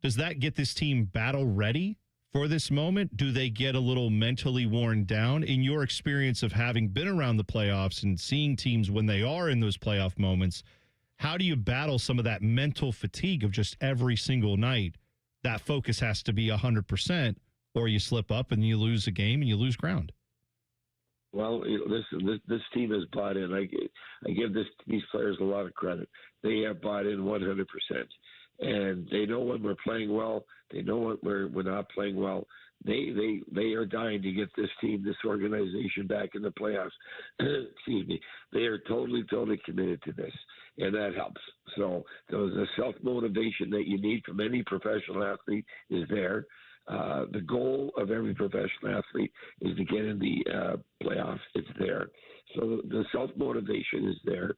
Speaker 7: does that get this team battle ready for this moment? Do they get a little mentally worn down? In your experience of having been around the playoffs and seeing teams when they are in those playoff moments, how do you battle some of that mental fatigue of just every single night? That focus has to be 100%, or you slip up and you lose a game and you lose ground.
Speaker 27: Well, listen, this team has bought in. I give these players a lot of credit. They have bought in 100%. And they know when we're playing well. They know when we're not playing well. They are dying to get this team, this organization back in the playoffs. Excuse me. They are totally committed to this, and that helps. So the self-motivation that you need from any professional athlete is there. The goal of every professional athlete is to get in the playoffs. It's there. So the self-motivation is there.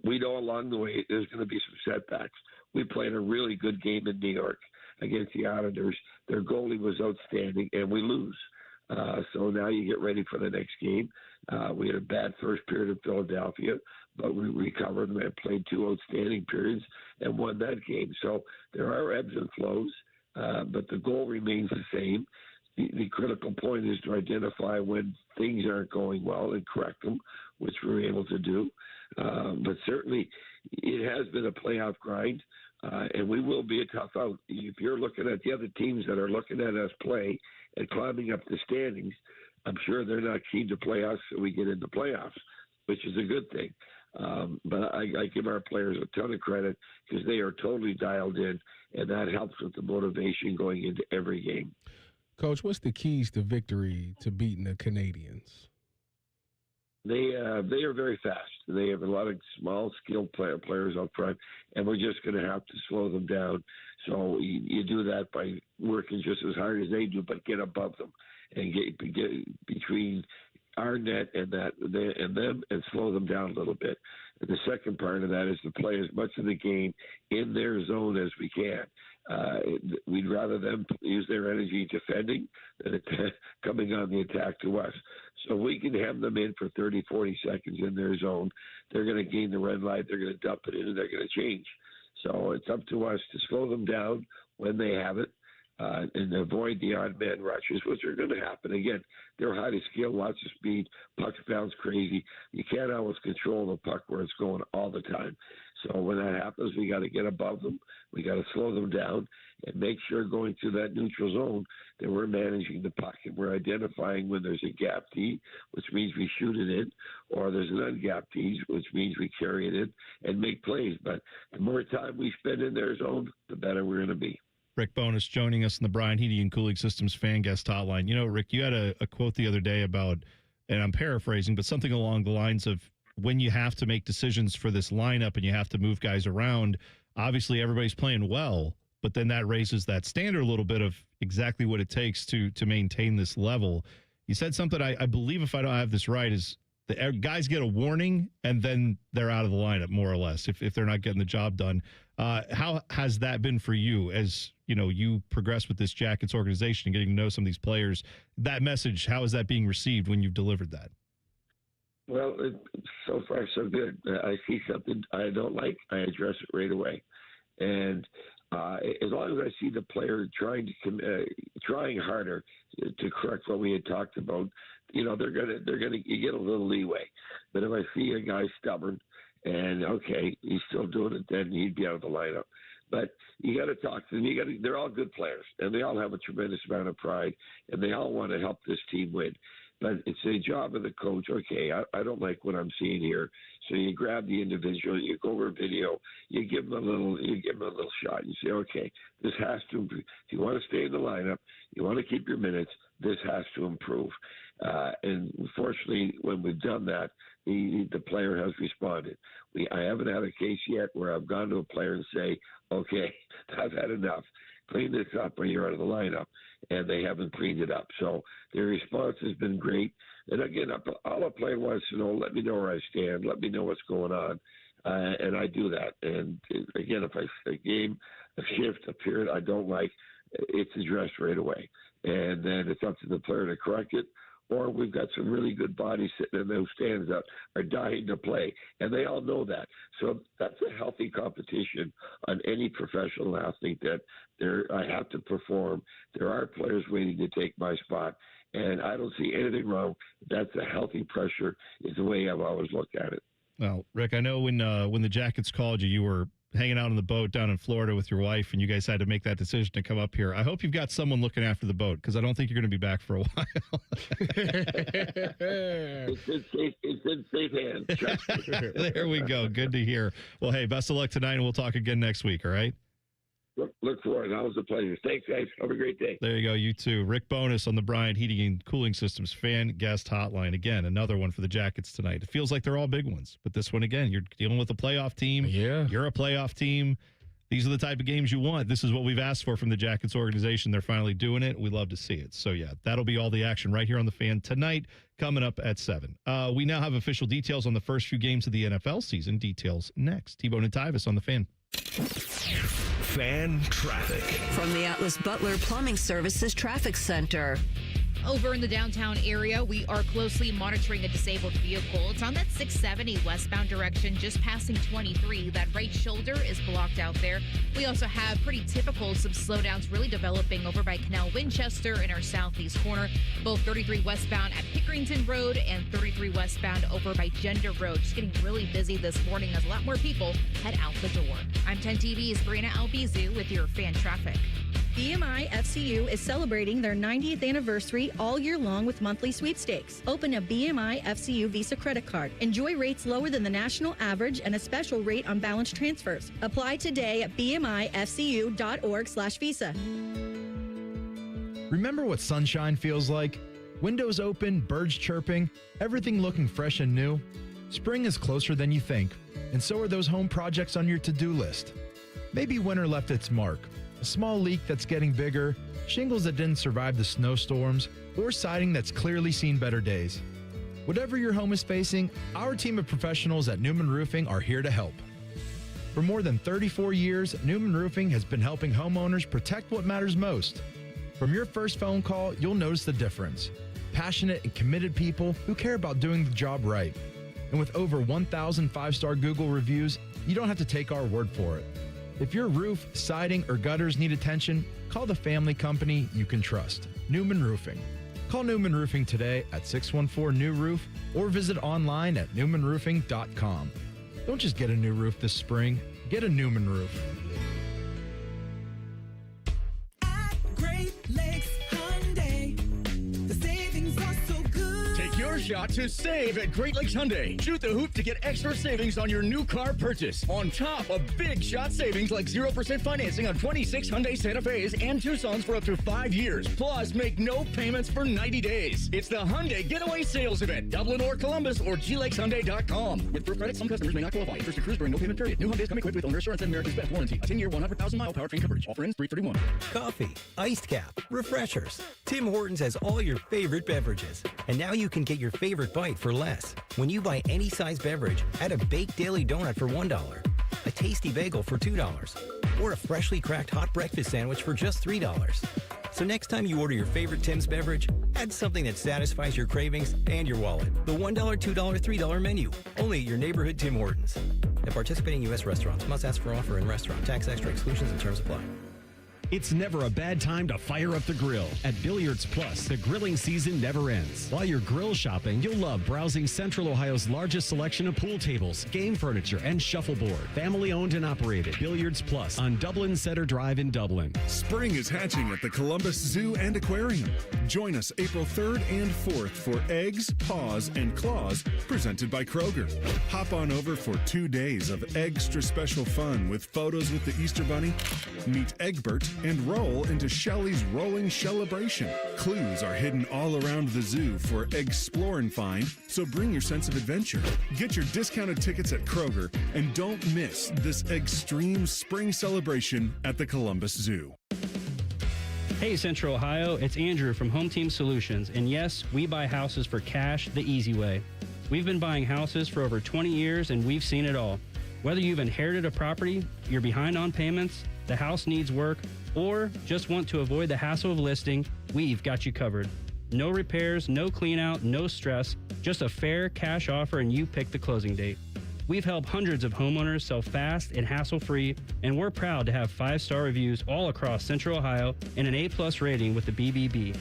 Speaker 27: We know along the way there's going to be some setbacks. We played a really good game in New York against the Islanders. Their goalie was outstanding, and we lose. So now you get ready for the next game. We had a bad first period in Philadelphia, but we recovered and played 2 outstanding periods and won that game. So there are ebbs and flows, but the goal remains the same. The critical point is to identify when things aren't going well and correct them, which we're able to do. But certainly it has been a playoff grind, and we will be a tough out. If you're looking at the other teams that are looking at us play and climbing up the standings, I'm sure they're not keen to play us so we get into playoffs, which is a good thing. But I give our players a ton of credit because they are totally dialed in, and that helps with the motivation going into every game.
Speaker 8: Coach, what's the keys to victory to beating the Canadians?
Speaker 27: They are very fast. They have a lot of small, skilled players up front, and we're just going to have to slow them down. So you do that by working just as hard as they do, but get above them and get between our net and them and slow them down a little bit. And the second part of that is to play as much of the game in their zone as we can. We'd rather them use their energy defending than coming on the attack to us. So we can have them in for 30, 40 seconds in their zone. They're going to gain the red light. They're going to dump it in, and they're going to change. So it's up to us to slow them down when they have it and avoid the odd man rushes, which are going to happen. Again, they're highly skilled, lots of speed. Pucks bounce crazy. You can't always control the puck where it's going all the time. So when that happens, we got to get above them. We got to slow them down and make sure going through that neutral zone that we're managing the puck and we're identifying when there's a gap D, which means we shoot it in, or there's an ungapped D, which means we carry it in and make plays. But the more time we spend in their zone, the better we're going to be.
Speaker 7: Rick Bowness joining us in the Bryan Heating and Cooling Systems fan guest hotline. You know, Rick, you had a quote the other day about, and I'm paraphrasing, but something along the lines of, when you have to make decisions for this lineup and you have to move guys around, obviously everybody's playing well, but then that raises that standard a little bit of exactly what it takes to maintain this level. You said something, I believe, if I don't have this right, is The guys get a warning, and then they're out of the lineup, more or less, if they're not getting the job done. How has that been for you as, you progress with this Jackets organization and getting to know some of these players? That message, how is that being received when you've delivered that?
Speaker 27: Well, so far so good. I see something I don't like, I address it right away. And as long as I see the player trying harder to correct what we had talked about, they're gonna you get a little leeway. But if I see a guy stubborn and okay, he's still doing it, then he'd be out of the lineup. But you got to talk to them. They're all good players, and they all have a tremendous amount of pride, and they all want to help this team win. But it's a job of the coach. Okay, I don't like what I'm seeing here. So you grab the individual, you go over a video, you give them a little shot. You say, okay, this has to improve. If you want to stay in the lineup, you want to keep your minutes, this has to improve. And unfortunately, when we've done that, the player has responded. I haven't had a case yet where I've gone to a player and say, okay, I've had enough. Clean this up or you're out of the lineup. And they haven't cleaned it up. So their response has been great. And again, all a player wants to know, let me know where I stand. Let me know what's going on. And I do that. And again, if a game, a shift, a period I don't like, it's addressed right away. And then it's up to the player to correct it. Or we've got some really good bodies sitting in those stands that are dying to play, and they all know that. So that's a healthy competition on any professional athlete that I have to perform. There are players waiting to take my spot, and I don't see anything wrong. That's a healthy pressure is the way I've always looked at it.
Speaker 7: Well, Rick, I know when the Jackets called you, you were hanging out on the boat down in Florida with your wife, and you guys had to make that decision to come up here. I hope you've got someone looking after the boat, because I don't think you're going to be back for a while.
Speaker 27: It's in safe hands.
Speaker 7: There we go. Good to hear. Well, hey, best of luck tonight, and we'll talk again next week, all right?
Speaker 27: Look forward. That was a pleasure. Thanks, guys. Have a great day.
Speaker 7: There you go. You too. Rick Bowness on the Bryant Heating and Cooling Systems fan guest hotline. Again, another one for the Jackets tonight. It feels like they're all big ones, but this one, again, you're dealing with a playoff team.
Speaker 8: Yeah.
Speaker 7: You're a playoff team. These are the type of games you want. This is what we've asked for from the Jackets organization. They're finally doing it. We love to see it. So, yeah, that'll be all the action right here on the Fan tonight, coming up at 7. We now have official details on the first few games of the NFL season. Details next. T-Bone and Tyvis on the Fan.
Speaker 6: Fan traffic.
Speaker 5: From the Atlas Butler Plumbing Services Traffic Center.
Speaker 9: Over in the downtown area, we are closely monitoring a disabled vehicle. It's on that 670 westbound direction, just passing 23. That right shoulder is blocked out there. We also have pretty typical some slowdowns really developing over by Canal Winchester in our southeast corner. Both 33 westbound at Pickerington Road and 33 westbound over by Gender Road. Just getting really busy this morning as a lot more people head out the door. I'm 10 TV's Brianna Albizu with your fan traffic.
Speaker 1: BMI FCU is celebrating their 90th anniversary all year long with monthly sweepstakes. Open a BMI FCU Visa credit card. Enjoy rates lower than the national average and a special rate on balance transfers. Apply today at bmifcu.org/visa.
Speaker 10: Remember what sunshine feels like? Windows open, birds chirping, everything looking fresh and new. Spring is closer than you think, and so are those home projects on your to-do list. Maybe winter left its mark. A small leak that's getting bigger, shingles that didn't survive the snowstorms, or siding that's clearly seen better days. Whatever your home is facing, our team of professionals at Newman Roofing are here to help. For more than 34 years, Newman Roofing has been helping homeowners protect what matters most. From your first phone call, you'll notice the difference. Passionate and committed people who care about doing the job right. And with over 1,000 five-star Google reviews, you don't have to take our word for it. If your roof, siding, or gutters need attention, call the family company you can trust, Newman Roofing. Call Newman Roofing today at 614-NEW-ROOF or visit online at newmanroofing.com. Don't just get a new roof this spring, get a Newman roof.
Speaker 23: At Great Lakes Hyundai, the savings are so good.
Speaker 17: Take your shot to save at Great Lakes Hyundai. Shoot the hoop to get extra savings on your new car purchase. On top of big shot savings like 0% financing on 26 Hyundai Santa Fe's and Tucson's for up to 5 years. Plus, make no payments for 90 days. It's the Hyundai Getaway Sales Event. Dublin or Columbus or glakeshyundai.com. With Proof Credit, some customers may not qualify. First to cruise during no payment period. New Hyundais come equipped with owner assurance and America's Best warranty. A 10-year, 100,000-mile powertrain coverage. Offer ends 3/31.
Speaker 18: Coffee, iced cap, refreshers,
Speaker 11: Tim Hortons has all your favorite beverages. And now you can get your favorite bite for less. When you buy any size beverage, add a baked daily donut for $1, a tasty bagel for $2, or a freshly cracked hot breakfast sandwich for just $3. So next time you order your favorite Tim's beverage, add something that satisfies your cravings and your wallet. The $1, $2, $3 menu. Only at your neighborhood Tim Hortons. At participating U.S. restaurants, must ask for offer in restaurant. Tax extra exclusions and terms apply.
Speaker 4: It's never a bad time to fire up the grill. At Billiards Plus, the grilling season never ends. While you're grill shopping, you'll love browsing Central Ohio's largest selection of pool tables, game furniture, and shuffleboard. Family owned and operated. Billiards Plus on Dublin Center Drive in Dublin.
Speaker 18: Spring is hatching at the Columbus Zoo and Aquarium. Join us April 3rd and 4th for Eggs, Paws, and Claws presented by Kroger. Hop on over for 2 days of extra special fun with photos with the Easter Bunny. Meet Egbert and roll into Shelley's Rolling Shellebration. Clues are hidden all around the zoo for explore and find, so bring your sense of adventure. Get your discounted tickets at Kroger and don't miss this extreme spring celebration at the Columbus Zoo.
Speaker 19: Hey Central Ohio, it's Andrew from Home Team Solutions, and yes, we buy houses for cash the easy way. We've been buying houses for over 20 years and we've seen it all. Whether you've inherited a property, you're behind on payments, the house needs work, or just want to avoid the hassle of listing, we've got you covered. No repairs, no clean out, no stress, just a fair cash offer and you pick the closing date. We've helped hundreds of homeowners sell fast and hassle-free, and we're proud to have 5-star reviews all across Central Ohio and an A+ rating with the BBB.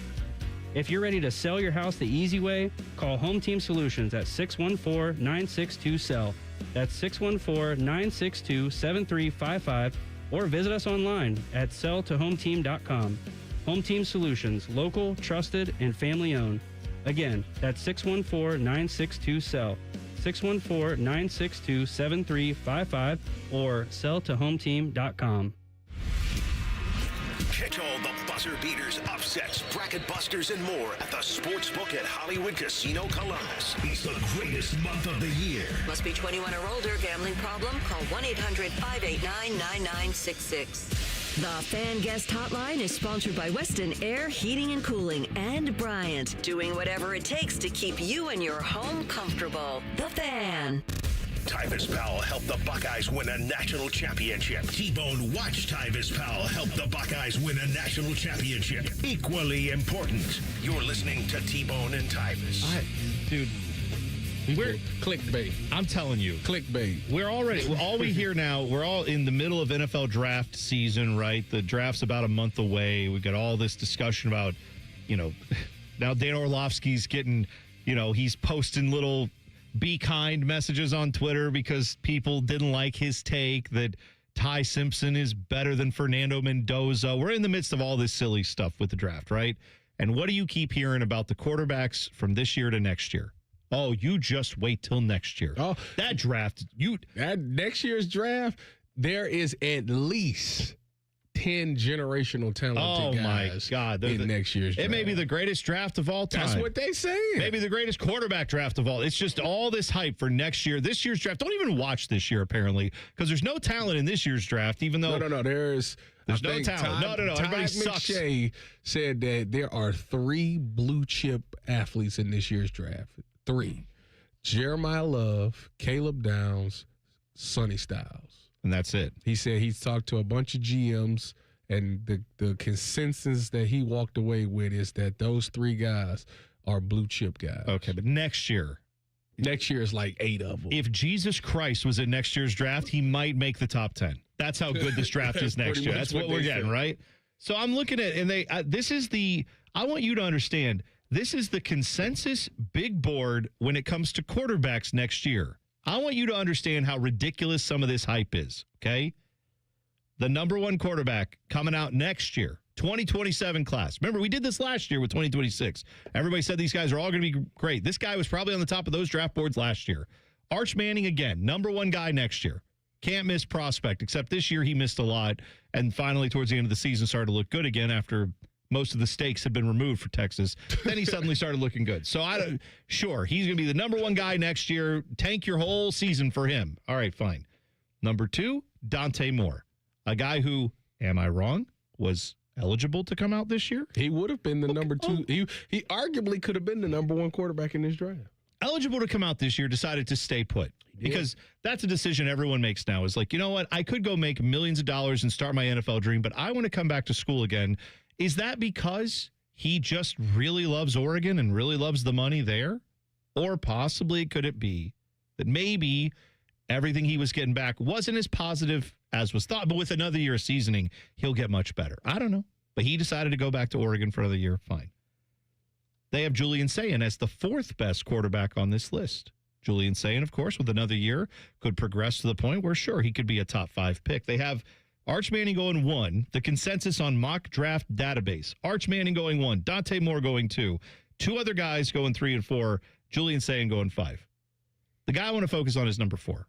Speaker 19: If you're ready to sell your house the easy way, call Home Team Solutions at 614-962-SELL. That's 614-962-7355, or visit us online at selltohometeam.com. Home Team Solutions, local, trusted, and family owned. Again, that's 614-962-SELL. 614-962-7355 or selltohometeam.com.
Speaker 6: Catch all the buzzer beaters, upsets, bracket busters, and more at the Sportsbook at Hollywood Casino Columbus. It's the greatest month of the year.
Speaker 5: Must be 21 or older. Gambling problem? Call 1-800-589-9966. The Fan Guest Hotline is sponsored by Weston Air Heating and Cooling and Bryant, doing whatever it takes to keep you and your home comfortable. The Fan.
Speaker 6: Tyvis Powell helped the Buckeyes win a national championship. T-Bone watched Tyvis Powell help the Buckeyes win a national championship. Equally important. You're listening to T-Bone and Tyvis.
Speaker 7: Dude, we're clickbait. I'm telling you.
Speaker 8: Clickbait.
Speaker 7: We're already, all we hear now, we're all in the middle of NFL draft season, right? The draft's about a month away. We've got all this discussion about, now Dan Orlovsky's getting, he's posting little be kind messages on Twitter because people didn't like his take that Ty Simpson is better than Fernando Mendoza. We're in the midst of all this silly stuff with the draft, right? And what do you keep hearing about the quarterbacks from this year to next year? Oh, you just wait till next year. Oh, that draft,
Speaker 8: that next year's draft, there is at least 10 generational talented guys.
Speaker 7: My God.
Speaker 8: In next year's draft.
Speaker 7: It may be the greatest draft of all time.
Speaker 8: That's what they say.
Speaker 7: Maybe the greatest quarterback draft of all. It's just all this hype for next year. This year's draft, don't even watch this year, apparently, because there's no talent in this year's draft, even though.
Speaker 8: No, there's
Speaker 7: no talent. No. Everybody sucks.
Speaker 8: McShay said that there are 3 blue chip athletes in this year's draft. 3. Jeremiah Love, Caleb Downs, Sonny Styles.
Speaker 7: And that's it.
Speaker 8: He said he's talked to a bunch of GMs, and the consensus that he walked away with is that those 3 guys are blue chip guys.
Speaker 7: Okay, but next year
Speaker 8: is like 8 of them.
Speaker 7: If Jesus Christ was in next year's draft, he might make the top 10. That's how good this draft is next year. That's what we're getting, right? So I'm looking at, and I want you to understand, this is the consensus big board when it comes to quarterbacks next year. I want you to understand how ridiculous some of this hype is, okay? The number 1 quarterback coming out next year, 2027 class. Remember, we did this last year with 2026. Everybody said these guys are all going to be great. This guy was probably on the top of those draft boards last year. Arch Manning, again, number 1 guy next year. Can't miss prospect, except this year he missed a lot, and finally towards the end of the season started to look good again after most of the stakes had been removed for Texas. Then he suddenly started looking good. So sure, he's going to be the number 1 guy next year. Tank your whole season for him. All right, fine. Number 2, Dante Moore, a guy who, am I wrong, was eligible to come out this year?
Speaker 8: He would have been the number 2. He arguably could have been the number 1 quarterback in this draft.
Speaker 7: Eligible to come out this year, decided to stay put. Because that's a decision everyone makes now. Is like, you know what? I could go make millions of dollars and start my NFL dream, but I want to come back to school again. Is that because he just really loves Oregon and really loves the money there? Or possibly could it be that maybe everything he was getting back wasn't as positive as was thought, but with another year of seasoning, he'll get much better. I don't know. But he decided to go back to Oregon for another year. Fine. They have Julian Sayin as the 4th best quarterback on this list. Julian Sayin, of course, with another year, could progress to the point where, sure, he could be a top 5 pick. They have Arch Manning going 1, the consensus on mock draft database. Arch Manning going 1, Dante Moore going 2, 2 other guys going 3 and 4, Julian Sayin going 5. The guy I want to focus on is number 4.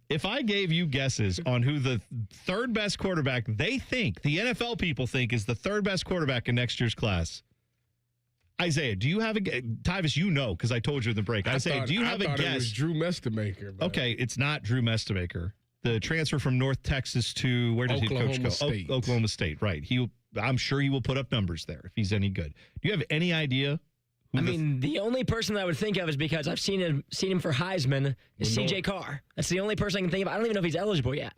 Speaker 7: If I gave you guesses on who the 3rd best quarterback they think, the NFL people think, is the 3rd best quarterback in next year's class, Isaiah, do you have a Tyvis? You know, because I told you in the break. Isaiah, do you have a guess?
Speaker 8: It was Drew Mestemaker.
Speaker 7: Okay, it's not Drew Mestemaker. The transfer from North Texas to where did
Speaker 8: Oklahoma
Speaker 7: he coach go?
Speaker 8: State.
Speaker 7: Oklahoma State, right? I'm sure he will put up numbers there if he's any good. Do you have any idea?
Speaker 2: The only person that I would think of is because I've seen him for Heisman is C.J. Carr. That's the only person I can think of. I don't even know if he's eligible yet.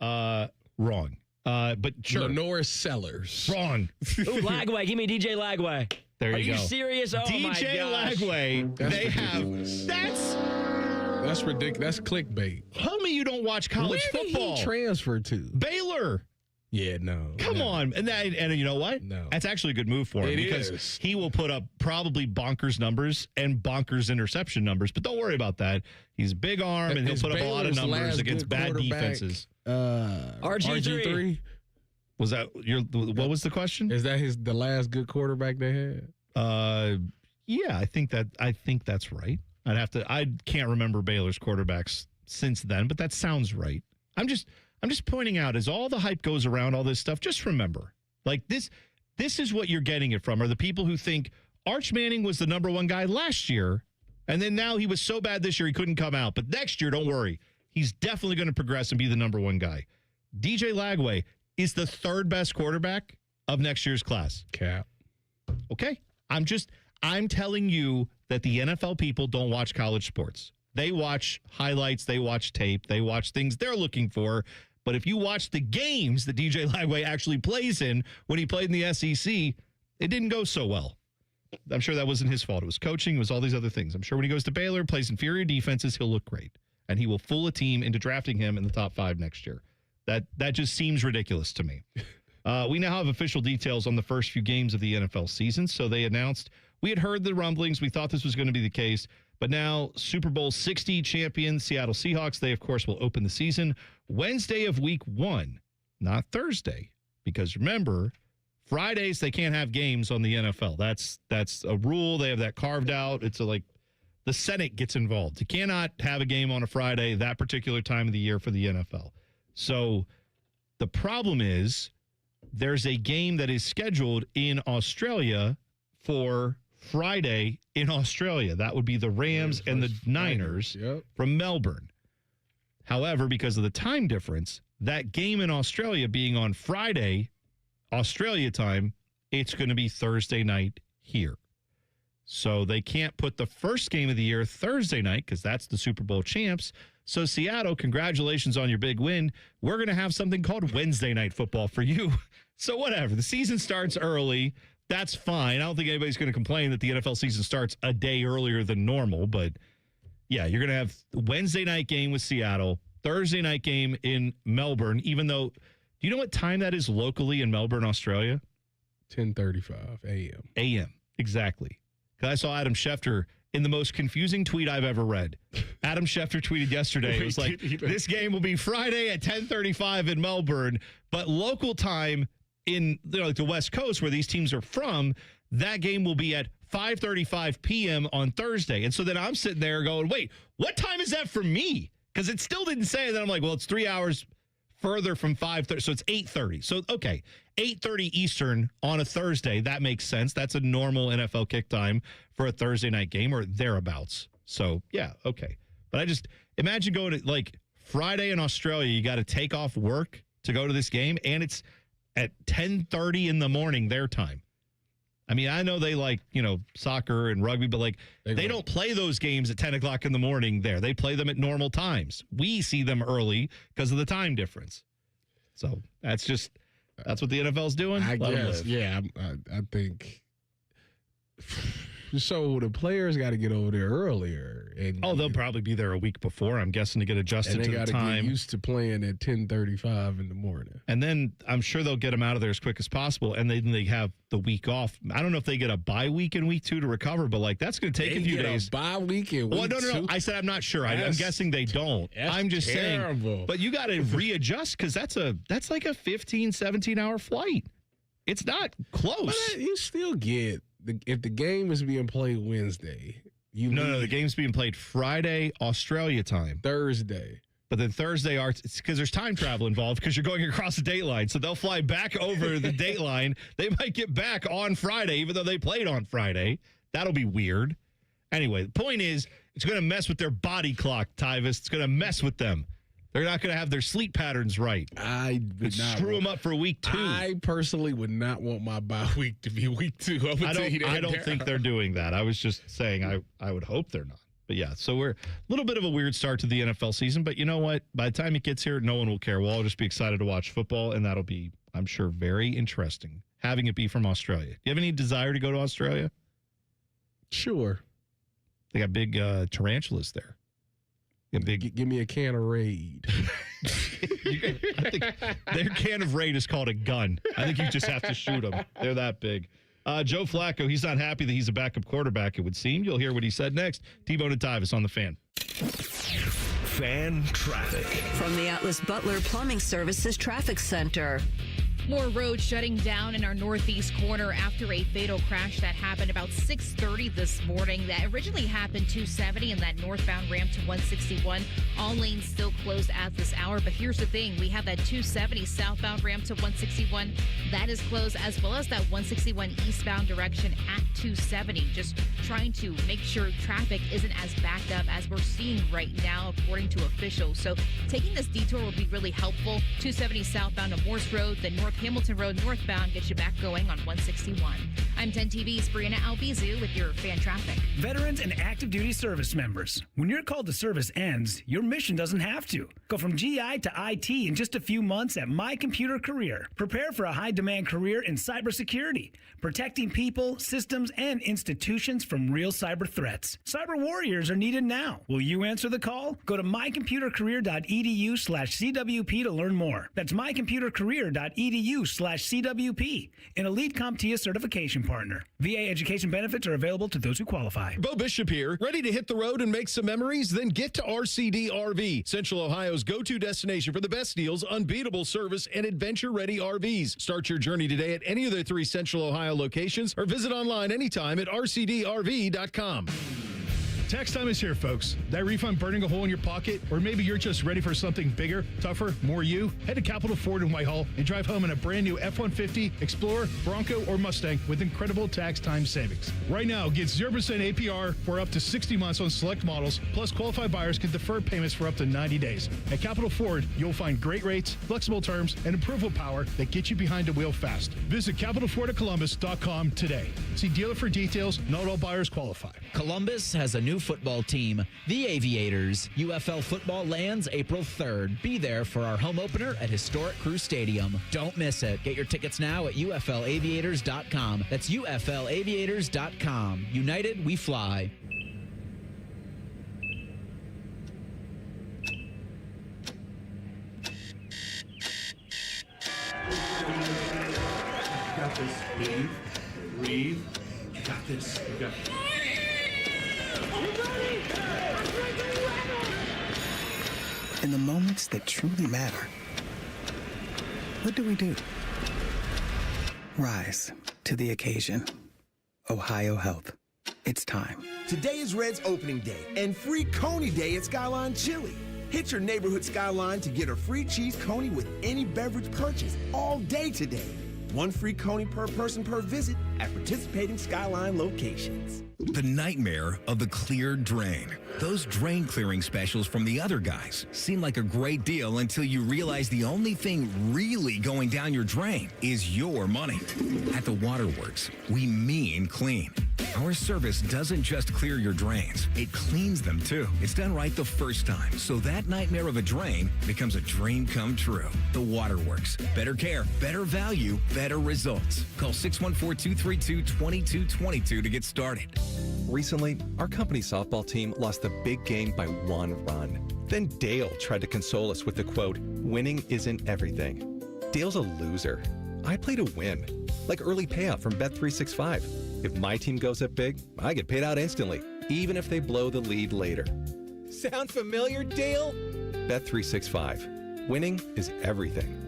Speaker 7: Wrong. But sure.
Speaker 8: Lenore Sellers.
Speaker 7: Wrong.
Speaker 2: Ooh, Lagway. Give me DJ Lagway.
Speaker 7: There you go.
Speaker 2: Are you serious? Oh,
Speaker 7: DJ
Speaker 2: my gosh.
Speaker 7: Lagway. They have.
Speaker 8: That's ridiculous. That's clickbait.
Speaker 7: Tell me you don't watch college football.
Speaker 8: Where did he transfer to?
Speaker 7: Baylor.
Speaker 8: Yeah, no.
Speaker 7: Come on. And you know what?
Speaker 8: No.
Speaker 7: That's actually a good move for him because he will put up probably bonkers numbers and bonkers interception numbers. But don't worry about that. He's big arm and he'll put up a lot of numbers against bad defenses.
Speaker 2: RG3.
Speaker 7: Was that what was the question?
Speaker 8: Is that the last good quarterback they had?
Speaker 7: Yeah, I think that's right. I can't remember Baylor's quarterbacks since then, but that sounds right. I'm just pointing out, as all the hype goes around all this stuff, just remember, like this is what you're getting it from, are the people who think Arch Manning was the number 1 guy last year, and then now he was so bad this year he couldn't come out. But next year, don't worry. He's definitely going to progress and be the number 1 guy. DJ Lagway is the 3rd best quarterback of next year's class.
Speaker 8: Cap.
Speaker 7: Okay. I'm telling you that the NFL people don't watch college sports. They watch highlights, they watch tape, they watch things they're looking for. But if you watch the games that DJ Lagway actually plays in, when he played in the SEC, it didn't go so well. I'm sure that wasn't his fault. It was coaching, it was all these other things. I'm sure when he goes to Baylor, plays inferior defenses, he'll look great. And he will fool a team into drafting him in the top 5 next year. That just seems ridiculous to me. We now have official details on the first few games of the NFL season. So they announced, we had heard the rumblings. We thought this was going to be the case. But now Super Bowl 60 champion Seattle Seahawks, they, of course, will open the season Wednesday of week 1, not Thursday. Because remember, Fridays, they can't have games on the NFL. That's a rule. They have that carved out. It's like the Senate gets involved. You cannot have a game on a Friday that particular time of the year for the NFL. So the problem is there's a game that is scheduled in Australia for Friday in Australia. That would be the Rams and the Niners from Melbourne. However, because of the time difference, that game in Australia being on Friday, Australia time, it's going to be Thursday night here. So they can't put the first game of the year Thursday night because that's the Super Bowl champs. So Seattle, congratulations on your big win. We're going to have something called Wednesday night football for you. So whatever. The season starts early. That's fine. I don't think anybody's going to complain that the NFL season starts a day earlier than normal. But, yeah, you're going to have Wednesday night game with Seattle, Thursday night game in Melbourne, even though, do you know what time that is locally in Melbourne, Australia?
Speaker 8: 10:35 a.m.
Speaker 7: A.m., exactly. Because I saw Adam Schefter in the most confusing tweet I've ever read. Adam Schefter tweeted yesterday. It was like, this game will be Friday at 10:35 in Melbourne, but local time in like the West Coast where these teams are from, that game will be at 5:35 p.m. on Thursday. And so then I'm sitting there going, wait, what time is that for me? Because it still didn't say. And then I'm like, well, it's 3 hours further from 5:30. So it's 8:30. So, okay, 8:30 Eastern on a Thursday. That makes sense. That's a normal NFL kick time for a Thursday night game or thereabouts. So, yeah, okay. But I just imagine going to like Friday in Australia, you got to take off work to go to this game. And it's at 10:30 in the morning their time. I mean, I know they like, soccer and rugby, but like they don't play those games at 10 o'clock in the morning there. They play them at normal times. We see them early because of the time difference. So that's what the NFL's doing.
Speaker 8: I guess. Yeah, I think. So the players got to get over there earlier. And
Speaker 7: they'll probably be there a week before, I'm guessing, to get adjusted to the time.
Speaker 8: And they got to get used to playing at 10:35 in the morning.
Speaker 7: And then I'm sure they'll get them out of there as quick as possible, and then they have the week off. I don't know if they get a bye week in week 2 to recover, but like that's going to take a few days.
Speaker 8: A bye week in week 2?
Speaker 7: No. I said I'm not sure. I'm guessing they don't. I'm just saying. But you got to readjust because that's like a 15, 17-hour flight. It's not close.
Speaker 8: But you still get. If the game is being played Wednesday,
Speaker 7: No, the game's being played Friday, Australia time.
Speaker 8: Thursday.
Speaker 7: But then Thursday, it's because there's time travel involved because you're going across the date line. So they'll fly back over the date line. They might get back on Friday, even though they played on Friday. That'll be weird. Anyway, the point is, it's going to mess with their body clock, Tyvis. It's going to mess with them. They're not going to have their sleep patterns right.
Speaker 8: I would not
Speaker 7: screw them up for week 2.
Speaker 8: I personally would not want my bye week to be week 2.
Speaker 7: I don't think they're doing that. I was just saying I would hope they're not. But yeah, so we're a little bit of a weird start to the NFL season. But you know what? By the time it gets here, no one will care. We'll all just be excited to watch football, and that'll be, I'm sure, very interesting, having it be from Australia. Do you have any desire to go to Australia?
Speaker 8: Sure.
Speaker 7: They got big tarantulas there.
Speaker 8: Give me a can of Raid.
Speaker 7: I think their can of Raid is called a gun. I think you just have to shoot them. They're that big. Joe Flacco, he's not happy that he's a backup quarterback, it would seem. You'll hear what he said next. T-Bone and Tyvis on The Fan.
Speaker 6: Fan traffic.
Speaker 5: From the Atlas Butler Plumbing Services Traffic Center.
Speaker 9: More roads shutting down in our northeast corner after a fatal crash that happened about 6:30 this morning. That originally happened 270 in that northbound ramp to 161. All lanes still closed at this hour. But here's the thing. We have that 270 southbound ramp to 161. That is closed, as well as that 161 eastbound direction at 270. Just trying to make sure traffic isn't as backed up as we're seeing right now, according to officials. So taking this detour will be really helpful. 270 southbound to Morse Road, the North Hamilton Road northbound gets you back going on 161. I'm 10 TV's Brianna Albizu with your fan traffic.
Speaker 12: Veterans and active duty service members. When your call to service ends, your mission doesn't have to. Go from GI to IT in just a few months at My Computer Career. Prepare for a high-demand career in cybersecurity, protecting people, systems, and institutions from real cyber threats. Cyber warriors are needed now. Will you answer the call? Go to mycomputercareer.edu/CWP to learn more. That's mycomputercareer.edu/CWP, an Elite CompTIA certification partner. VA education benefits are available to those who qualify.
Speaker 13: Bo Bishop here. Ready to hit the road and make some memories? Then get to RCD RV, Central Ohio's go-to destination for the best deals, unbeatable service, and adventure-ready RVs. Start your journey today at any of their 3 Central Ohio locations or visit online anytime at rcdrv.com.
Speaker 10: Tax time is here, folks. That refund burning a hole in your pocket? Or maybe you're just ready for something bigger, tougher, more you? Head to Capital Ford in Whitehall and drive home in a brand new F-150, Explorer, Bronco, or Mustang with incredible tax time savings. Right now, get 0% APR for up to 60 months on select models, plus qualified buyers can defer payments for up to 90 days. At Capital Ford, you'll find great rates, flexible terms, and approval power that get you behind the wheel fast. Visit CapitalFordColumbus.com today. See dealer for details. Not all buyers qualify.
Speaker 15: Columbus has a new football team, the Aviators. UFL football lands April 3rd. Be there for our home opener at historic Crew Stadium. Don't miss it. Get your tickets now at UFLaviators.com. That's UFLaviators.com. United, we fly.
Speaker 20: Got this. Breathe. You got this. You got this.
Speaker 21: In the moments that truly matter, what do? Rise to the occasion. Ohio Health. It's time.
Speaker 22: Today is Red's opening day and free Coney Day at Skyline Chili. Hit your neighborhood Skyline to get a free cheese coney with any beverage purchase all day today. 1 free Coney per person per visit at participating Skyline locations.
Speaker 3: The nightmare of the cleared drain. Those drain clearing specials from the other guys seem like a great deal until you realize the only thing really going down your drain is your money. At the Waterworks, we mean clean. Our service doesn't just clear your drains, it cleans them too. It's done right the first time, so that nightmare of a drain becomes a dream come true. The Waterworks. Better care, better value, better results. Call 614-232-2222 to get started.
Speaker 14: Recently, our company's softball team lost the big game by 1 run. Then Dale tried to console us with the quote, "Winning isn't everything." Dale's a loser. I play to win, like early payout from Bet365. If my team goes up big, I get paid out instantly, even if they blow the lead later. Sound familiar, Dale? Bet365. Winning is everything.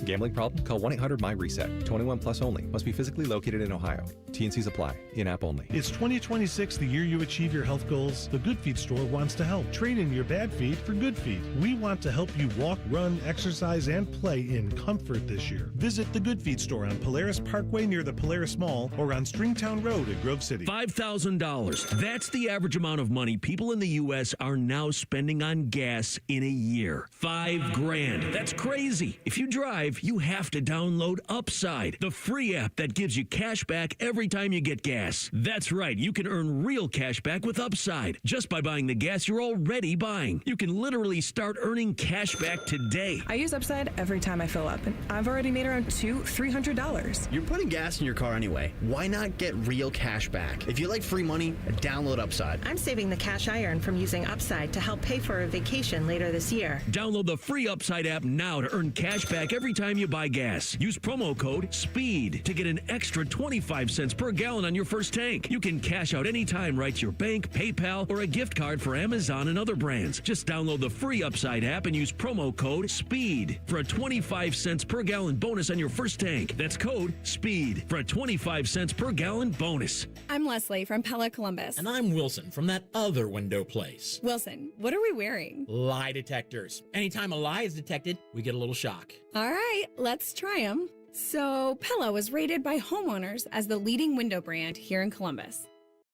Speaker 14: Gambling problem? Call 1-800-MY-RESET. 21 plus only. Must be physically located in Ohio. T&Cs apply. In-app only.
Speaker 16: It's 2026, the year you achieve your health goals. The Good Feet store wants to help. Trade in your bad feet for good feet. We want to help you walk, run, exercise, and play in comfort this year. Visit the Good Feet store on Polaris Parkway near the Polaris Mall or on Stringtown Road at Grove City.
Speaker 24: $5,000. That's the average amount of money people in the U.S. are now spending on gas in a year. $5,000. That's crazy. If you drive, you have to download Upside, the free app that gives you cash back every time you get gas. That's right, you can earn real cash back with Upside just by buying the gas you're already buying. You can literally start earning cash back today.
Speaker 25: I use Upside every time I fill up, and I've already made around $300.
Speaker 26: You're putting gas in your car anyway. Why not get real cash back? If you like free money, download Upside.
Speaker 27: I'm saving the cash I earn from using Upside to help pay for a vacation later this year.
Speaker 24: Download the free Upside app now to earn cash back every time you buy gas. Use promo code SPEED to get an extra 25 cents per gallon on your first tank. You can cash out anytime right to your bank, PayPal, or a gift card for Amazon and other brands. Just download the free Upside app and use promo code SPEED for a 25 cents per gallon bonus on your first tank. That's code SPEED for a 25 cents per gallon bonus.
Speaker 28: I'm Leslie from Pella Columbus.
Speaker 29: And I'm Wilson from that other window place.
Speaker 28: Wilson, what are we wearing?
Speaker 29: Lie detectors. Anytime a lie is detected, we get a little shock.
Speaker 28: All right, let's try them. So, Pella was rated by homeowners as the leading window brand here in Columbus.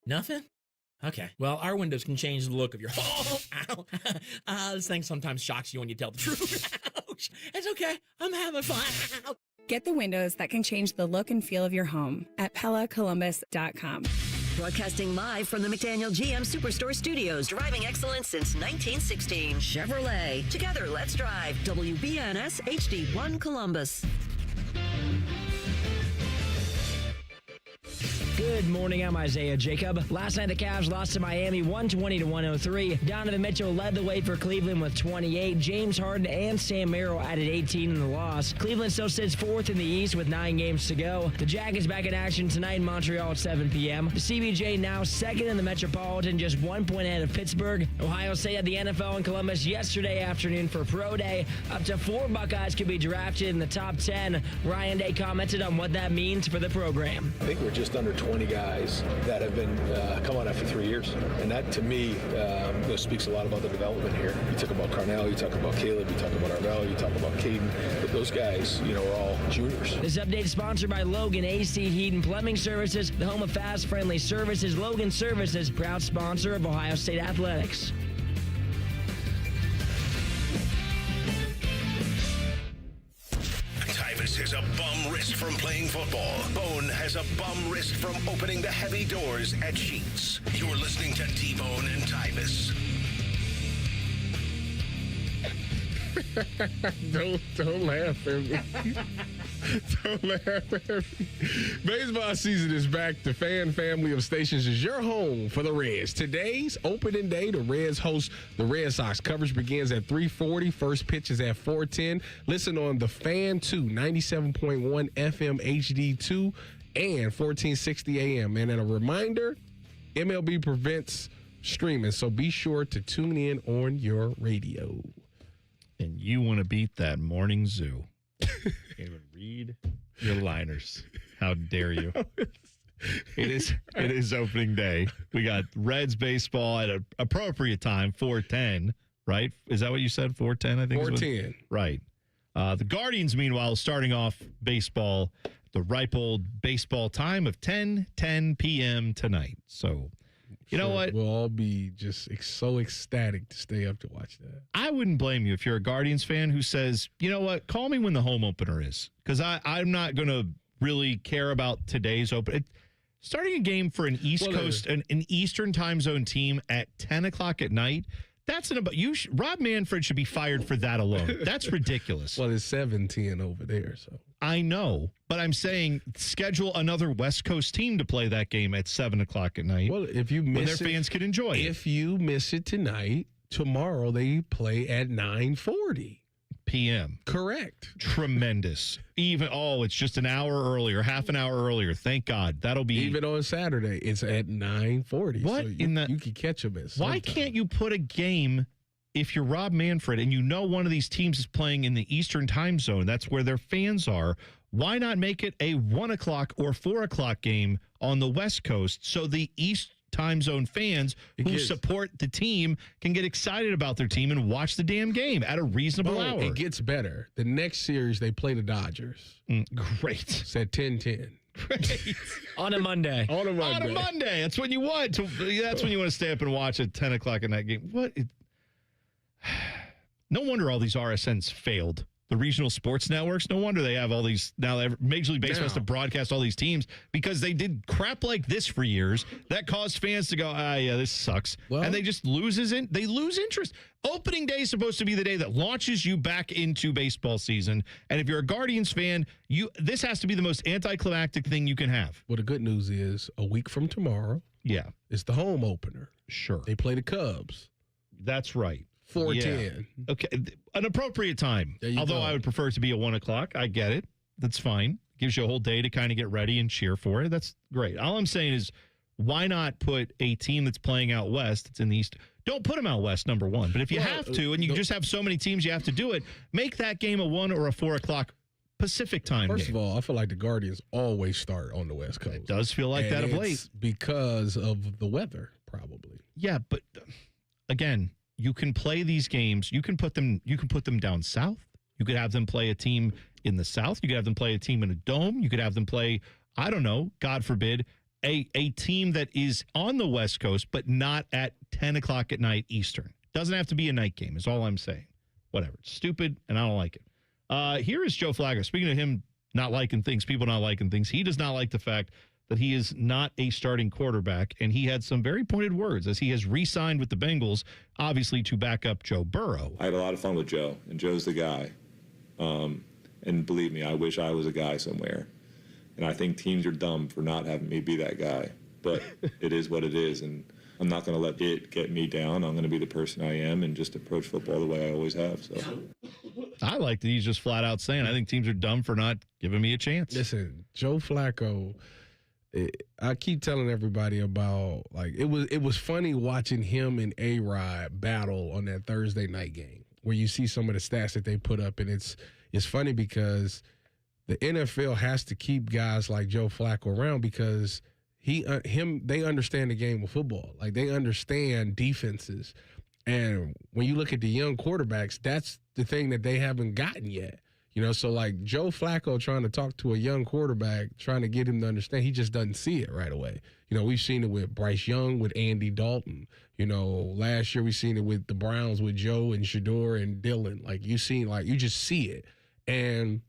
Speaker 29: Nothing? Okay. Well, our windows can change the look of your home. Ow. This thing sometimes shocks you when you tell the truth. Ouch. It's okay. I'm having fun.
Speaker 28: Get the windows that can change the look and feel of your home at PellaColumbus.com.
Speaker 5: Broadcasting live from the McDaniel GM Superstore Studios. Driving excellence since 1916. Chevrolet. Together, let's drive. WBNS HD1 Columbus.
Speaker 2: Good morning, I'm Isaiah Jacob. Last night the Cavs lost to Miami 120-103. Donovan Mitchell led the way for Cleveland with 28. James Harden and Sam Merrill added 18 in the loss. Cleveland still sits fourth in the East with 9 games to go. The Jackets back in action tonight in Montreal at 7 p.m. The CBJ now second in the Metropolitan, just 1 point ahead of Pittsburgh. Ohio State had the NFL in Columbus yesterday afternoon for Pro Day. Up to 4 Buckeyes could be drafted in the top 10. Ryan Day commented on what that means for the program.
Speaker 30: I think we're just under 20 guys that have been come on after 3 years, and that to me speaks a lot about the development here. You talk about Carnell, you talk about Caleb, you talk about Arvell, you talk about Caden, but those guys, are all juniors.
Speaker 2: This update is sponsored by Logan AC Heat and Plumbing Services, the home of fast, friendly services. Logan Services, proud sponsor of Ohio State Athletics.
Speaker 6: Tyvis has a bum wrist from playing football. Bone has a bum wrist from opening the heavy doors at Sheetz. You're listening to T-Bone and Tyvis.
Speaker 8: Don't laugh at me. Don't laugh at me. Baseball season is back. The fan family of stations is your home for the Reds. Today's opening day. The Reds host the Red Sox. Coverage begins at 3:40. First pitch is at 4:10. Listen on the Fan 2, 97.1 FM HD2 and 1460 AM. And a reminder, MLB prevents streaming, so be sure to tune in on your radio.
Speaker 7: And you want to beat that morning zoo. Can't even read your liners. How dare you? It is opening day. We got Reds baseball at an appropriate time, 4:10, right? Is that what you said? 4:10, I think.
Speaker 8: 4:10.
Speaker 7: Right. The Guardians, meanwhile, starting off baseball the ripe old baseball time of 10 p.m. tonight. So, you know what?
Speaker 8: We'll all be just so ecstatic to stay up to watch that.
Speaker 7: I wouldn't blame you if you're a Guardians fan who says, you know what, call me when the home opener is, because I'm not going to really care about today's open. Starting a game for an an Eastern time zone team at 10 o'clock at night, that's Rob Manfred should be fired for that alone. That's ridiculous.
Speaker 8: Well, it's 7-10 over there, so.
Speaker 7: I know, but I'm saying schedule another West Coast team to play that game at 7 o'clock at night.
Speaker 8: Well, if you miss
Speaker 7: their fans could enjoy it.
Speaker 8: If you miss it tonight, tomorrow they play at 9:40
Speaker 7: p.m.
Speaker 8: Correct.
Speaker 7: Tremendous. It's just an hour earlier, half an hour earlier. Thank God. That'll be
Speaker 8: even on Saturday. It's at 9:40.
Speaker 7: What
Speaker 8: so you can catch them at some
Speaker 7: Why
Speaker 8: time.
Speaker 7: can't you put a game? If you're Rob Manfred and you know one of these teams is playing in the Eastern time zone, that's where their fans are, why not make it a 1 o'clock or 4 o'clock game on the West Coast so the East time zone fans who support the team can get excited about their team and watch the damn game at a reasonable hour?
Speaker 8: It gets better. The next series, they play the Dodgers.
Speaker 7: Great.
Speaker 8: It's at 10:10.
Speaker 7: Great.
Speaker 2: On a Monday.
Speaker 8: On a
Speaker 7: Monday. That's when you want to. That's when you want to stay up and watch at 10 o'clock in that game. No wonder all these RSNs failed. The regional sports networks, no wonder they have all these. Now, Major League Baseball has to broadcast all these teams because they did crap like this for years. That caused fans to go, yeah, this sucks. And they just lose interest. Opening day is supposed to be the day that launches you back into baseball season. And if you're a Guardians fan, this has to be the most anticlimactic thing you can have.
Speaker 8: Well, the good news is a week from tomorrow, it's the home opener.
Speaker 7: Sure.
Speaker 8: They play the Cubs.
Speaker 7: That's right.
Speaker 8: 4:10.
Speaker 7: Yeah. Okay. An appropriate time. Although I would prefer it to be at 1 o'clock. I get it. That's fine. Gives you a whole day to kind of get ready and cheer for it. That's great. All I'm saying is, why not put a team that's playing out west, it's in the east. Don't put them out west, number one. But if you have to, and you just have so many teams you have to do it, make that game a 1 or a 4 o'clock Pacific time
Speaker 8: First
Speaker 7: game.
Speaker 8: of all, I feel like the Guardians always start on the West Coast.
Speaker 7: It does feel like that of late.
Speaker 8: Because of the weather, probably.
Speaker 7: Yeah, but again, you can play these games. You can put them down south. You could have them play a team in the south. You could have them play a team in a dome. You could have them play, I don't know, God forbid, a team that is on the West Coast, but not at 10 o'clock at night Eastern. Doesn't have to be a night game, is all I'm saying. Whatever. It's stupid, and I don't like it. Here is Joe Flacco. Speaking of him not liking things, people not liking things, he does not like the fact that he is not a starting quarterback, and he had some very pointed words as he has re-signed with the Bengals, obviously to back up Joe Burrow.
Speaker 1: I had a lot of fun with Joe, and Joe's the guy. And believe me, I wish I was a guy somewhere. And I think teams are dumb for not having me be that guy. But it is what it is, and I'm not going to let it get me down. I'm going to be the person I am and just approach football the way I always have. So
Speaker 7: I like that he's just flat out saying, I think teams are dumb for not giving me a chance.
Speaker 8: Listen, Joe Flacco, I keep telling everybody about, like, it was funny watching him and A-Rod battle on that Thursday night game where you see some of the stats that they put up, and it's funny because the NFL has to keep guys like Joe Flacco around because they understand the game of football. Like, they understand defenses. And when you look at the young quarterbacks, that's the thing that they haven't gotten yet. You know, so like Joe Flacco trying to talk to a young quarterback, trying to get him to understand, he just doesn't see it right away. You know, we've seen it with Bryce Young, with Andy Dalton. You know, last year we seen it with the Browns with Joe and Shador and Dylan. Like, you just see it. And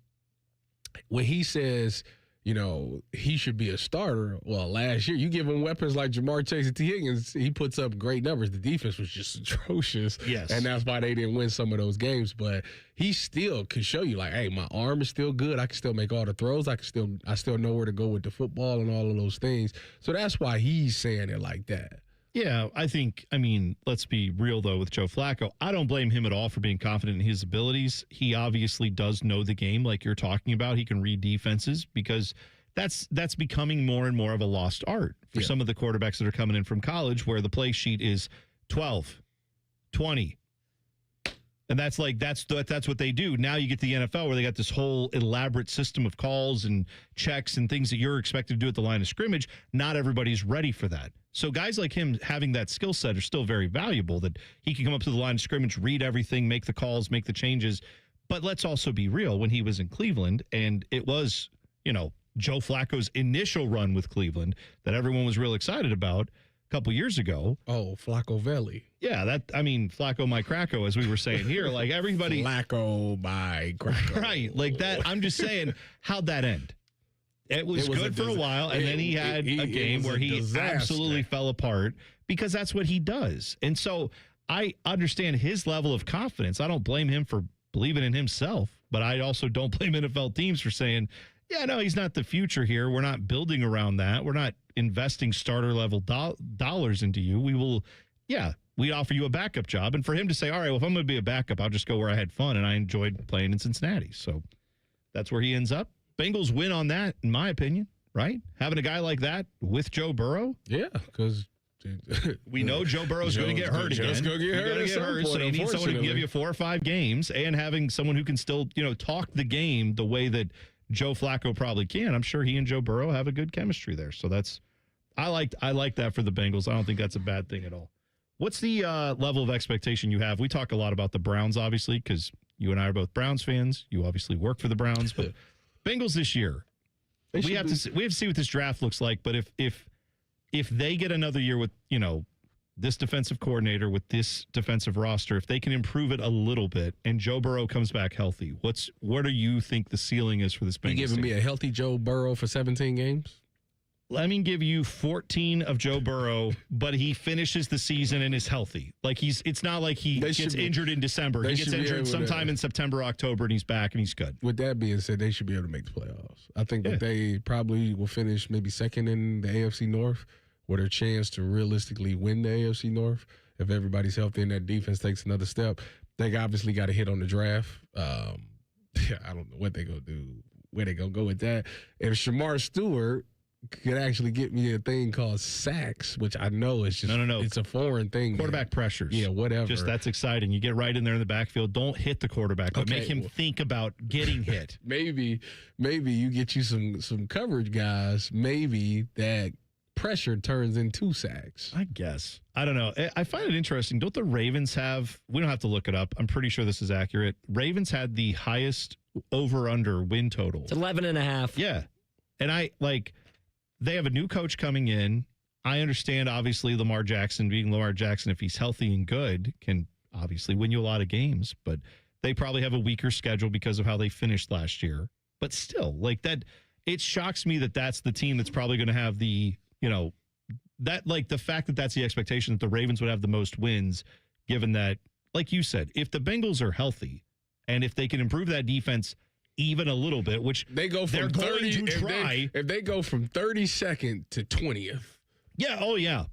Speaker 8: when he says, you know, he should be a starter, well, last year you give him weapons like Jamar Chase and T. Higgins, he puts up great numbers. The defense was just atrocious.
Speaker 7: Yes.
Speaker 8: And that's why they didn't win some of those games. But he still could show you, like, hey, my arm is still good. I can still make all the throws. I still know where to go with the football and all of those things. So that's why he's saying it like that.
Speaker 7: Yeah, I mean, let's be real, though, with Joe Flacco. I don't blame him at all for being confident in his abilities. He obviously does know the game like you're talking about. He can read defenses because that's becoming more and more of a lost art for some of the quarterbacks that are coming in from college where the play sheet is 12, 20. And that's what they do. Now you get to the NFL where they got this whole elaborate system of calls and checks and things that you're expected to do at the line of scrimmage. Not everybody's ready for that. So guys like him having that skill set are still very valuable, that he can come up to the line of scrimmage, read everything, make the calls, make the changes. But let's also be real. When he was in Cleveland and it was, you know, Joe Flacco's initial run with Cleveland that everyone was real excited about a couple years ago.
Speaker 8: Oh, Flacco Valley.
Speaker 7: Yeah, Flacco my Cracko, as we were saying here. Like everybody.
Speaker 8: Flacco my Cracko.
Speaker 7: Right. Like that. I'm just saying, how'd that end? It was good for a while, and then he had a game where he absolutely fell apart because that's what he does. And so I understand his level of confidence. I don't blame him for believing in himself, but I also don't blame NFL teams for saying, yeah, no, he's not the future here. We're not building around that. We're not investing starter-level dollars into you. We offer you a backup job. And for him to say, all right, well, if I'm going to be a backup, I'll just go where I had fun, and I enjoyed playing in Cincinnati. So that's where he ends up. Bengals win on that, in my opinion, right? Having a guy like that with Joe Burrow.
Speaker 8: Yeah, because
Speaker 7: we know Joe Burrow's going to get hurt again.
Speaker 8: Joe's going to get hurt.
Speaker 7: So you need someone who can give you 4 or 5 games, and having someone who can still, talk the game the way that Joe Flacco probably can. I'm sure he and Joe Burrow have a good chemistry there. So I like that for the Bengals. I don't think that's a bad thing at all. What's the level of expectation you have? We talk a lot about the Browns, obviously, because you and I are both Browns fans. You obviously work for the Browns, but Bengals this year, we have to see what this draft looks like. But if they get another year with this defensive coordinator with this defensive roster, if they can improve it a little bit, and Joe Burrow comes back healthy, what do you think the ceiling is for this Bengals?
Speaker 8: You giving me a healthy Joe Burrow for 17 games?
Speaker 7: Let me give you 14 of Joe Burrow, but he finishes the season and is healthy. Like it's not like he gets injured in December. He gets injured sometime in September, October, and he's back and he's good.
Speaker 8: With that being said, they should be able to make the playoffs. I think that they probably will finish maybe second in the AFC North, with a chance to realistically win the AFC North if everybody's healthy and that defense takes another step. They obviously got to hit on the draft. I don't know what they're going to do, where they're going to go with that. If Shamar Stewart could actually get me a thing called sacks, which I know is just
Speaker 7: no.
Speaker 8: It's a foreign thing.
Speaker 7: Quarterback pressures.
Speaker 8: Yeah, whatever.
Speaker 7: Just that's exciting. You get right in there in the backfield. Don't hit the quarterback, but make him think about getting hit.
Speaker 8: Maybe you get you some coverage guys. Maybe that pressure turns into sacks.
Speaker 7: I guess. I don't know. I find it interesting. Don't the Ravens have, we don't have to look it up, I'm pretty sure this is accurate, Ravens had the highest over-under win total.
Speaker 2: It's 11.5.
Speaker 7: Yeah. And they have a new coach coming in. I understand, obviously, Lamar Jackson, being Lamar Jackson, if he's healthy and good, can obviously win you a lot of games. But they probably have a weaker schedule because of how they finished last year. But still, it shocks me that that's the team that's probably going to have the, the fact that that's the expectation that the Ravens would have the most wins, given that, like you said, if the Bengals are healthy and if they can improve that defense even a little bit, which
Speaker 8: they go from 30 to try. If they go from 32nd to 20th.
Speaker 7: Yeah,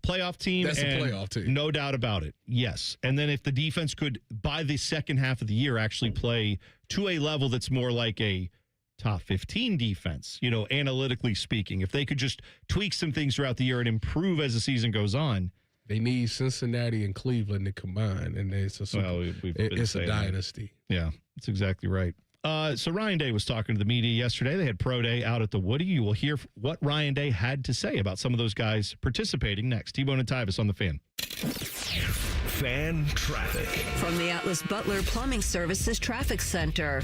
Speaker 7: playoff team.
Speaker 8: That's a playoff team.
Speaker 7: No doubt about it. Yes. And then if the defense could, by the second half of the year, actually play to a level that's more like a top 15 defense, analytically speaking, if they could just tweak some things throughout the year and improve as the season goes on.
Speaker 8: They need Cincinnati and Cleveland to combine, and it's a dynasty.
Speaker 7: Yeah, that's exactly right. So Ryan Day was talking to the media yesterday. They had Pro Day out at the Woody. You will hear what Ryan Day had to say about some of those guys participating next. T-Bone and Tyvis on the Fan.
Speaker 6: Fan traffic.
Speaker 5: From the Atlas Butler Plumbing Services Traffic Center.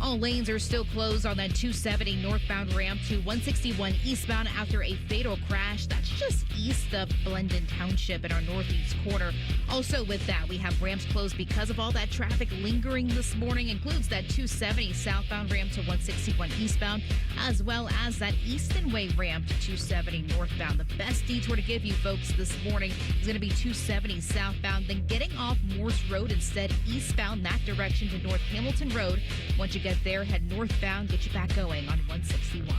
Speaker 4: All lanes are still closed on that 270 northbound ramp to 161 eastbound after a fatal crash. That's just east of Blendon Township in our northeast corner. Also with that, we have ramps closed because of all that traffic lingering this morning. Includes that 270 southbound ramp to 161 eastbound, as well as that Easton Way ramp to 270 northbound. The best detour to give you folks this morning is going to be 270 southbound, then getting off Morse Road instead eastbound that direction to North Hamilton Road. Once you get there, head northbound, get you back going on 161.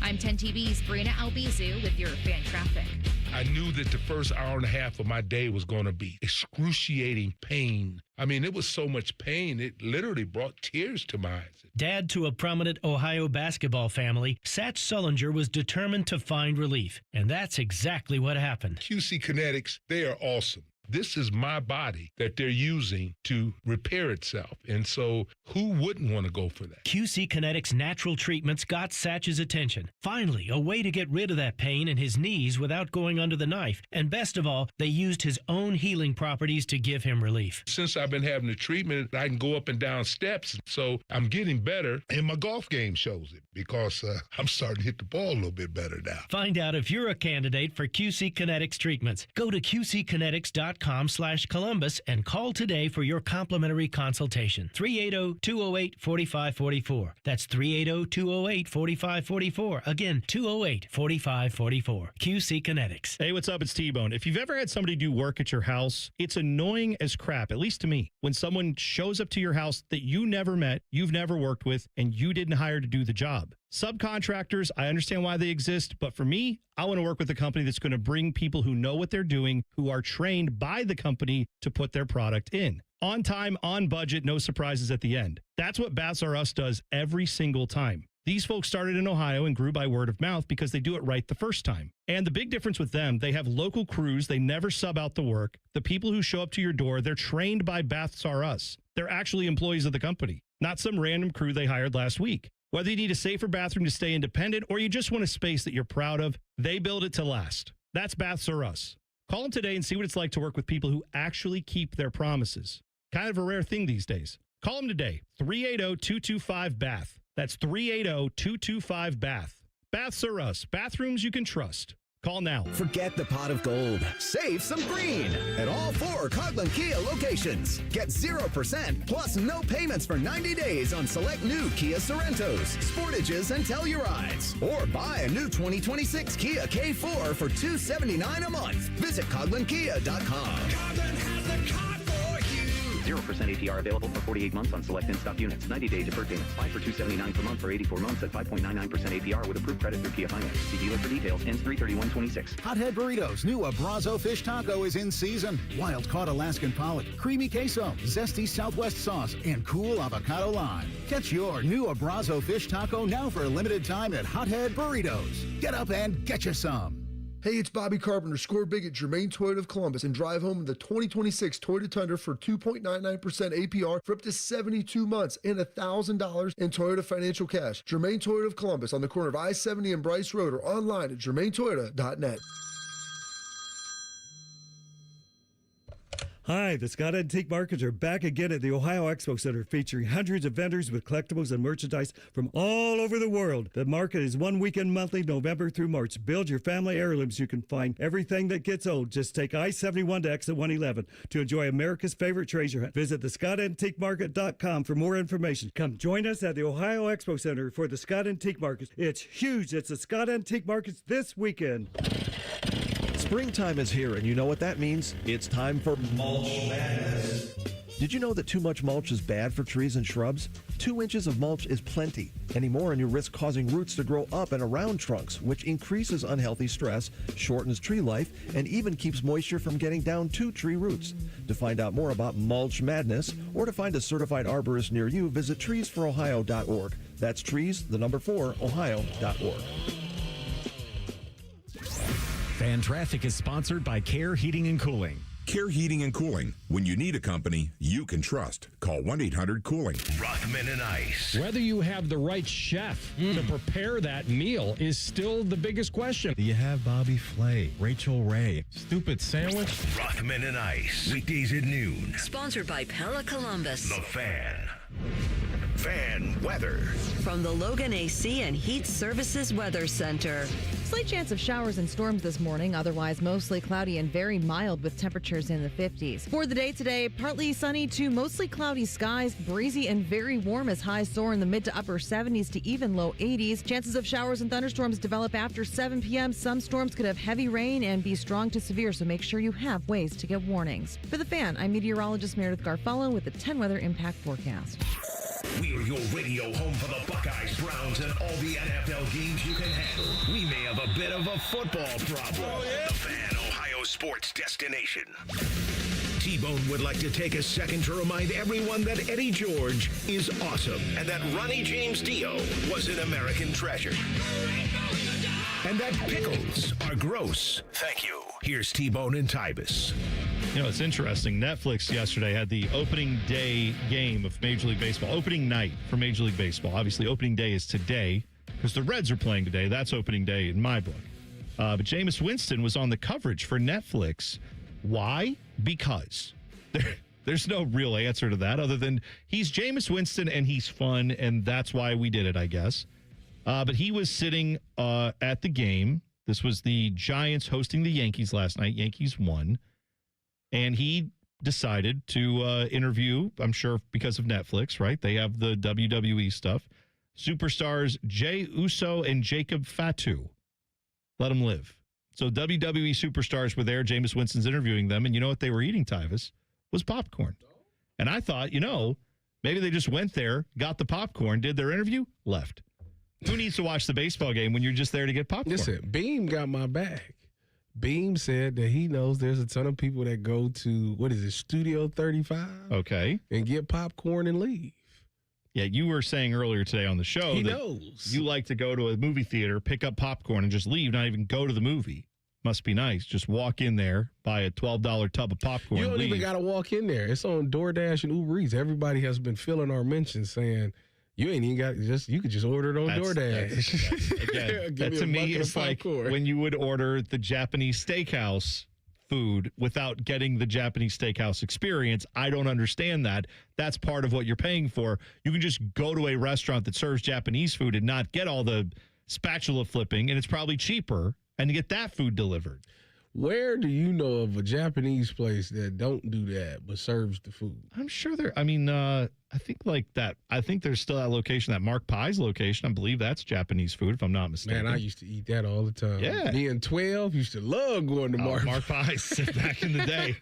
Speaker 4: I'm 10 TV's Brianna Albizu with your fan traffic.
Speaker 9: I knew that the first hour and a half of my day was going to be excruciating pain. I mean, it was so much pain, it literally brought tears to my eyes.
Speaker 10: Dad to a prominent Ohio basketball family, Satch Sullinger was determined to find relief, and that's exactly what happened.
Speaker 9: QC Kinetics, they are awesome. This is my body that they're using to repair itself. And so who wouldn't want to go for that?
Speaker 10: QC Kinetics natural treatments got Satch's attention. Finally, a way to get rid of that pain in his knees without going under the knife. And best of all, they used his own healing properties to give him relief.
Speaker 9: Since I've been having the treatment, I can go up and down steps. So I'm getting better. And my golf game shows it because I'm starting to hit the ball a little bit better now.
Speaker 10: Find out if you're a candidate for QC Kinetics treatments. Go to qckinetics.com/Columbus and call today for your complimentary consultation. 380-208-4544. That's 380-208-4544. Again, 208-4544. QC Kinetics.
Speaker 7: Hey, what's up? It's T-Bone. If you've ever had somebody do work at your house, it's annoying as crap, at least to me, when someone shows up to your house that you never met, you've never worked with, and you didn't hire to do the job. Subcontractors, I understand why they exist, but for me, I want to work with a company that's going to bring people who know what they're doing, who are trained by the company to put their product in. On time, on budget, no surprises at the end. That's what Baths R Us does every single time. These folks started in Ohio and grew by word of mouth because they do it right the first time. And the big difference with them, they have local crews. They never sub out the work. The people who show up to your door, they're trained by Baths R Us. They're actually employees of the company, not some random crew they hired last week. Whether you need a safer bathroom to stay independent or you just want a space that you're proud of, they build it to last. That's Baths R Us. Call them today and see what it's like to work with people who actually keep their promises. Kind of a rare thing these days. Call them today, 380-225-BATH. That's 380-225-BATH. Baths R Us, bathrooms you can trust. Call now.
Speaker 22: Forget the pot of gold. Save some green at all 4 Coghlan Kia locations. Get 0% plus no payments for 90 days on select new Kia Sorentos, Sportages, and Tellurides. Or buy a new 2026 Kia K4 for $279 a month. Visit CoglanKia.com. Coghlan has the car for you.
Speaker 11: 0% APR available for 48 months on select in-stock units. 90-day deferred payments. 5 for $279 per month for 84 months at 5.99% APR with approved credit through Kia Finance. See dealer for details. Ends 3/31/26.
Speaker 12: Hothead Burritos' new Abrazo fish taco is in season. Wild-caught Alaskan pollock, creamy queso, zesty Southwest sauce, and cool avocado lime. Catch your new Abrazo fish taco now for a limited time at Hothead Burritos. Get up and get you some.
Speaker 13: Hey, it's Bobby Carpenter. Score big at Germain Toyota of Columbus and drive home the 2026 Toyota Tundra for 2.99% APR for up to 72 months and $1,000 in Toyota financial cash. Germain Toyota of Columbus on the corner of I-70 and Bryce Road or online at germaintoyota.net.
Speaker 15: Hi, the Scott Antique Markets are back again at the Ohio Expo Center, featuring hundreds of vendors with collectibles and merchandise from all over the world. The market is one weekend monthly, November through March. Build your family heirlooms. You can find everything that gets old. Just take I-71 to exit 111 to enjoy America's favorite treasure hunt. Visit thescottantiquemarket.com for more information. Come join us at the Ohio Expo Center for the Scott Antique Markets. It's huge. It's the Scott Antique Markets this weekend.
Speaker 17: Springtime is here, and you know what that means. It's time for mulch madness. Did you know that too much mulch is bad for trees and shrubs? 2 inches of mulch is plenty. Any more and you risk causing roots to grow up and around trunks, which increases unhealthy stress, shortens tree life, and even keeps moisture from getting down to tree roots. To find out more about mulch madness or to find a certified arborist near you, visit treesforohio.org. That's trees4ohio.org.
Speaker 18: Fan Traffic is sponsored by Care Heating and Cooling.
Speaker 19: Care Heating and Cooling. When you need a company you can trust, call 1-800-COOLING.
Speaker 6: Rothman and Ice.
Speaker 20: Whether you have the right chef to prepare that meal is still the biggest question.
Speaker 21: Do you have Bobby Flay, Rachel Ray, stupid sandwich?
Speaker 6: Rothman and Ice. Weekdays at noon.
Speaker 5: Sponsored by Pella Columbus.
Speaker 6: The Fan. Fan weather.
Speaker 5: From the Logan AC and Heat Services Weather Center.
Speaker 23: Slight chance of showers and storms this morning, otherwise mostly cloudy and very mild with temperatures in the 50s. For the day today, partly sunny to mostly cloudy skies, breezy and very warm as highs soar in the mid to upper 70s to even low 80s. Chances of showers and thunderstorms develop after 7 p.m. Some storms could have heavy rain and be strong to severe, so make sure you have ways to get warnings. For the Fan, I'm meteorologist Meredith Garfalo with the 10 Weather Impact Forecast.
Speaker 6: We're your radio home for the Buckeyes, Browns, and all the NFL games you can handle. We may have a bit of a football problem. Oh, yeah? The Fan, Ohio sports destination. T-Bone would like to take a second to remind everyone that Eddie George is awesome and that Ronnie James Dio was an American treasure. And that pickles are gross. Thank you. Here's T-Bone and Tyvis.
Speaker 7: You know, it's interesting. Netflix yesterday had the opening day game of Major League Baseball. Opening night for Major League Baseball. Obviously, opening day is today because the Reds are playing today. That's opening day in my book. But Jameis Winston was on the coverage for Netflix. Why? Because there's no real answer to that other than he's Jameis Winston and he's fun, and that's why we did it, I guess. But he was sitting at the game. This was the Giants hosting the Yankees last night. Yankees won. And he decided to interview, I'm sure because of Netflix, right? They have the WWE stuff. Superstars Jey Uso and Jacob Fatu. Let them live. So WWE superstars were there. Jameis Winston's interviewing them. And you know what they were eating, Tyvis? Was popcorn. And I thought, maybe they just went there, got the popcorn, did their interview, left. Who needs to watch the baseball game when you're just there to get popcorn?
Speaker 8: Listen, Beam got my back. Beam said that he knows there's a ton of people that go to, Studio 35?
Speaker 7: Okay.
Speaker 8: And get popcorn and leave.
Speaker 7: Yeah, you were saying earlier today on the show
Speaker 8: He
Speaker 7: that
Speaker 8: knows.
Speaker 7: you like to go to a movie theater, pick up popcorn, and just leave, not even go to the movie. Must be nice. Just walk in there, buy a $12 tub of popcorn,
Speaker 8: You don't
Speaker 7: leave.
Speaker 8: even got to walk in there. It's on DoorDash and Uber Eats. Everybody has been filling our mentions saying, you ain't even got you could just order it on DoorDash.
Speaker 7: Again,
Speaker 8: Give
Speaker 7: that to
Speaker 8: a
Speaker 7: me
Speaker 8: bucket
Speaker 7: is
Speaker 8: of
Speaker 7: like
Speaker 8: popcorn.
Speaker 7: when you would order the Japanese steakhouse food without getting the Japanese steakhouse experience. I don't understand that. That's part of what you're paying for. You can just go to a restaurant that serves Japanese food and not get all the spatula flipping, and it's probably cheaper, and get that food delivered.
Speaker 8: Where do you know of a Japanese place that don't do that but serves the food?
Speaker 7: I'm sure I think like that. I think there's still that location, that Mark Pie's location. I believe that's Japanese food, if I'm not mistaken.
Speaker 8: Man, I used to eat that all the time.
Speaker 7: Yeah.
Speaker 8: Me and 12 used to love going to Mark
Speaker 7: Pie's back in the day.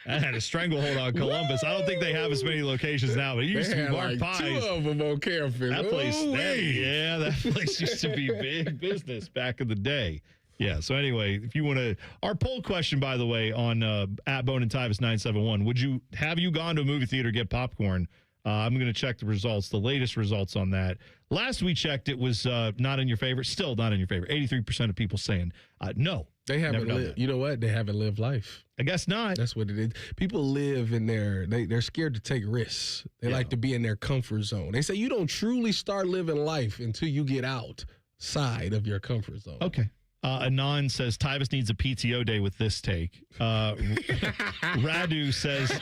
Speaker 7: I had a stranglehold on Columbus. I don't think they have as many locations now, but it used to be Mark Pie's.
Speaker 8: Two of them on Carefield.
Speaker 7: That place, that place used to be big business back in the day. Yeah, so anyway, if you want to, our poll question, by the way, on at Bone and Tyvis 971, have you gone to a movie theater to get popcorn? I'm going to check the results, the latest results on that. Last we checked, it was not in your favor, still not in your favor. 83% of people saying no.
Speaker 8: They haven't lived. You know what? They haven't lived life.
Speaker 7: I guess not.
Speaker 8: That's what it is. People live in they're scared to take risks. They like to be in their comfort zone. They say you don't truly start living life until you get outside of your comfort zone.
Speaker 7: Okay. Anon says Tyvis needs a PTO day with this take. Radu says,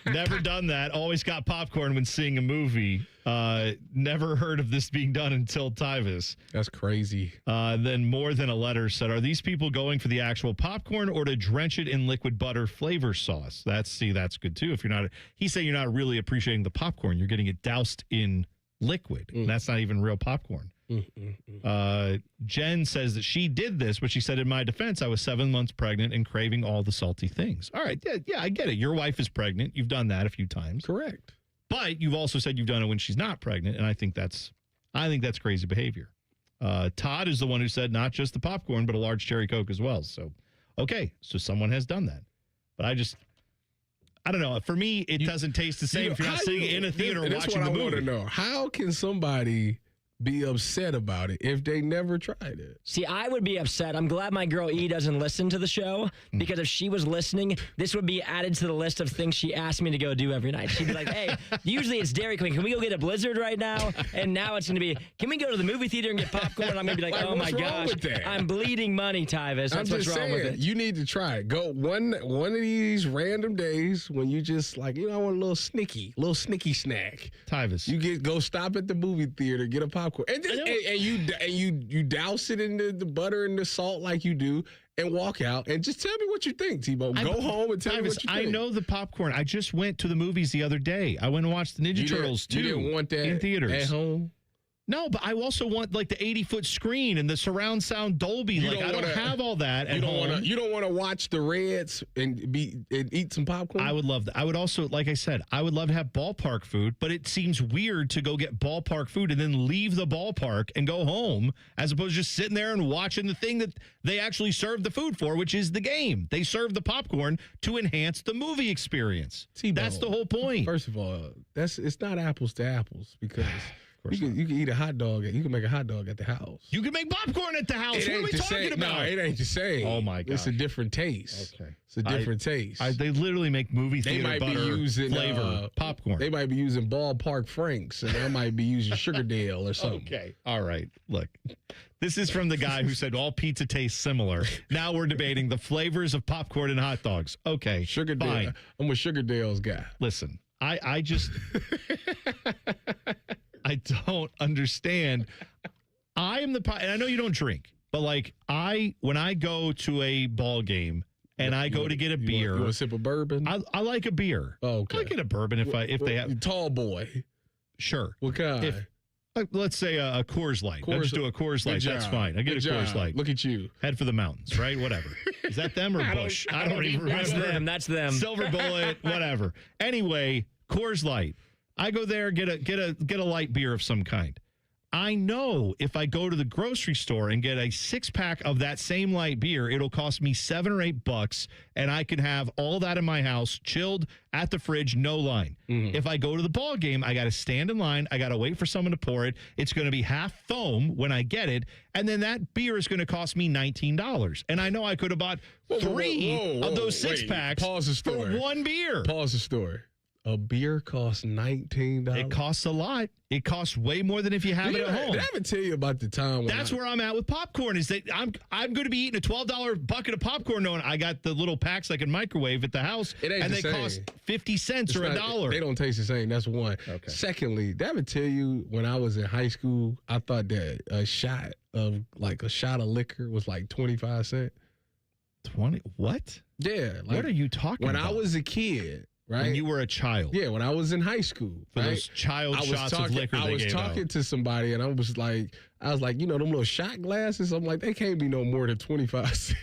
Speaker 7: never done that. Always got popcorn when seeing a movie. Never heard of this being done until Tyvis.
Speaker 8: That's crazy.
Speaker 7: Then More Than a Letter said, are these people going for the actual popcorn or to drench it in liquid butter flavor sauce? That's good too. If he's saying you're not really appreciating the popcorn. You're getting it doused in liquid. That's not even real popcorn. Jen says that she did this, but she said, in my defense, I was 7 months pregnant and craving all the salty things. All right. Yeah, I get it. Your wife is pregnant. You've done that a few times.
Speaker 8: Correct.
Speaker 7: But you've also said you've done it when she's not pregnant. And I think that's crazy behavior. Todd is the one who said not just the popcorn, but a large cherry Coke as well. So, okay. So someone has done that. But I don't know. For me, it doesn't taste the same if you're not sitting in a theater watching the movie.
Speaker 8: I want to know. How can somebody be upset about it if they never tried it?
Speaker 2: See, I would be upset. I'm glad my girl E doesn't listen to the show, because if she was listening, this would be added to the list of things she asked me to go do every night. She'd be like, hey, usually it's Dairy Queen. Can we go get a Blizzard right now? And now it's going to be, can we go to the movie theater and get popcorn? And I'm going to be like, oh my gosh, I'm bleeding money, Tyvis. That's what's wrong with it.
Speaker 8: You need to try it. Go one of these random days when you just like, I want a little snicky snack.
Speaker 7: Tyvis.
Speaker 8: Go stop at the movie theater, get a popcorn. And you douse it in the butter and the salt like you do, and walk out and just tell me what you think, T-Bone. Go home and tell me what you think.
Speaker 7: I know the popcorn. I just went to the movies the other day. I went and watched the Ninja Turtles 2
Speaker 8: You didn't want that
Speaker 7: in theaters
Speaker 8: at home?
Speaker 7: No, but I also want like the 80-foot screen and the surround sound Dolby. I don't have all that at home.
Speaker 8: You don't want to watch the Reds and eat some popcorn?
Speaker 7: I would love that. I would also, like I said, I would love to have ballpark food, but it seems weird to go get ballpark food and then leave the ballpark and go home, as opposed to just sitting there and watching the thing that they actually serve the food for, which is the game. They serve the popcorn to enhance the movie experience.
Speaker 8: T-Bone,
Speaker 7: that's the whole point.
Speaker 8: First of all, it's not apples to apples, because
Speaker 7: course
Speaker 8: You can eat a hot dog. You can make a hot dog at the house.
Speaker 7: You can make popcorn at the house. What are we talking about?
Speaker 8: No, it ain't the same.
Speaker 7: Oh, my God.
Speaker 8: It's a different taste.
Speaker 7: Okay.
Speaker 8: It's a different taste.
Speaker 7: They literally make movie theater butter flavor popcorn.
Speaker 8: They might be using Ballpark Franks, and I might be using Sugardale or something.
Speaker 7: Okay. All right. Look, this is from the guy who said all pizza tastes similar. Now we're debating the flavors of popcorn and hot dogs. Okay.
Speaker 8: Sugardale.
Speaker 7: Fine.
Speaker 8: I'm a Sugardale's guy.
Speaker 7: Listen, I just I don't understand. I am and I know you don't drink, but like when I go to a ball game and I go to get a beer,
Speaker 8: you want a sip of bourbon?
Speaker 7: I like a beer.
Speaker 8: Oh, okay.
Speaker 7: I get a bourbon if they have
Speaker 8: tall boy.
Speaker 7: Sure.
Speaker 8: What kind?
Speaker 7: Let's say a Coors Light. I'll just do a Coors Light. That's fine. I get a Coors Light.
Speaker 8: Look at you.
Speaker 7: Head for the mountains, right? Whatever. Is that them or Bush? I don't even remember.
Speaker 2: That's them.
Speaker 7: Silver Bullet, whatever. Anyway, Coors Light. I go there, get a light beer of some kind. I know if I go to the grocery store and get a 6-pack of that same light beer, it'll cost me $7 or $8, and I can have all that in my house, chilled at the fridge, no line.
Speaker 8: Mm-hmm.
Speaker 7: If I go to the ball game, I got to stand in line. I got to wait for someone to pour it. It's going to be half foam when I get it, and then that beer is going to cost me $19. And I know I could have bought three of those 6-packs for one beer.
Speaker 8: Pause the story. A beer costs $19.
Speaker 7: It costs a lot. It costs way more than if you have it at home.
Speaker 8: Did I ever tell you about the time?
Speaker 7: That's where I'm at with popcorn. Is that I'm going to be eating a $12 bucket of popcorn, knowing I got the little packs I can microwave at the house, and they cost 50 cents or $1.
Speaker 8: They don't taste the same. That's one.
Speaker 7: Okay.
Speaker 8: Secondly, did I ever tell you when I was in high school, I thought that a shot of liquor was like 25 cents.
Speaker 7: 20? What?
Speaker 8: Yeah.
Speaker 7: What are you talking about?
Speaker 8: When I was a kid. Right?
Speaker 7: When you were a child.
Speaker 8: Yeah, when I was in high school.
Speaker 7: For those child shots of liquor
Speaker 8: I was talking to somebody, and I was like, them little shot glasses. I'm like, they can't be no more than 25 cents.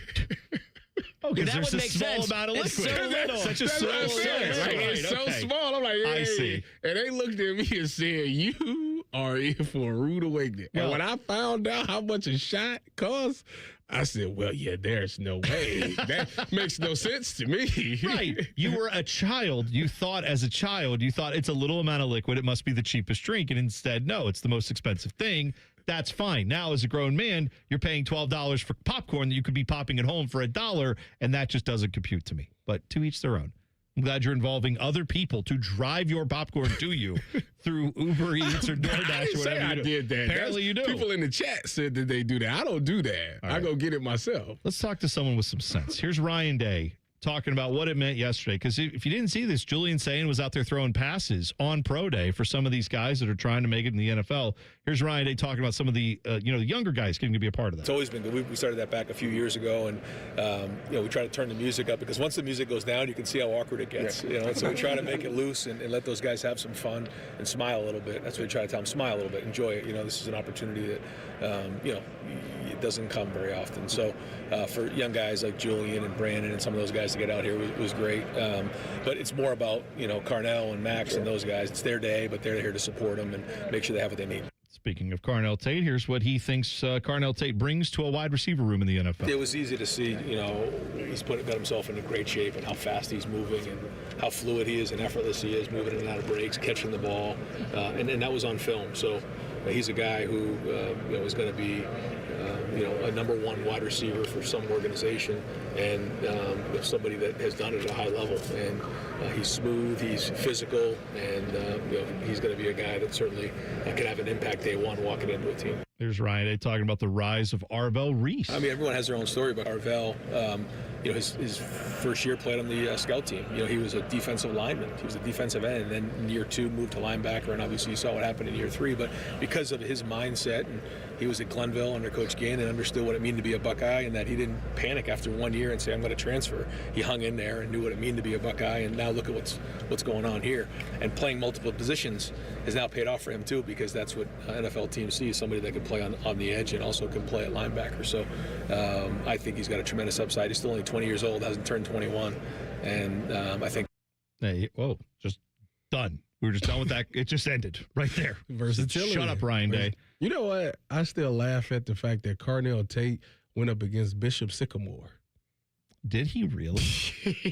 Speaker 7: Okay, there's a small amount of liquid.
Speaker 2: So little.
Speaker 7: Such a small sense.
Speaker 8: Right, it's so small. I'm like, hey.
Speaker 7: I see.
Speaker 8: And they looked at me and said, you are in for a rude awakening. And when I found out how much a shot costs, I said, well, yeah, there's no way. That makes no sense to me.
Speaker 7: Right. You were a child. You thought as a child, it's a little amount of liquid. It must be the cheapest drink. And instead, no, it's the most expensive thing. That's fine. Now, as a grown man, you're paying $12 for popcorn that you could be popping at home for $1, and that just doesn't compute to me. But to each their own. I'm glad you're involving other people to drive your popcorn to you through Uber Eats or DoorDash or whatever.
Speaker 8: I did that.
Speaker 7: Apparently you do.
Speaker 8: People in the chat said that they do that. I don't do that. I go get it myself.
Speaker 7: Let's talk to someone with some sense. Here's Ryan Day talking about what it meant yesterday. Because if you didn't see this, Julian Sayin was out there throwing passes on pro day for some of these guys that are trying to make it in the NFL. Here's Ryan Day talking about some of the the younger guys getting to be a part of that.
Speaker 3: It's always been good. We started that back a few years ago, and we try to turn the music up because once the music goes down, you can see how awkward it gets. Yeah. So we try to make it loose and let those guys have some fun and smile a little bit. That's what we try to tell them: smile a little bit, enjoy it. This is an opportunity that it doesn't come very often. So for young guys like Julian and Brandon and some of those guys to get out here was great. But it's more about Carnell and Max and those guys. It's their day, but they're here to support them and make sure they have what they need.
Speaker 7: Speaking of Carnell Tate, here's what he thinks Carnell Tate brings to a wide receiver room in the NFL.
Speaker 3: It was easy to see, he's got himself into great shape and how fast he's moving and how fluid he is and effortless he is, moving in and out of breaks, catching the ball, and that was on film. So he's a guy who is going to be a number one wide receiver for some organization, and somebody that has done it at a high level. And he's smooth, he's physical, and he's going to be a guy that certainly can have an impact day one walking into a team.
Speaker 7: There's Ryan Day talking about the rise of Arvell Reese.
Speaker 3: I mean, everyone has their own story about Arvell. His first year played on the scout team. He was a defensive lineman. He was a defensive end, and then in year 2 moved to linebacker, and obviously you saw what happened in year 3. But because of his mindset, and he was at Glenville under Coach Gann and understood what it meant to be a Buckeye, and that he didn't panic after 1 year and say, I'm going to transfer. He hung in there and knew what it meant to be a Buckeye, and now look at what's going on here. And playing multiple positions has now paid off for him too, because that's what NFL teams see, somebody that can play on the edge and also can play at linebacker. So I think he's got a tremendous upside. He's still only 20 years old, hasn't turned 21, and I think.
Speaker 7: Hey, just done. We were just done with that. It just ended right there.
Speaker 8: Versatility.
Speaker 7: Shut up, Ryan Day.
Speaker 8: You know what? I still laugh at the fact that Carnell Tate went up against Bishop Sycamore.
Speaker 7: Did he really?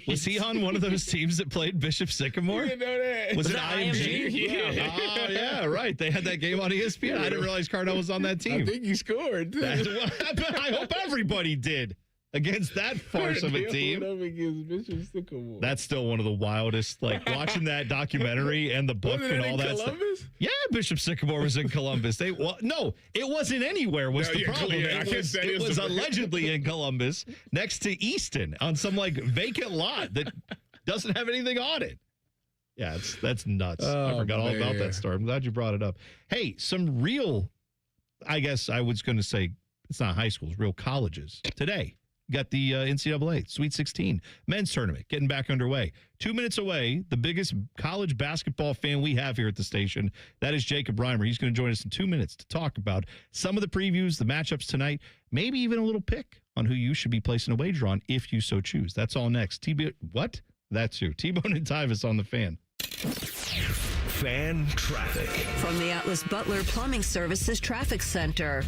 Speaker 7: Was he on one of those teams that played Bishop Sycamore?
Speaker 8: You didn't know that.
Speaker 7: Was it IMG?
Speaker 8: Yeah.
Speaker 7: Oh, yeah, right. They had that game on ESPN. I didn't realize Cardell was on that team.
Speaker 8: I think he scored.
Speaker 7: That's what happened. I hope everybody did against that farce of a team. That's still one of the wildest, like watching that documentary and the book and all that stuff. Yeah, Bishop Sycamore was in Columbus. No, it wasn't anywhere was the problem. It was allegedly in Columbus next to Easton on some like vacant lot that doesn't have anything on it. Yeah, that's nuts. I forgot all about that story. I'm glad you brought it up. Hey, some real, I guess I was going to say, it's not high schools, real colleges today. Got the NCAA Sweet 16 men's tournament getting back underway. 2 minutes away, the biggest college basketball fan we have here at the station, that is Jacob Reimer. He's going to join us in 2 minutes to talk about some of the previews, the matchups tonight, maybe even a little pick on who you should be placing a wager on if you so choose. That's all next. What? That's who. T-Bone and Tyvis on the Fan.
Speaker 6: Fan traffic.
Speaker 5: From the Atlas Butler Plumbing Services Traffic Center.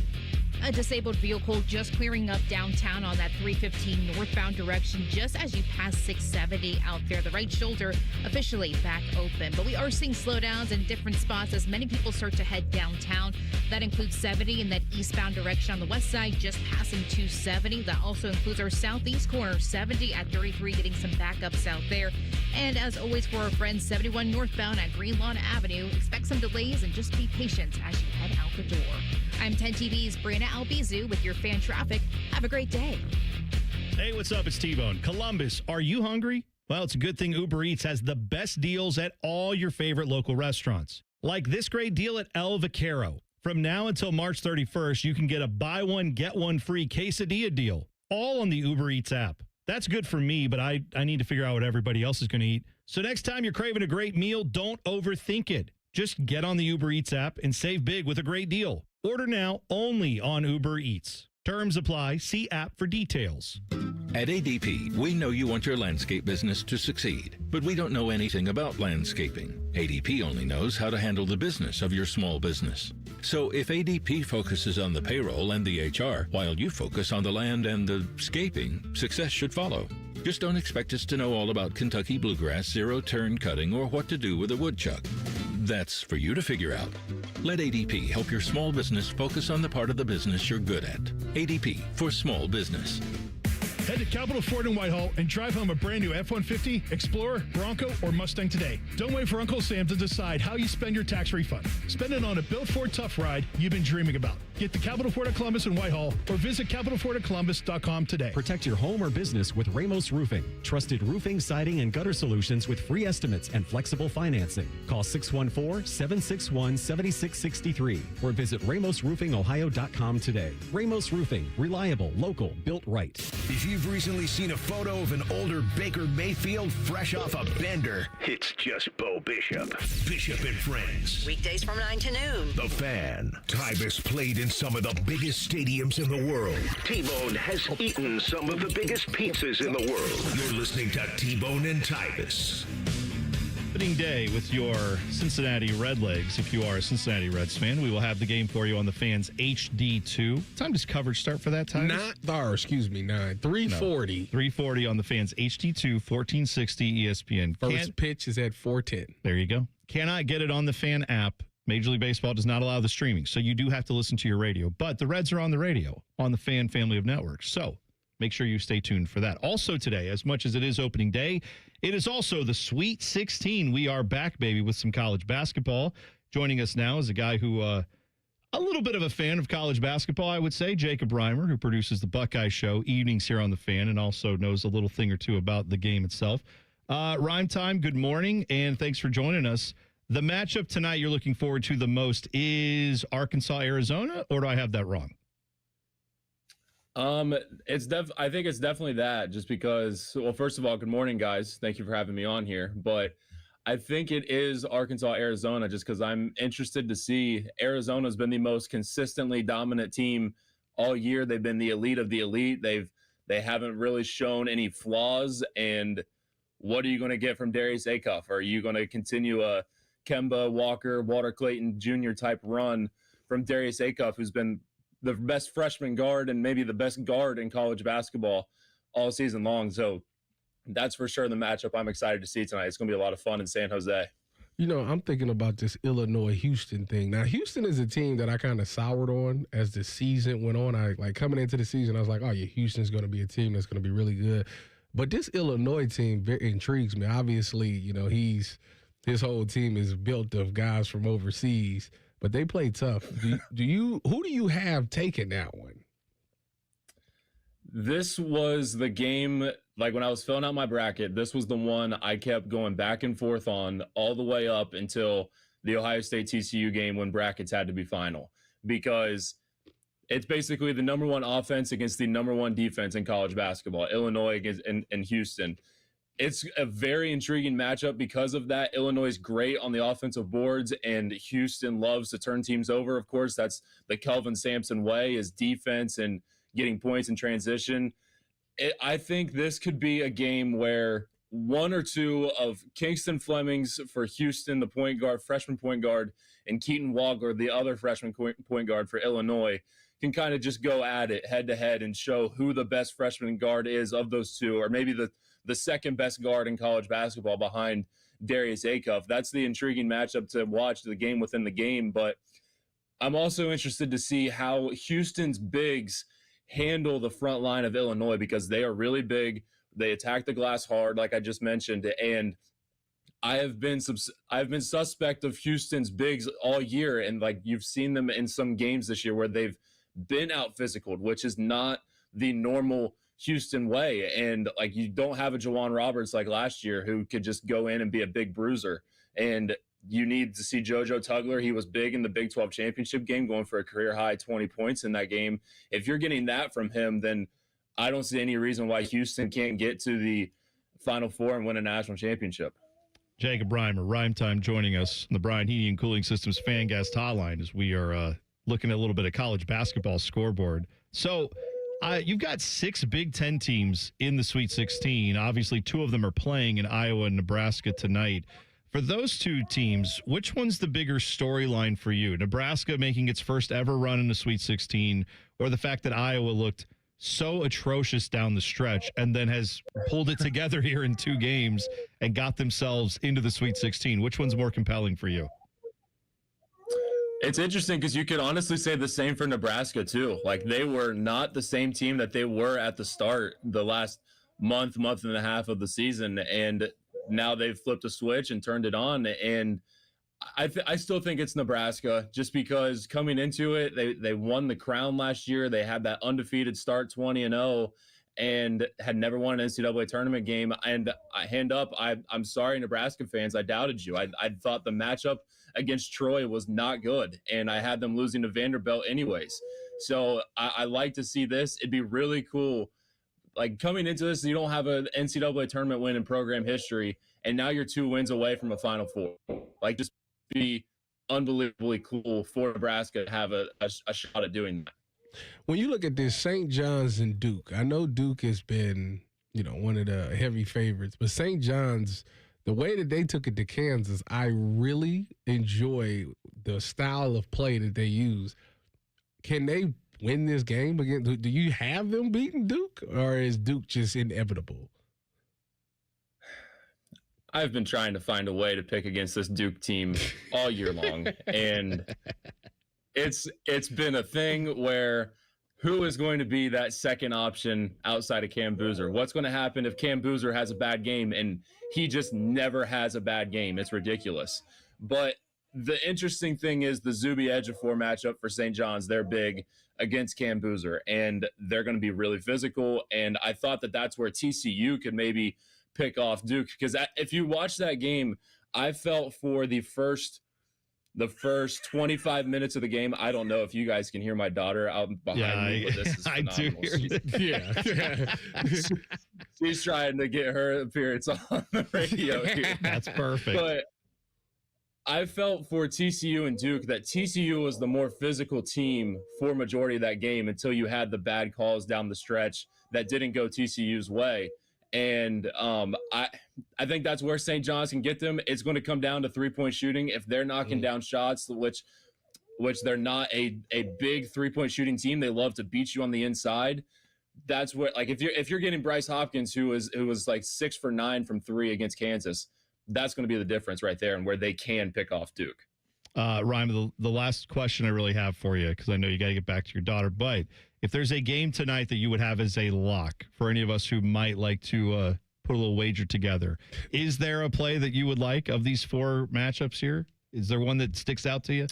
Speaker 4: A disabled vehicle just clearing up downtown on that 315 northbound direction just as you pass 670 out there. The right shoulder officially back open. But we are seeing slowdowns in different spots as many people start to head downtown. That includes 70 in that eastbound direction on the west side, just passing 270. That also includes our southeast corner, 70 at 33, getting some backups out there. And as always for our friends, 71 northbound at Green Lawn Avenue. Expect some delays and just be patient as you head out the door. I'm 10 TV's Brianna Albizu with your fan traffic. Have a great day.
Speaker 7: Hey, what's up? It's T-Bone. Columbus, are you hungry? Well, it's a good thing Uber Eats has the best deals at all your favorite local restaurants. Like this great deal at El Vaquero. From now until March 31st, you can get a buy one, get one free quesadilla deal, all on the Uber Eats app. That's good for me, but I need to figure out what everybody else is going to eat. So next time you're craving a great meal, don't overthink it. Just get on the Uber Eats app and save big with a great deal. Order now only on Uber Eats. Terms apply. See app for details.
Speaker 1: At ADP, we know you want your landscape business to succeed, but we don't know anything about landscaping. ADP only knows how to handle the business of your small business. So if ADP focuses on the payroll and the HR, while you focus on the land and the scaping, success should follow. Just don't expect us to know all about Kentucky bluegrass, zero-turn cutting, or what to do with a woodchuck. That's for you to figure out. Let ADP help your small business focus on the part of the business you're good at. ADP for small business.
Speaker 14: Head to Capital Ford in Whitehall and drive home a brand new F-150, Explorer, Bronco, or Mustang today. Don't wait for Uncle Sam to decide how you spend your tax refund. Spend it on a Built Ford Tough Ride you've been dreaming about. Get to Capital Ford at Columbus in Whitehall or visit CapitalFordAtColumbus.com today.
Speaker 18: Protect your home or business with Ramos Roofing. Trusted roofing, siding, and gutter solutions with free estimates and flexible financing. Call 614-761-7663 or visit RamosRoofingOhio.com today. Ramos Roofing. Reliable, local, built right.
Speaker 6: If you've recently seen a photo of an older Baker Mayfield fresh off a bender, it's just Bo Bishop. Bishop and Friends.
Speaker 5: Weekdays from 9 to noon.
Speaker 6: The Fan. Tyvis played in some of the biggest stadiums in the world. T-Bone has eaten some of the biggest pizzas in the world. You're listening to T-Bone and Tyvis.
Speaker 7: Opening day with your Cincinnati Redlegs. If you are a Cincinnati Reds fan, we will have the game for you on the Fans HD2. What time does coverage start for that time?
Speaker 8: 3:40.
Speaker 7: 3:40 on the Fans HD2, 1460 ESPN.
Speaker 8: First pitch is at 4:10.
Speaker 7: There you go. Cannot get it on the Fan app. Major League Baseball does not allow the streaming, so you do have to listen to your radio. But the Reds are on the radio on the Fan family of networks. So make sure you stay tuned for that. Also today, as much as it is opening day, it is also the Sweet 16. We are back, baby, with some college basketball. Joining us now is a guy who, a little bit of a fan of college basketball, I would say, Jacob Reimer, who produces the Buckeye Show evenings here on the Fan and also knows a little thing or two about the game itself. Rhyme time, good morning, and thanks for joining us. The matchup tonight you're looking forward to the most is Arkansas-Arizona, or do I have that wrong?
Speaker 16: I think it's definitely that, just because, well, first of all, good morning, guys. Thank you for having me on here. But I think it is Arkansas-Arizona, just because I'm interested to see. Arizona's been the most consistently dominant team all year. They've been the elite of the elite. They haven't really shown any flaws. And what are you going to get from Darius Acuff? Are you going to continue a Kemba Walker, Walter Clayton Jr. type run from Darius Acuff, who's been the best freshman guard and maybe the best guard in college basketball all season long. So that's for sure the matchup I'm excited to see tonight. It's going to be a lot of fun in San Jose.
Speaker 8: You know, I'm thinking about this Illinois-Houston thing. Now, Houston is a team that I kind of soured on as the season went on. I like coming into the season, I was like, oh, yeah, Houston's going to be a team that's going to be really good. But this Illinois team intrigues me. Obviously, you know, his whole team is built of guys from overseas, but they play tough. Who do you have taking that one?
Speaker 16: This was the game, like when I was filling out my bracket, this was the one I kept going back and forth on all the way up until the Ohio State TCU game when brackets had to be final, because it's basically the number one offense against the number one defense in college basketball, Illinois against and Houston. It's a very intriguing matchup because of that. Illinois is great on the offensive boards, and Houston loves to turn teams over. Of course, that's the Kelvin Sampson way, is defense and getting points in transition. I think this could be a game where one or two of Kingston Flemings for Houston, the point guard, freshman point guard, and Keaton Walker, the other freshman point guard for Illinois, can kind of just go at it head to head and show who the best freshman guard is of those two, or maybe the second best guard in college basketball behind Darius Acuff. That's the intriguing matchup to watch, the game within the game. But I'm also interested to see how Houston's bigs handle the front line of Illinois, because they are really big. They attack the glass hard, like I just mentioned, and I've been suspect of Houston's bigs all year, and like you've seen them in some games this year where they've been out physicaled, which is not the normal Houston way. And like you don't have a Jawan Roberts like last year who could just go in and be a big bruiser. And you need to see JoJo Tugler. He was big in the Big 12 championship game, going for a career high 20 points in that game. If you're getting that from him, then I don't see any reason why Houston can't get to the Final Four and win a national championship.
Speaker 7: Jacob Reimer, Rhyme Time, joining us on the Brian Heating and Cooling Systems Fan Guest Hotline as we are looking at a little bit of college basketball scoreboard. So you've got 6 Big Ten teams in the Sweet 16. Obviously, 2 of them are playing in Iowa and Nebraska tonight. For those 2 teams, which one's the bigger storyline for you? Nebraska making its first ever run in the Sweet 16, or the fact that Iowa looked so atrocious down the stretch and then has pulled it together here in 2 games and got themselves into the Sweet 16? Which one's more compelling for you?
Speaker 16: It's interesting because you could honestly say the same for Nebraska too. Like, they were not the same team that they were at the start, the last month and a half of the season, and now they've flipped a switch and turned it on. And I still think it's Nebraska, just because coming into it, they won the crown last year. They had that undefeated start, 20-0, and had never won an NCAA tournament game. And I'm sorry, Nebraska fans, I doubted you. I thought the matchup against Troy was not good, and I had them losing to Vanderbilt anyways. So I like to see this. It'd be really cool. Like, coming into this, you don't have an NCAA tournament win in program history, and now you're 2 wins away from a Final Four. Like, just be unbelievably cool for Nebraska to have a shot at doing that.
Speaker 8: When you look at this, St. John's and Duke, I know Duke has been, one of the heavy favorites, but St. John's, the way that they took it to Kansas, I really enjoy the style of play that they use. Can they win this game again? Do you have them beating Duke, or is Duke just inevitable?
Speaker 16: I've been trying to find a way to pick against this Duke team all year long, and it's been a thing where who is going to be that second option outside of Cam Boozer? What's going to happen if Cam Boozer has a bad game? And he just never has a bad game. It's ridiculous. But the interesting thing is the Zuby Ejiofor matchup for St. John's. They're big against Cam Boozer, and they're going to be really physical. And I thought that that's where TCU could maybe pick off Duke, because if you watch that game, I felt for the first 25 minutes of the game. I don't know if you guys can hear my daughter out behind me, but this is phenomenal. She's trying to get her appearance on the radio here.
Speaker 7: That's perfect.
Speaker 16: But I felt for TCU and Duke that TCU was the more physical team for majority of that game until you had the bad calls down the stretch that didn't go TCU's way. And I think that's where St. John's can get them. It's going to come down to 3-point shooting. If they're knocking down shots, which they're not a big 3-point shooting team, they love to beat you on the inside. that's what, like, if you're getting Bryce Hopkins, who was like 6 for 9 from 3 against Kansas, that's going to be the difference right there, and where they can pick off Duke.
Speaker 7: Ryan, the last question I really have for you, because I know you got to get back to your daughter, but if there's a game tonight that you would have as a lock for any of us who might like to put a little wager together, is there a play that you would like of these 4 matchups here? Is there one that sticks out to you?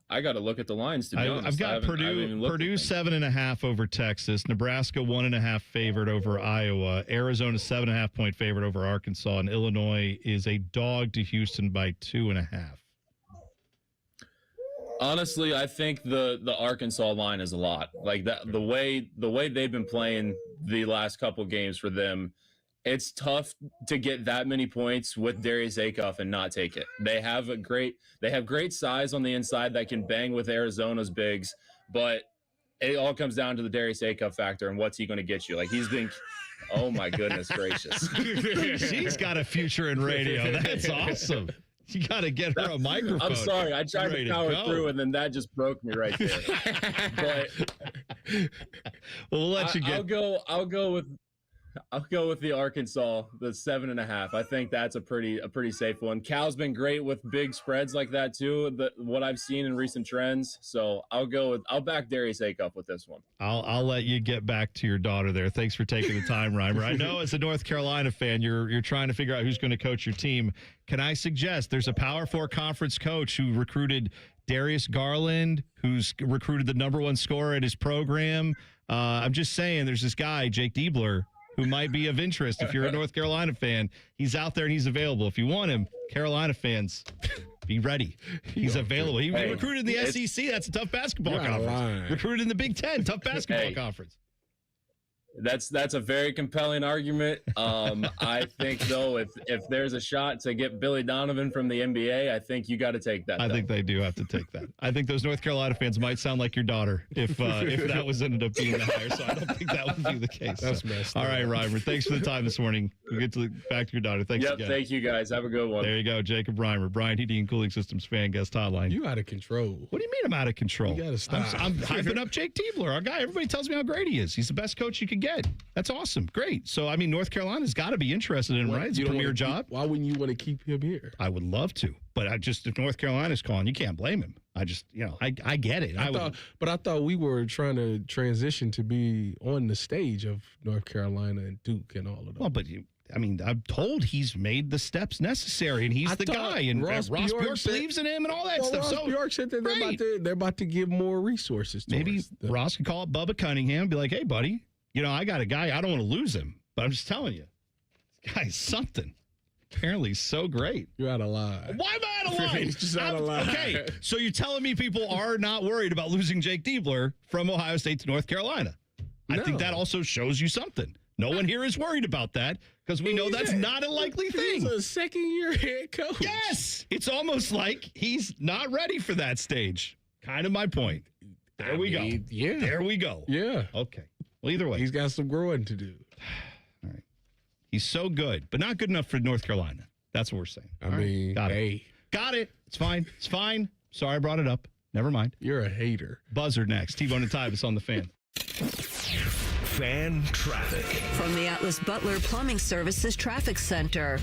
Speaker 16: I got to look at the lines, to be honest.
Speaker 7: I've got Purdue 7.5 over Texas, Nebraska 1.5 favored over Iowa, Arizona 7.5 point favorite over Arkansas, and Illinois is a dog to Houston by 2.5.
Speaker 16: Honestly, I think the Arkansas line is a lot. Like that, the way they've been playing the last couple games for them, it's tough to get that many points with Darius Acuff and not take it. They have great size on the inside that can bang with Arizona's bigs, but it all comes down to the Darius Acuff factor and what's he going to get you. Like he's been, oh my goodness gracious.
Speaker 7: She's got a future in radio. That's awesome. You got to get her a microphone.
Speaker 16: I'm sorry. I tried to power through, and then that just broke me right there. But
Speaker 7: well, we'll let you get.
Speaker 16: I'll go with the Arkansas, the 7.5. I think that's a pretty safe one. Cal's been great with big spreads like that too. What I've seen in recent trends. So I'll back Darius Acuff with this one.
Speaker 7: I'll let you get back to your daughter there. Thanks for taking the time, Reimer. I know as a North Carolina fan, you're trying to figure out who's going to coach your team. Can I suggest there's a Power 4 conference coach who recruited Darius Garland, who's recruited the #1 scorer at his program. I'm just saying, there's this guy, Jake Diebler, who might be of interest if you're a North Carolina fan. He's out there and he's available. If you want him, Carolina fans, be ready. He's available. He recruited in the SEC. That's a tough basketball conference. Recruited in the Big Ten. Tough basketball conference.
Speaker 16: That's a very compelling argument. I think, though, if there's a shot to get Billy Donovan from the NBA, I think you got to take that.
Speaker 7: I think they do have to take that. I think those North Carolina fans might sound like your daughter if that was ended up being the higher. So I don't think that would be the case.
Speaker 8: That's messed
Speaker 7: up. All right, Reimer. Thanks for the time this morning. We'll get back to your daughter. Thanks again.
Speaker 16: Thank you, guys. Have a good one.
Speaker 7: There you go. Jacob Reimer, Bryant Heating and Cooling Systems fan guest hotline.
Speaker 8: You out of control.
Speaker 7: What do you mean I'm out of control?
Speaker 8: You got to stop.
Speaker 7: I'm hyping up Jake Diebler, our guy. Everybody tells me how great he is. He's the best coach you could get. That's awesome. Great. So, I mean, North Carolina's got to be interested in him, right? It's a premier job.
Speaker 8: Why wouldn't you want to keep him here?
Speaker 7: I would love to. But if North Carolina's calling, you can't blame him. I get it.
Speaker 8: But I thought we were trying to transition to be on the stage of North Carolina and Duke and all of that.
Speaker 7: Well, but I'm told he's made the steps necessary, and he's the guy. And Ross Bjork believes in him and all that stuff.
Speaker 8: Ross Bjork said that they're about to give more resources to
Speaker 7: Maybe Ross can call up Bubba Cunningham and be like, hey, buddy, I got a guy. I don't want to lose him, but I'm just telling you, this guy's something. Apparently, he's so great.
Speaker 8: You're out of line.
Speaker 7: Why am I out of line?
Speaker 8: He's just out of line.
Speaker 7: Okay, so you're telling me people are not worried about losing Jake Diebler from Ohio State to North Carolina? I think that also shows you something. No one here is worried about that because we know that's not a likely thing.
Speaker 8: He's a second-year head coach.
Speaker 7: Yes, it's almost like he's not ready for that stage. Kind of my point. There we go.
Speaker 8: Yeah.
Speaker 7: There we go.
Speaker 8: Yeah.
Speaker 7: Okay. Well, either way.
Speaker 8: He's got some growing to do.
Speaker 7: All right. He's so good, but not good enough for North Carolina. That's what we're saying.
Speaker 8: I mean,
Speaker 7: got it. It's fine. It's fine. Sorry I brought it up. Never mind.
Speaker 8: You're a hater.
Speaker 7: Buzzer next. T-Bone and Tyvis on the Fan.
Speaker 6: Fan traffic.
Speaker 5: From the Atlas Butler Plumbing Services Traffic Center.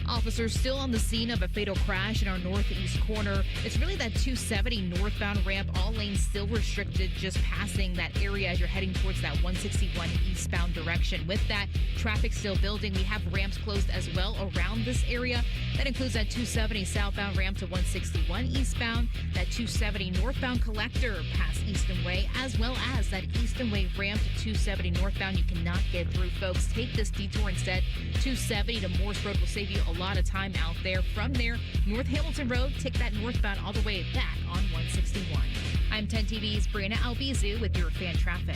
Speaker 4: Officers still on the scene of a fatal crash in our northeast corner. It's really that 270 northbound ramp. All lanes still restricted, just passing that area as you're heading towards that 161 eastbound direction. With that, traffic still building. We have ramps closed as well around this area. That includes that 270 southbound ramp to 161 eastbound, that 270 northbound collector past Easton Way, as well as that Easton Way ramp to 270 northbound. You cannot get through, folks. Take this detour instead. 270 to Morse Road will save you a lot of time out there. From there, North Hamilton Road, take that northbound all the way back on 161. I'm 10 TV's Brianna Albizu with your fan traffic.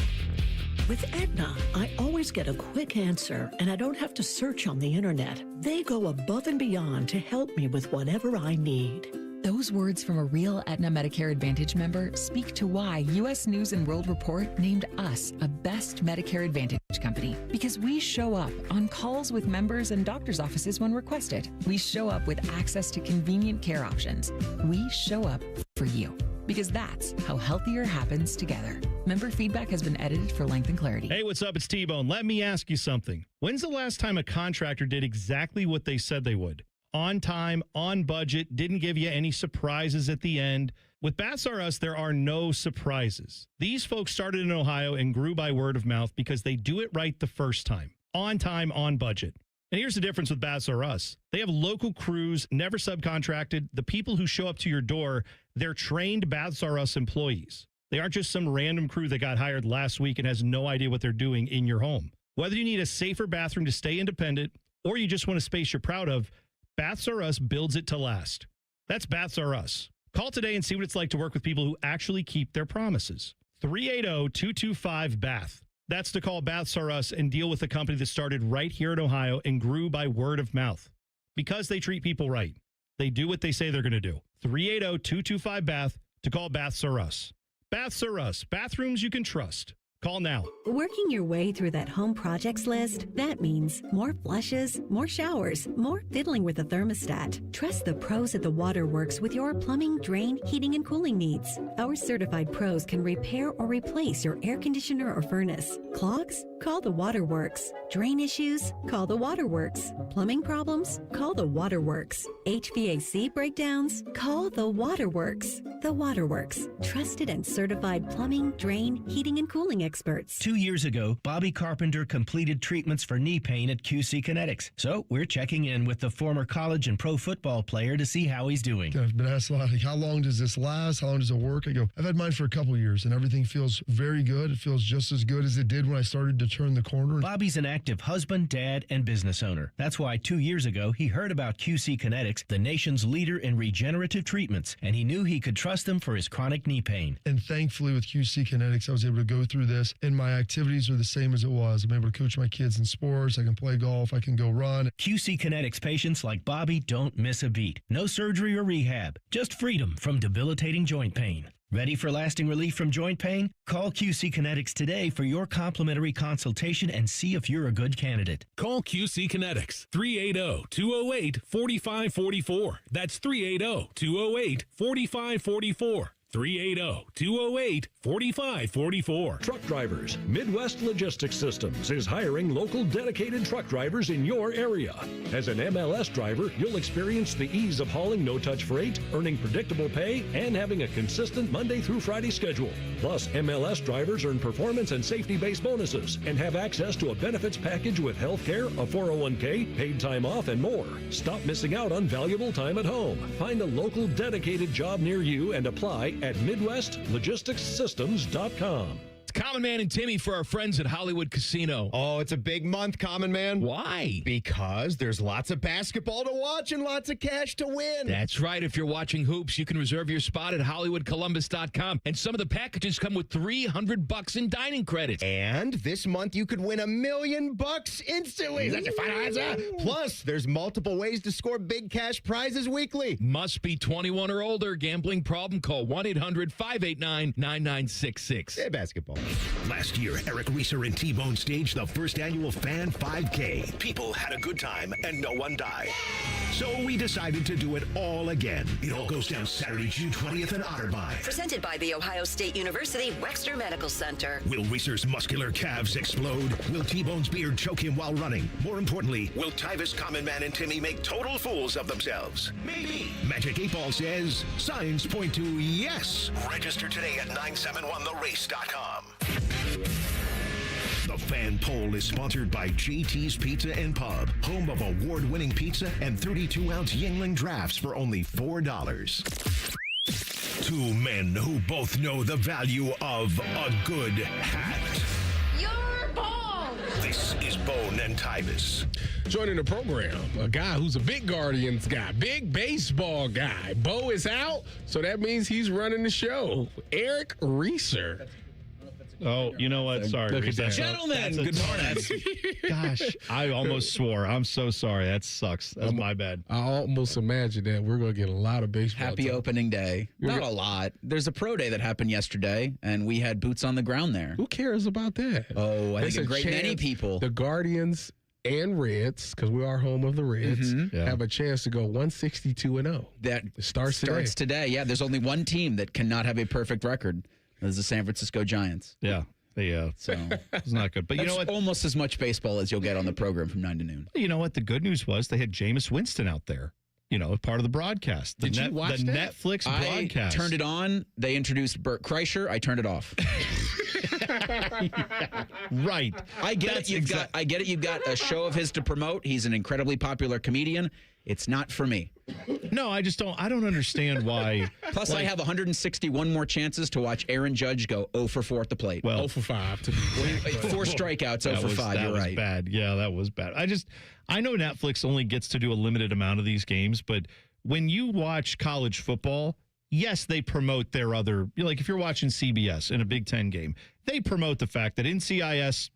Speaker 9: With Aetna, I always get a quick answer, and I don't have to search on the internet. They go above and beyond to help me with whatever I need.
Speaker 10: Those words from a real Aetna Medicare Advantage member speak to why U.S. News & World Report named us a best Medicare Advantage company. Because we show up on calls with members and doctor's offices when requested. We show up with access to convenient care options. We show up for you. because that's how healthier happens together. Member feedback has been edited for length and clarity.
Speaker 7: Hey, what's up? It's T-Bone. Let me ask you something. When's the last time a contractor did exactly what they said they would? On time, on budget, didn't give you any surprises at the end. With Baths R Us, there are no surprises. These folks started in Ohio and grew by word of mouth because they do it right the first time. On time, on budget. And here's the difference with Baths R Us. They have local crews, never subcontracted. The people who show up to your door, they're trained Baths R Us employees. They aren't just some random crew that got hired last week and has no idea what they're doing in your home. Whether you need a safer bathroom to stay independent or you just want a space you're proud of, Baths R Us builds it to last. That's Baths R Us. Call today and see what it's like to work with people who actually keep their promises. 380-225-BATH. That's to call Baths R Us and deal with a company that started right here in Ohio and grew by word of mouth. Because they treat people right. They do what they say they're going to do. 380-225-BATH to call Baths R Us. Baths R Us. Bathrooms you can trust. Call now.
Speaker 11: Working your way through that home projects list, that means more flushes, more showers, more fiddling with the thermostat. Trust the pros at the Waterworks with your plumbing, drain, heating, and cooling needs. Our certified pros can repair or replace your air conditioner or furnace. Clogs? Call the Waterworks. Drain issues? Call the Waterworks. Plumbing problems? Call the Waterworks. HVAC breakdowns? Call the Waterworks. The Waterworks. Trusted and certified plumbing, drain, heating, and cooling experts.
Speaker 12: 2 years ago, Bobby Carpenter completed treatments for knee pain at QC Kinetics. So we're checking in with the former college and pro football player to see how he's doing.
Speaker 13: I've been asked a lot, like, how long does this last? How long does it work? I go, I've had mine for a couple years, and everything feels very good. It feels just as good as it did when I started to turn the corner.
Speaker 12: Bobby's an active husband, dad, and business owner. That's why 2 years ago, he heard about QC Kinetics, the nation's leader in regenerative treatments, and he knew he could trust them for his chronic knee pain.
Speaker 13: And thankfully, with QC Kinetics, I was able to go through this, and my activities are the same as it was. I'm able to coach my kids in sports. I can play golf. I can go run.
Speaker 12: QC Kinetics patients like Bobby don't miss a beat. No surgery or rehab. Just freedom from debilitating joint pain. Ready for lasting relief from joint pain? Call QC Kinetics today for your complimentary consultation and see if you're a good candidate.
Speaker 22: Call QC Kinetics, 380-208-4544. That's 380-208-4544. 380-208-4544.
Speaker 24: Truck drivers. Midwest Logistics Systems is hiring local dedicated truck drivers in your area. As an MLS driver, you'll experience the ease of hauling no-touch freight, earning predictable pay, and having a consistent Monday through Friday schedule. Plus, MLS drivers earn performance and safety-based bonuses and have access to a benefits package with health care, a 401k, paid time off, and more. Stop missing out on valuable time at home. Find a local dedicated job near you and apply at MidwestLogisticsSystems.com.
Speaker 25: It's Common Man and Timmy for our friends at Hollywood Casino.
Speaker 26: Oh, it's a big month, Common Man.
Speaker 25: Why?
Speaker 26: Because there's lots of basketball to watch and lots of cash to win.
Speaker 25: That's right. If you're watching hoops, you can reserve your spot at HollywoodColumbus.com. And some of the packages come with $300 in dining credits.
Speaker 26: And this month you could win $1 million instantly. Is that your final answer? Plus, there's multiple ways to score big cash prizes weekly.
Speaker 25: Must be 21 or older. Gambling problem? Call 1-800-589-9966.
Speaker 26: Hey, basketball.
Speaker 6: Last year, Eric Reeser and T-Bone staged the first annual Fan 5K. People had a good time and no one died. So we decided to do it all again. It all goes down Saturday, June 20th in Otterbein.
Speaker 5: Presented by the Ohio State University Wexner Medical Center.
Speaker 6: Will Reeser's muscular calves explode? Will T-Bone's beard choke him while running? More importantly, will Tyvis, Common Man, and Timmy make total fools of themselves? Maybe. Magic 8 Ball says signs point to yes. Register today at 971therace.com. The Fan Poll is sponsored by JT's Pizza and Pub, home of award-winning pizza and 32-ounce Yingling drafts for only $4. Two men who both know the value of a good hat.
Speaker 4: You're bald!
Speaker 6: This is Bone and Tyvis.
Speaker 8: Joining the program, a guy who's a big Guardians guy, big baseball guy. Bo is out, so that means he's running the show. Eric Reeser.
Speaker 7: Oh, you know what? Sorry.
Speaker 25: Gentlemen, good morning.
Speaker 7: Gosh, I almost swore. I'm so sorry. That sucks. That's my bad.
Speaker 8: I almost imagine that we're going to get a lot of baseball.
Speaker 27: Happy opening day. Not a lot. There's a pro day that happened yesterday, and we had boots on the ground there.
Speaker 8: Who cares about that?
Speaker 27: Oh, I think a great many people.
Speaker 8: The Guardians and Reds, because we are home of the Reds, have a chance to go 162-0.
Speaker 27: That
Speaker 8: starts
Speaker 27: today. Yeah, there's only one team that cannot have a perfect record. That's the San Francisco Giants.
Speaker 7: Yeah.
Speaker 27: So
Speaker 7: it's not good. But you know what?
Speaker 27: Almost as much baseball as you'll get on the program from 9 to noon.
Speaker 7: You know what? The good news was they had Jameis Winston out there. Part of the broadcast.
Speaker 27: Did you watch
Speaker 8: that?
Speaker 7: Netflix broadcast.
Speaker 27: I turned it on. They introduced Bert Kreischer. I turned it off.
Speaker 7: Right.
Speaker 27: I get it. I get it. You've got a show of his to promote. He's an incredibly popular comedian. It's not for me.
Speaker 7: No, I just don't. I don't understand why.
Speaker 27: Plus, I have 161 more chances to watch Aaron Judge go 0 for 4 at the plate.
Speaker 7: Well,
Speaker 8: 0 for 5.
Speaker 27: 4 strikeouts, 0 for 5. You're right.
Speaker 7: Bad. Yeah, that was bad. I know Netflix only gets to do a limited amount of these games, but when you watch college football, yes, they promote their other. Like if you're watching CBS in a Big Ten game, they promote the fact that NCIS.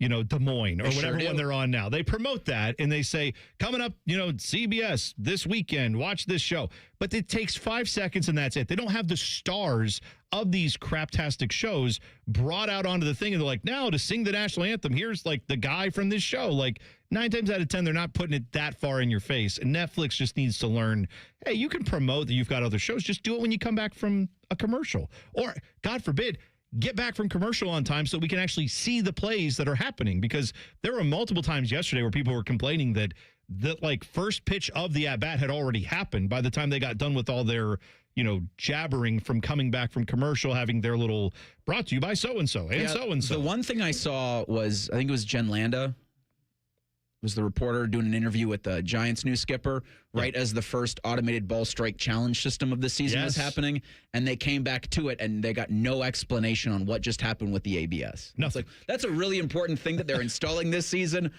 Speaker 7: Des Moines or whatever one they're on now. They promote that and they say, coming up, CBS this weekend, watch this show. But it takes 5 seconds and that's it. They don't have the stars of these craptastic shows brought out onto the thing. And they're like, now to sing the national anthem, here's like the guy from this show. Like 9 times out of 10, they're not putting it that far in your face. And Netflix just needs to learn, hey, you can promote that you've got other shows. Just do it when you come back from a commercial. Or, God forbid, get back from commercial on time so we can actually see the plays that are happening, because there were multiple times yesterday where people were complaining that the first pitch of the at-bat had already happened by the time they got done with all their, jabbering from coming back from commercial, having their little brought to you by so-and-so and so-and-so.
Speaker 27: The one thing I saw was, I think it was Jen Landa, was the reporter doing an interview with the Giants' new skipper right as the first automated ball strike challenge system of the season was happening, and they came back to it, and they got no explanation on what just happened with the ABS.
Speaker 7: No,
Speaker 27: it's like, that's a really important thing that they're installing this season.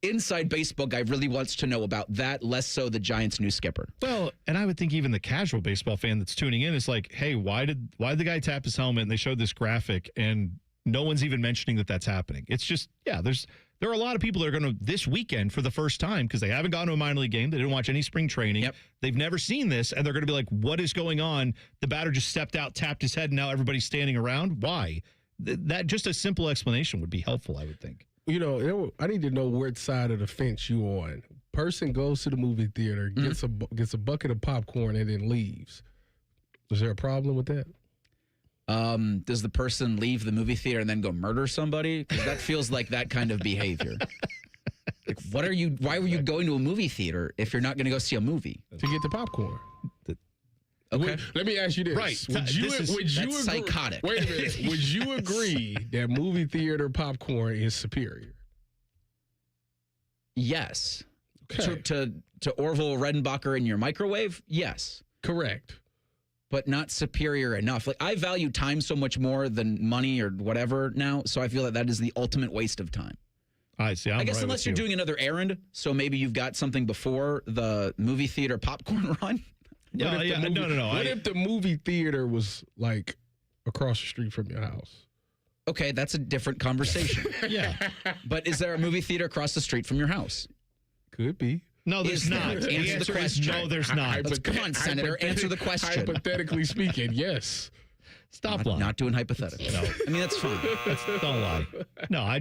Speaker 27: Inside baseball guy really wants to know about that, less so the Giants' new skipper.
Speaker 7: Well, and I would think even the casual baseball fan that's tuning in is like, hey, why did the guy tap his helmet? And they showed this graphic, and no one's even mentioning that that's happening. It's just, there are a lot of people that are going to, this weekend for the first time, because they haven't gone to a minor league game, they didn't watch any spring training, they've never seen this, and they're going to be like, what is going on? The batter just stepped out, tapped his head, and now everybody's standing around. Why? That just a simple explanation would be helpful, I would think.
Speaker 8: I need to know which side of the fence you on. Person goes to the movie theater, gets a bucket of popcorn, and then leaves. Is there a problem with that?
Speaker 27: Does the person leave the movie theater and then go murder somebody? Because that feels like that kind of behavior. Like, why were you going to a movie theater if you're not going to go see a movie?
Speaker 8: To get the popcorn.
Speaker 27: Okay.
Speaker 8: Let me ask you this.
Speaker 27: Right.
Speaker 8: Would you agree,
Speaker 27: psychotic.
Speaker 8: Wait a minute. Would you agree that movie theater popcorn is superior?
Speaker 27: Yes.
Speaker 8: Okay.
Speaker 27: To Orville Redenbacher in your microwave? Yes.
Speaker 8: Correct.
Speaker 27: But not superior enough. Like, I value time so much more than money or whatever now, so I feel that is the ultimate waste of time.
Speaker 7: I see.
Speaker 27: I guess
Speaker 7: right
Speaker 27: unless you're doing another errand, so maybe you've got something before the movie theater popcorn run.
Speaker 7: No.
Speaker 8: What if the movie theater was like across the street from your house?
Speaker 27: Okay, that's a different conversation.
Speaker 7: Yeah.
Speaker 27: But is there a movie theater across the street from your house?
Speaker 8: Could be.
Speaker 7: No, there's not.
Speaker 27: Answer the question.
Speaker 7: No, there's not.
Speaker 27: Come on, Senator, answer the question.
Speaker 8: Hypothetically speaking, yes.
Speaker 7: Stop lying.
Speaker 27: Not doing hypotheticals. No. I mean, that's fine.
Speaker 7: Don't lie. No,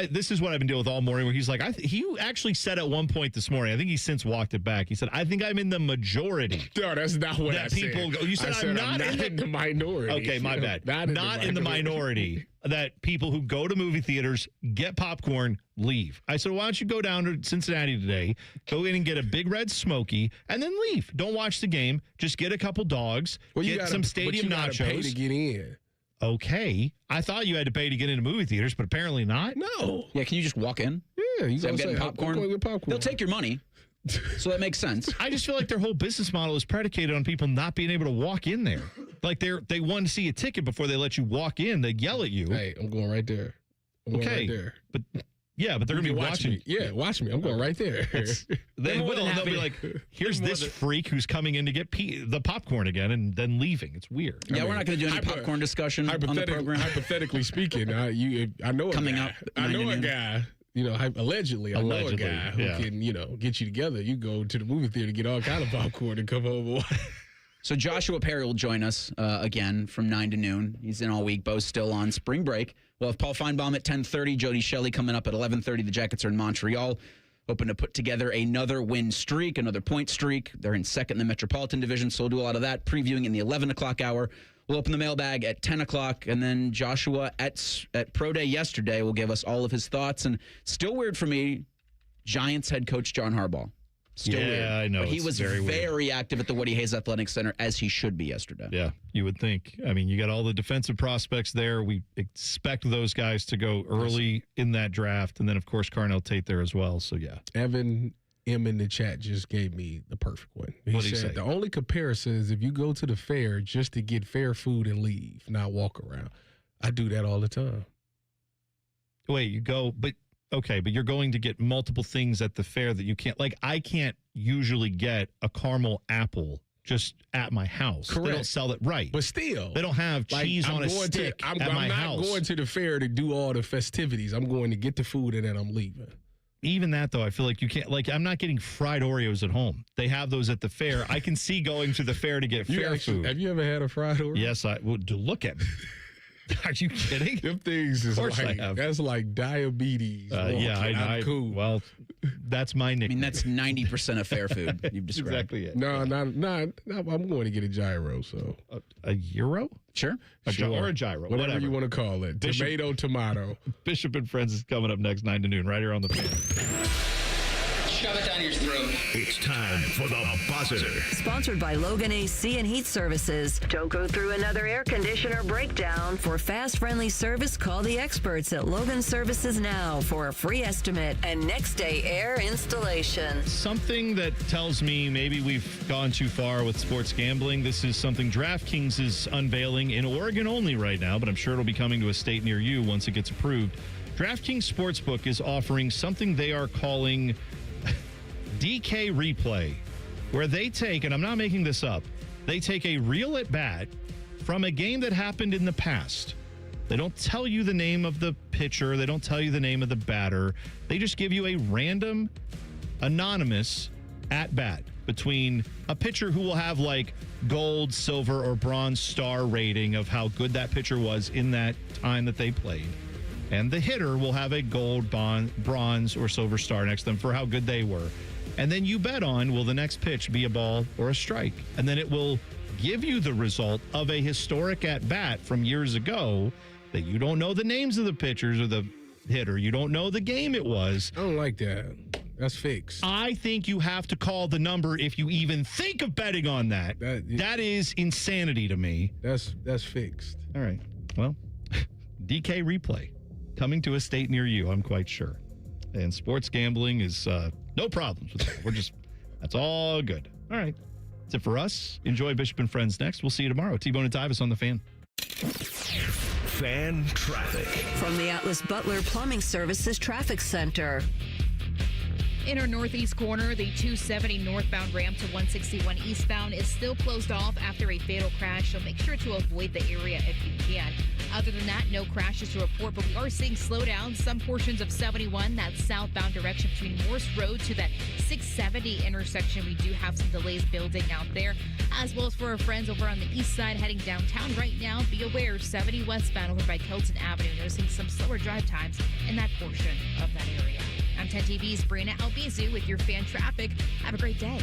Speaker 7: this is what I've been dealing with all morning, where he's like, he actually said at one point this morning, I think he's since walked it back. He said, I think I'm in the majority.
Speaker 8: No, that's not what I said.
Speaker 7: You said I'm not
Speaker 8: in the minority.
Speaker 7: Okay, my bad. Not in the minority. That people who go to movie theaters, get popcorn, leave. I said, why don't you go down to Cincinnati today, go in and get a big red smoky, and then leave. Don't watch the game. Just get a couple dogs, get some stadium nachos.
Speaker 8: Pay to get in.
Speaker 7: Okay. I thought you had to pay to get into movie theaters, but apparently not.
Speaker 8: No.
Speaker 27: Yeah, can you just walk in?
Speaker 8: Yeah, you
Speaker 27: I'm getting popcorn.
Speaker 8: I'm get popcorn.
Speaker 27: They'll take your money. So that makes sense.
Speaker 7: I just feel like their whole business model is predicated on people not being able to walk in there. Like they want to see a ticket before they let you walk in. They yell at you.
Speaker 8: Hey, I'm going right there. I'm going right there.
Speaker 7: But they're going to be watching.
Speaker 8: Me. Yeah, watch me. I'm going right there.
Speaker 7: They will. They'll be like, here's this freak who's coming in to get the popcorn again and then leaving. It's weird.
Speaker 27: Yeah, we're not going to do any popcorn discussion on the program.
Speaker 8: Hypothetically speaking, I know a
Speaker 27: coming
Speaker 8: guy.
Speaker 27: up.
Speaker 8: I know a guy. Allegedly, I know a guy who can, get you together. You go to the movie theater, get all kind of popcorn, and come home and watch.
Speaker 27: So Joshua Perry will join us again from 9 to noon. He's in all week. Bo's still on spring break. We'll have Paul Feinbaum at 10:30. Jody Shelley coming up at 11:30. The Jackets are in Montreal, hoping to put together another win streak, another point streak. They're in second in the Metropolitan Division, so we'll do a lot of that, previewing in the 11 o'clock hour. We'll open the mailbag at 10 o'clock, and then Joshua at Pro Day yesterday will give us all of his thoughts. And still weird for me, Giants head coach John Harbaugh. Still weird.
Speaker 7: I know.
Speaker 27: But he was very active at the Woody Hayes Athletic Center, as he should be yesterday.
Speaker 7: Yeah, you would think. I mean, you got all the defensive prospects there. We expect those guys to go early in that draft. And then, of course, Carnell Tate there as well. So, yeah.
Speaker 8: Evan M in the chat just gave me the perfect one. He
Speaker 7: What'd he
Speaker 8: said
Speaker 7: say?
Speaker 8: the only comparison is if you go to the fair just to get fair food and leave, not walk around. I do that all the time.
Speaker 7: Wait, you go, but okay, but you're going to get multiple things at the fair that you can't, like, I can't usually get a caramel apple just at my house.
Speaker 8: Correct.
Speaker 7: They don't sell it right.
Speaker 8: But still,
Speaker 7: they don't have cheese on a stick
Speaker 8: I'm
Speaker 7: at my
Speaker 8: not
Speaker 7: house.
Speaker 8: going to the fair to do all the festivities. I'm going to get the food and then I'm leaving.
Speaker 7: Even that, though, I feel like you can't, like, I'm not getting fried Oreos at home. They have those at the fair. I can see going to the fair to get fair food.
Speaker 8: Have you ever had a fried Oreo?
Speaker 7: Yes, I would. Look at me. Are you kidding?
Speaker 8: Them things is like, that's like diabetes.
Speaker 7: Yeah,
Speaker 8: I'm cool.
Speaker 7: Well, that's my nickname.
Speaker 27: I mean, that's 90% of fair food you've described.
Speaker 7: Exactly it.
Speaker 8: No, I'm going to get a gyro. So
Speaker 7: a gyro?
Speaker 27: Sure.
Speaker 7: Or a gyro.
Speaker 8: Whatever you want to call it.
Speaker 7: Bishop,
Speaker 8: tomato.
Speaker 7: Bishop and Friends is coming up next 9 to noon right here on the Fan.
Speaker 2: Shove it down your throat.
Speaker 6: It's time for the buzzer.
Speaker 5: Sponsored by Logan AC and Heat Services. Don't go through another air conditioner breakdown. For fast, friendly service, call the experts at Logan Services now for a free estimate and next day air installation.
Speaker 7: Something that tells me maybe we've gone too far with sports gambling. This is something DraftKings is unveiling in Oregon only right now, but I'm sure it'll be coming to a state near you once it gets approved. DraftKings Sportsbook is offering something they are calling DK Replay, where they take, and I'm not making this up, they take a real at bat from a game that happened in the past. They don't tell you the name of the pitcher. They don't tell you the name of the batter. They just give you a random, anonymous at bat between a pitcher who will have like gold, silver, or bronze star rating of how good that pitcher was in that time that they played. And the hitter will have a gold, bronze, or silver star next to them for how good they were. And then you bet on, will the next pitch be a ball or a strike? And then it will give you the result of a historic at-bat from years ago that you don't know the names of the pitchers or the hitter. You don't know the game it was.
Speaker 8: I don't like that. That's fixed.
Speaker 7: I think you have to call the number if you even think of betting on that. That is insanity to me.
Speaker 8: That's fixed.
Speaker 7: All right. Well, DK Replay coming to a state near you, I'm quite sure. And sports gambling is no problems with that. That's all good. All right. That's it for us. Enjoy Bishop and Friends next. We'll see you tomorrow. T-Bone and Tyvis on the Fan.
Speaker 6: Fan traffic.
Speaker 5: From the Atlas Butler Plumbing Services Traffic Center.
Speaker 4: In our northeast corner, the 270 northbound ramp to 161 eastbound is still closed off after a fatal crash, so make sure to avoid the area if you can. Other than that, no crashes to report, but we are seeing slowdowns. Some portions of 71, that southbound direction between Morse Road to that 670 intersection, we do have some delays building out there, as well as for our friends over on the east side heading downtown right now. Be aware, 70 westbound over by Kelton Avenue, noticing some slower drive times in that portion of that area. I'm 10 TV's Brianna Albizu with your fan traffic. Have a great day.